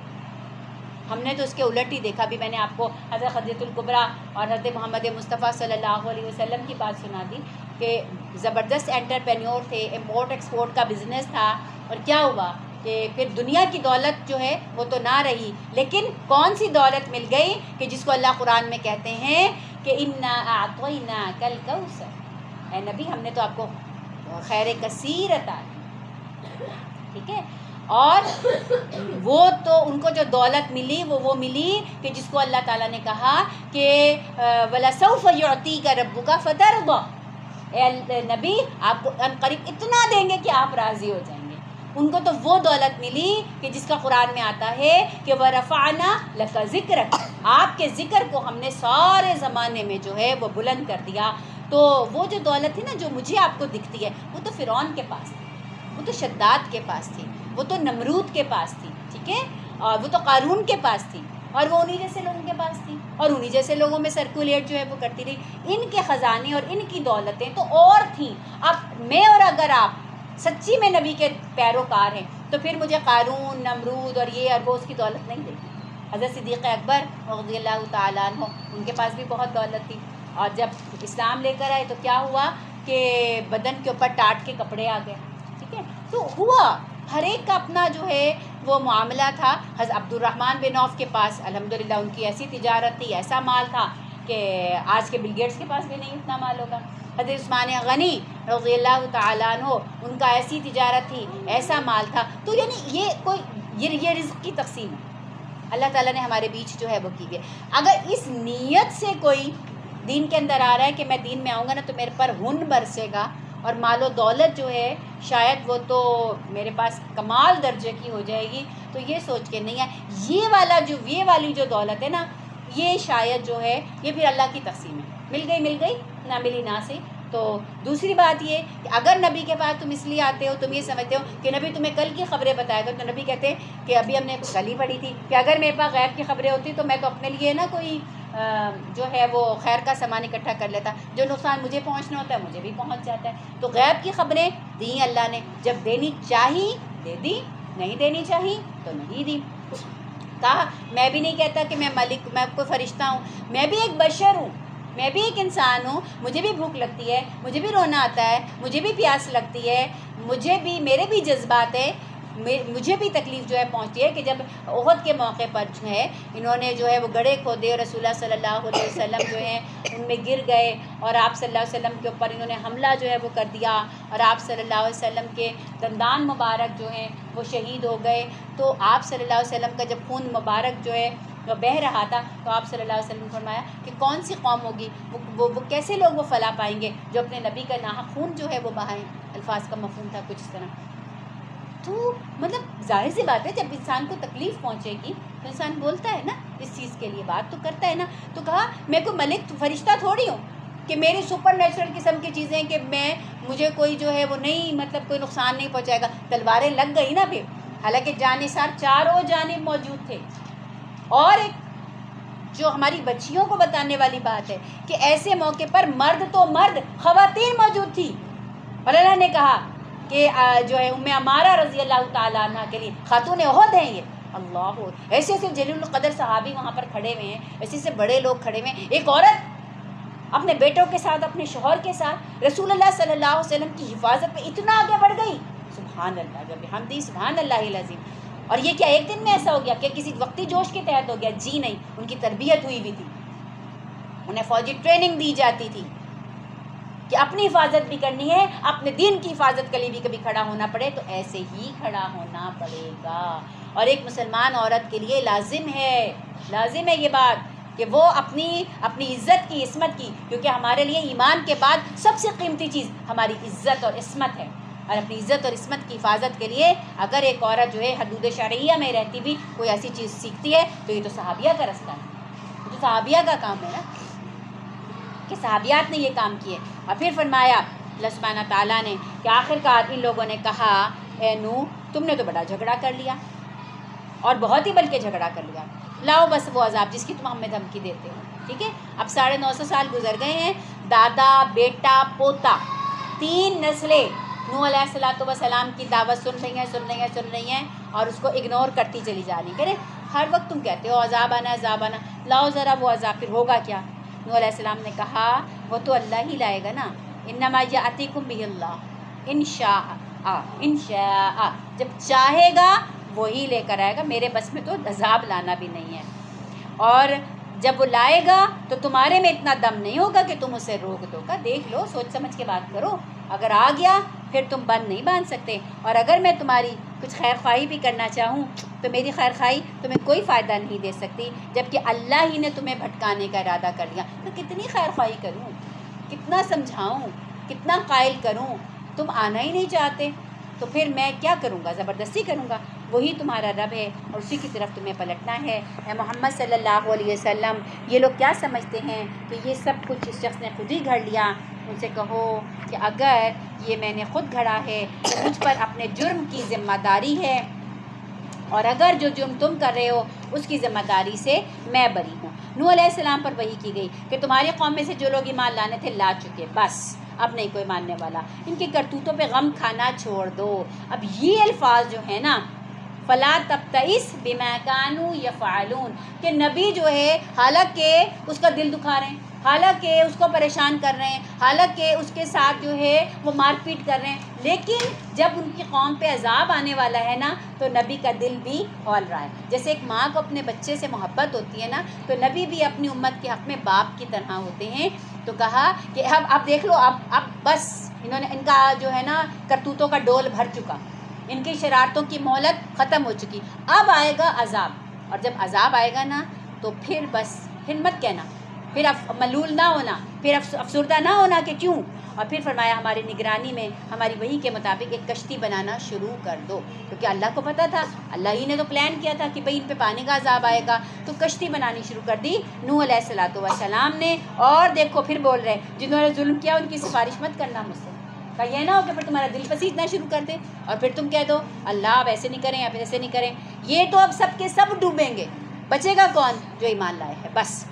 ہم نے تو اس کے الٹ ہی دیکھا. بھی میں نے آپ کو حضرت خدیجہ الکبریٰ اور حضرت محمد مصطفیٰ صلی اللہ علیہ وسلم کی بات سنا دی کہ زبردست انٹرپرینیور تھے، امپورٹ ایکسپورٹ کا بزنس تھا، اور کیا ہوا کہ پھر دنیا کی دولت جو ہے وہ تو نہ رہی، لیکن کون سی دولت مل گئی کہ جس کو اللہ قرآن میں کہتے ہیں کہ انا اعطیناک الکوثر، اے نبی ہم نے تو آپ کو خیر کثیر عطا کی. ٹھیک ہے. اور وہ تو ان کو جو دولت ملی وہ ملی کہ جس کو اللہ تعالیٰ نے کہا کہ وَلَسَوْفَ يُعْطِيكَ رَبُّكَ فَتَرْضَىٰ، اے نبی آپ کو ان قریب اتنا دیں گے کہ آپ راضی ہو جائیں گے. ان کو تو وہ دولت ملی کہ جس کا قرآن میں آتا ہے کہ وَرَفَعْنَا لَكَ ذِكْرَكَ، آپ کے ذکر کو ہم نے سارے زمانے میں جو ہے وہ بلند کر دیا. تو وہ جو دولت تھی نا جو مجھے آپ کو دکھتی ہے وہ تو فرعون کے پاس تھی، وہ تو شداد کے پاس تھی، وہ تو نمرود کے پاس تھی. ٹھیک ہے. اور وہ تو قارون کے پاس تھی، اور وہ انہی جیسے لوگوں کے پاس تھی، اور انہی جیسے لوگوں میں سرکولیٹ جو ہے وہ کرتی رہی. ان کے خزانے اور ان کی دولتیں تو اور تھیں. اب میں اور اگر آپ سچی میں نبی کے پیروکار ہیں تو پھر مجھے قارون، نمرود اور یہ اور وہ اس کی دولت نہیں دیکھی. حضرت صدیق اکبر رضی اللہ تعالیٰ عنہ ان کے پاس بھی بہت دولت تھی، اور جب اسلام لے کر آئے تو کیا ہوا کہ بدن کے اوپر ٹاٹ کے کپڑے آ گئے. ٹھیک ہے. تو ہوا ہر ایک کا اپنا جو ہے وہ معاملہ تھا. حضرت عبد الرحمن بن عوف کے پاس الحمدللہ ان کی ایسی تجارت تھی، ایسا مال تھا کہ آج کے بل گیٹس کے پاس بھی نہیں اتنا مال ہوگا. حضرت عثمان غنی رضی اللہ تعالیٰ عنہ ان کا ایسی تجارت تھی، ایسا مال تھا. تو یعنی یہ رزق کی تقسیم ہے اللہ تعالیٰ نے ہمارے بیچ جو ہے وہ کی ہے. اگر اس نیت سے کوئی دین کے اندر آ رہا ہے کہ میں دین میں آؤں گا نا تو میرے پر ہن برسے گا اور مال و دولت جو ہے شاید وہ تو میرے پاس کمال درجے کی ہو جائے گی، تو یہ سوچ کے نہیں ہے. یہ والی جو دولت ہے نا یہ شاید جو ہے یہ پھر اللہ کی تقسیم ہے. مل گئی نہ ملی نہ سے. تو دوسری بات یہ کہ اگر نبی کے پاس تم اس لیے آتے ہو، تم یہ سمجھتے ہو کہ نبی تمہیں کل کی خبریں بتائے گا، تو نبی کہتے ہیں کہ ابھی ہم نے کل ہی پڑھی تھی کہ اگر میرے پاس غیب کی خبریں ہوتی تو میں تو اپنے لیے نا کوئی جو ہے وہ خیر کا سامان اکٹھا کر لیتا. جو نقصان مجھے پہنچنا ہوتا ہے مجھے بھی پہنچ جاتا ہے. تو غیب کی خبریں دیں اللہ نے، جب دینی چاہی دے دی، نہیں دینی چاہی تو نہیں دی. کہا میں بھی نہیں کہتا کہ میں ملک، میں کوئی فرشتہ ہوں، میں بھی ایک بشر ہوں، میں بھی ایک انسان ہوں، مجھے بھی بھوک لگتی ہے، مجھے بھی رونا آتا ہے، مجھے بھی پیاس لگتی ہے، میرے بھی جذبات ہیں، مجھے بھی تکلیف جو ہے پہنچتی ہے کہ جب احد کے موقع پر جو ہے انہوں نے جو ہے وہ گڑھے کھودے اور رسول اللہ صلی اللہ علیہ وسلم جو ہیں ان میں گر گئے اور آپ صلی اللہ علیہ وسلم کے اوپر انہوں نے حملہ جو ہے وہ کر دیا اور آپ صلی اللہ علیہ وسلم کے دندان مبارک جو ہیں وہ شہید ہو گئے. تو آپ صلی اللہ علیہ وسلم کا جب خون مبارک جو ہے وہ بہہ رہا تھا تو آپ صلی اللہ علیہ وسلم نے فرمایا کہ کون سی قوم ہوگی وہ کیسے لوگ وہ فلاح پائیں گے جو اپنے نبی کا ناحق خون جو ہے وہ بہائیں. الفاظ کا مفہوم تھا کچھ اس طرح. تو مطلب ظاہر سی بات ہے جب انسان کو تکلیف پہنچے گی تو انسان بولتا ہے نا، اس چیز کے لیے بات تو کرتا ہے نا. تو کہا میں کوئی ملک فرشتہ تھوڑی ہوں کہ میری سپر نیچرل قسم کی چیزیں کہ مجھے کوئی جو ہے وہ نہیں مطلب کوئی نقصان نہیں پہنچائے گا. تلواریں لگ گئی نا پھر، حالانکہ جانثار چاروں جانب موجود تھے. اور ایک جو ہماری بچیوں کو بتانے والی بات ہے کہ ایسے موقع پر مرد تو مرد، خواتین موجود تھی. اور اللہ نے کہا کہ جو ہے ام عمارہ رضی اللہ تعالیٰ عنہ کے لیے خاتون احد ہیں یہ. اللہ، ایسے ایسے جلیل القدر صحابی وہاں پر کھڑے ہوئے ہیں، ایسے ایسے بڑے لوگ کھڑے ہوئے ہیں. ایک عورت اپنے بیٹوں کے ساتھ، اپنے شوہر کے ساتھ رسول اللہ صلی اللہ علیہ وسلم کی حفاظت میں اتنا آگے بڑھ گئی. سبحان اللہ بحمدہ، سبحان اللہ العظیم. اور یہ کیا ایک دن میں ایسا ہو گیا کہ کسی وقتی جوش کے تحت ہو گیا؟ جی نہیں، ان کی تربیت ہوئی ہوئی تھی، انہیں فوجی ٹریننگ دی جاتی تھی کہ اپنی حفاظت بھی کرنی ہے، اپنے دین کی حفاظت کے لیے بھی کبھی کھڑا ہونا پڑے تو ایسے ہی کھڑا ہونا پڑے گا. اور ایک مسلمان عورت کے لیے لازم ہے یہ بات کہ وہ اپنی عزت کی، عصمت کی، کیونکہ ہمارے لیے ایمان کے بعد سب سے قیمتی چیز ہماری عزت اور عصمت ہے. اور اپنی عزت اور عصمت کی حفاظت کے لیے اگر ایک عورت جو ہے حدود شرعیہ میں رہتی بھی کوئی ایسی چیز سیکھتی ہے تو یہ تو صحابیہ کا رستہ ہے، یہ تو صحابیہ کا کام ہے نا کہ صحابیات نے یہ کام کیے. اور پھر فرمایا اللہ سبحانہ تعالیٰ نے کہ آخر کار ان لوگوں نے کہا اے نوح تم نے تو بڑا جھگڑا کر لیا، اور بہت ہی بلکہ جھگڑا کر لیا، لاؤ بس وہ عذاب جس کی تم ہمیں دھمکی دیتے ہو، ٹھیک ہے۔ اب 950 سال گزر گئے ہیں، دادا بیٹا پوتا 3 نسلیں نوح علیہ السلام کی دعوت سن رہی ہیں اور اس کو اگنور کرتی چلی جا رہی ہیں۔ ہر وقت تم کہتے ہو عذاب آنا، لاؤ ذرا وہ عذاب، پھر ہوگا کیا؟ نوح علیہ السلام نے کہا وہ تو اللہ ہی لائے گا نا، انما یاتیکم بہ اللہ ان شاء، جب چاہے گا وہی لے کر آئے گا، میرے بس میں تو عذاب لانا بھی نہیں ہے، اور جب وہ لائے گا تو تمہارے میں اتنا دم نہیں ہوگا کہ تم اسے روک دو گا۔ دیکھ لو، سوچ سمجھ کے بات کرو، اگر آ گیا پھر تم بند نہیں باندھ سکتے، اور اگر میں تمہاری کچھ خیر خواہی بھی کرنا چاہوں تو میری خیر خواہی تمہیں کوئی فائدہ نہیں دے سکتی، جبکہ اللہ ہی نے تمہیں بھٹکانے کا ارادہ کر لیا، تو کتنی خیر خواہی کروں، کتنا سمجھاؤں، کتنا قائل کروں، تم آنا ہی نہیں چاہتے، تو پھر میں کیا کروں گا؟ زبردستی کروں گا؟ وہی تمہارا رب ہے اور اسی کی طرف تمہیں پلٹنا ہے۔ اے محمد صلی اللہ علیہ وسلم، یہ لوگ کیا سمجھتے ہیں کہ یہ سب کچھ اس شخص نے خود ہی گھڑ لیا؟ ان سے کہو کہ اگر یہ میں نے خود گھڑا ہے تو مجھ پر اپنے جرم کی ذمہ داری ہے، اور اگر جو جرم تم کر رہے ہو اس کی ذمہ داری سے میں بری ہوں۔ نوح علیہ السلام پر وحی کی گئی کہ تمہاری قوم میں سے جو لوگ ایمان لانے تھے لا چکے، بس اب نہیں کوئی ماننے والا، ان کی کرتوتوں پہ غم کھانا چھوڑ دو۔ اب یہ الفاظ جو ہیں نا، فلا تبتئس بما كانوا يفعلون، کہ نبی جو ہے حالانکہ اس کا دل دکھا رہے ہیں، حالانکہ اس کو پریشان کر رہے ہیں، حالانکہ اس کے ساتھ جو ہے وہ مار پیٹ کر رہے ہیں، لیکن جب ان کی قوم پہ عذاب آنے والا ہے نا تو نبی کا دل بھی کھول رہا ہے۔ جیسے ایک ماں کو اپنے بچے سے محبت ہوتی ہے نا، تو نبی بھی اپنی امت کے حق میں باپ کی طرح ہوتے ہیں۔ تو کہا کہ اب دیکھ لو، اب بس انہوں نے، ان کا جو ہے نا کرتوتوں کا ڈول بھر چکا، ان کی شرارتوں کی مہلت ختم ہو چکی، اب آئے گا عذاب، اور جب عذاب آئے گا نا تو پھر بس، پھر مت کہنا، پھر ملول نہ ہونا، پھر افسردہ نہ ہونا کہ کیوں، اور پھر فرمایا ہماری نگرانی میں ہماری وحی کے مطابق ایک کشتی بنانا شروع کر دو، کیونکہ اللہ کو پتہ تھا، اللہ ہی نے تو پلان کیا تھا کہ بھئی ان پہ پانی کا عذاب آئے گا، تو کشتی بنانی شروع کر دی نوح علیہ السلام نے۔ اور دیکھو پھر بول رہے جنہوں نے ظلم کیا ان کی سفارش مت کرنا مجھ سے، کہ یہ نہ ہو کہ پھر تمہارا دل پسیجنا شروع کر دے اور پھر تم کہہ دو اللہ اب ایسے نہیں کریں یا پھر ایسے نہیں کریں، یہ تو اب سب کے سب ڈوبیں گے، بچے گا کون؟ جو ایمان لائے ہے۔ بس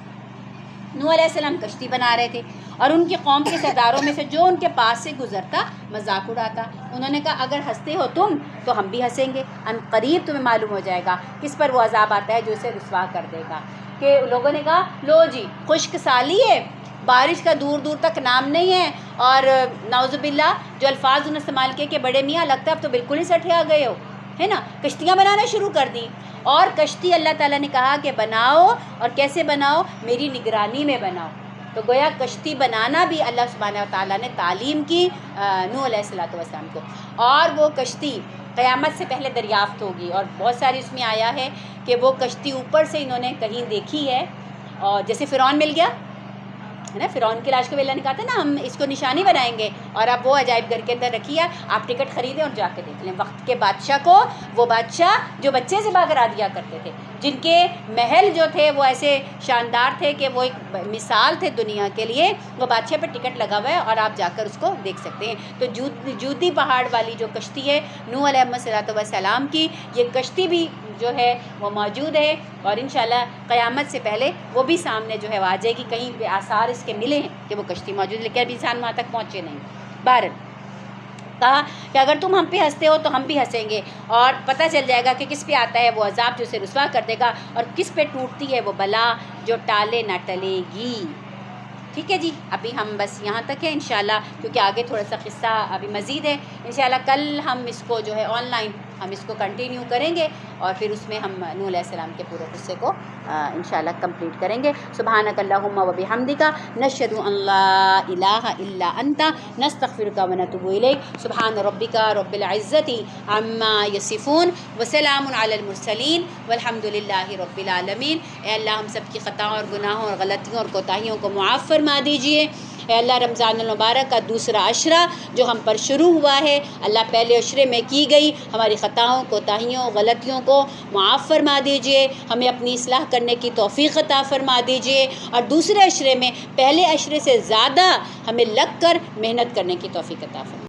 نوح علیہ السلام کشتی بنا رہے تھے اور ان کی قوم کے سرداروں میں سے جو ان کے پاس سے گزرتا مذاق اڑاتا، انہوں نے کہا اگر ہنستے ہو تم تو ہم بھی ہنسیں گے، ان قریب تمہیں معلوم ہو جائے گا کس پر وہ عذاب آتا ہے جو اسے رسوا کر دے گا۔ کہ لوگوں نے کہا لو جی خشک سالی ہے، بارش کا دور دور تک نام نہیں ہے، اور نعوذ باللہ جو الفاظ انہوں نے استعمال کیے کہ بڑے میاں لگتا ہے اب تو بالکل ہی سٹھیا گئے ہو، ہے نا، کشتیاں بنانا شروع کر دی، اور کشتی اللہ تعالیٰ نے کہا کہ بناؤ، اور کیسے بناؤ؟ میری نگرانی میں بناؤ۔ تو گویا کشتی بنانا بھی اللہ سبحانہ و تعالیٰ نے تعلیم کی نوح علیہ السلام کو، اور وہ کشتی قیامت سے پہلے دریافت ہوگی، اور بہت ساری اس میں آیا ہے کہ وہ کشتی اوپر سے انہوں نے کہیں دیکھی ہے، اور جیسے فرعون مل گیا ہے نا، فرعون کی لاش کو اللہ نے کہا تھا نا ہم اس کو نشانی بنائیں گے، اور اب وہ عجائب گھر کے اندر رکھی ہے، آپ ٹکٹ خریدیں اور جا کے دیکھ لیں۔ وقت کے بادشاہ کو، وہ بادشاہ جو بچے سے کرا دیا کرتے تھے، جن کے محل جو تھے وہ ایسے شاندار تھے کہ وہ ایک مثال تھے دنیا کے لیے، وہ بادشاہ پہ ٹکٹ لگا ہوا ہے اور آپ جا کر اس کو دیکھ سکتے ہیں۔ تو جودی پہاڑ والی جو کشتی ہے نوح علیہ السلام کی، یہ کشتی بھی جو ہے وہ موجود ہے، اور انشاءاللہ قیامت سے پہلے وہ بھی سامنے جو ہے وہ آ جائے گی، کہیں پہ آثار اس کے ملے ہیں کہ وہ کشتی موجود ہے، لیکن ابھی انسان وہاں تک پہنچے نہیں۔ بہرحال کہا کہ اگر تم ہم پہ ہنستے ہو تو ہم بھی ہنسیں گے، اور پتہ چل جائے گا کہ کس پہ آتا ہے وہ عذاب جو اسے رسوا کر دے گا، اور کس پہ ٹوٹتی ہے وہ بلا جو ٹالے نہ ٹلے گی۔ ٹھیک ہے جی، ابھی ہم بس یہاں تک ہے انشاءاللہ، کیونکہ آگے تھوڑا سا قصہ ابھی مزید ہے، انشاءاللہ کل ہم اس کو جو ہے آن لائن ہم اس کو کنٹینیو کریں گے، اور پھر اس میں ہم نوح علیہ السلام کے پورے قصے کو انشاءاللہ کمپلیٹ کریں گے۔ سبحانک اللہم و بحمدک، نشہد ان لا الہ الا انت، نستغفرک و نتوب الیک۔ سبحان ربک رب العزت عما یصفون، وسلام علی المرسلین، والحمد للہ رب العالمین۔ اے اللہ ہم سب کی خطاؤں اور گناہوں اور غلطیوں اور کوتاہیوں کو معاف فرما دیجئے۔ اے اللہ رمضان المبارک کا دوسرا عشرہ جو ہم پر شروع ہوا ہے، اللہ پہلے عشرے میں کی گئی ہماری خطاؤں، کوتاہیوں، غلطیوں کو معاف فرما دیجئے، ہمیں اپنی اصلاح کرنے کی توفیق عطا فرما دیجئے، اور دوسرے عشرے میں پہلے عشرے سے زیادہ ہمیں لگ کر محنت کرنے کی توفیق عطا فرما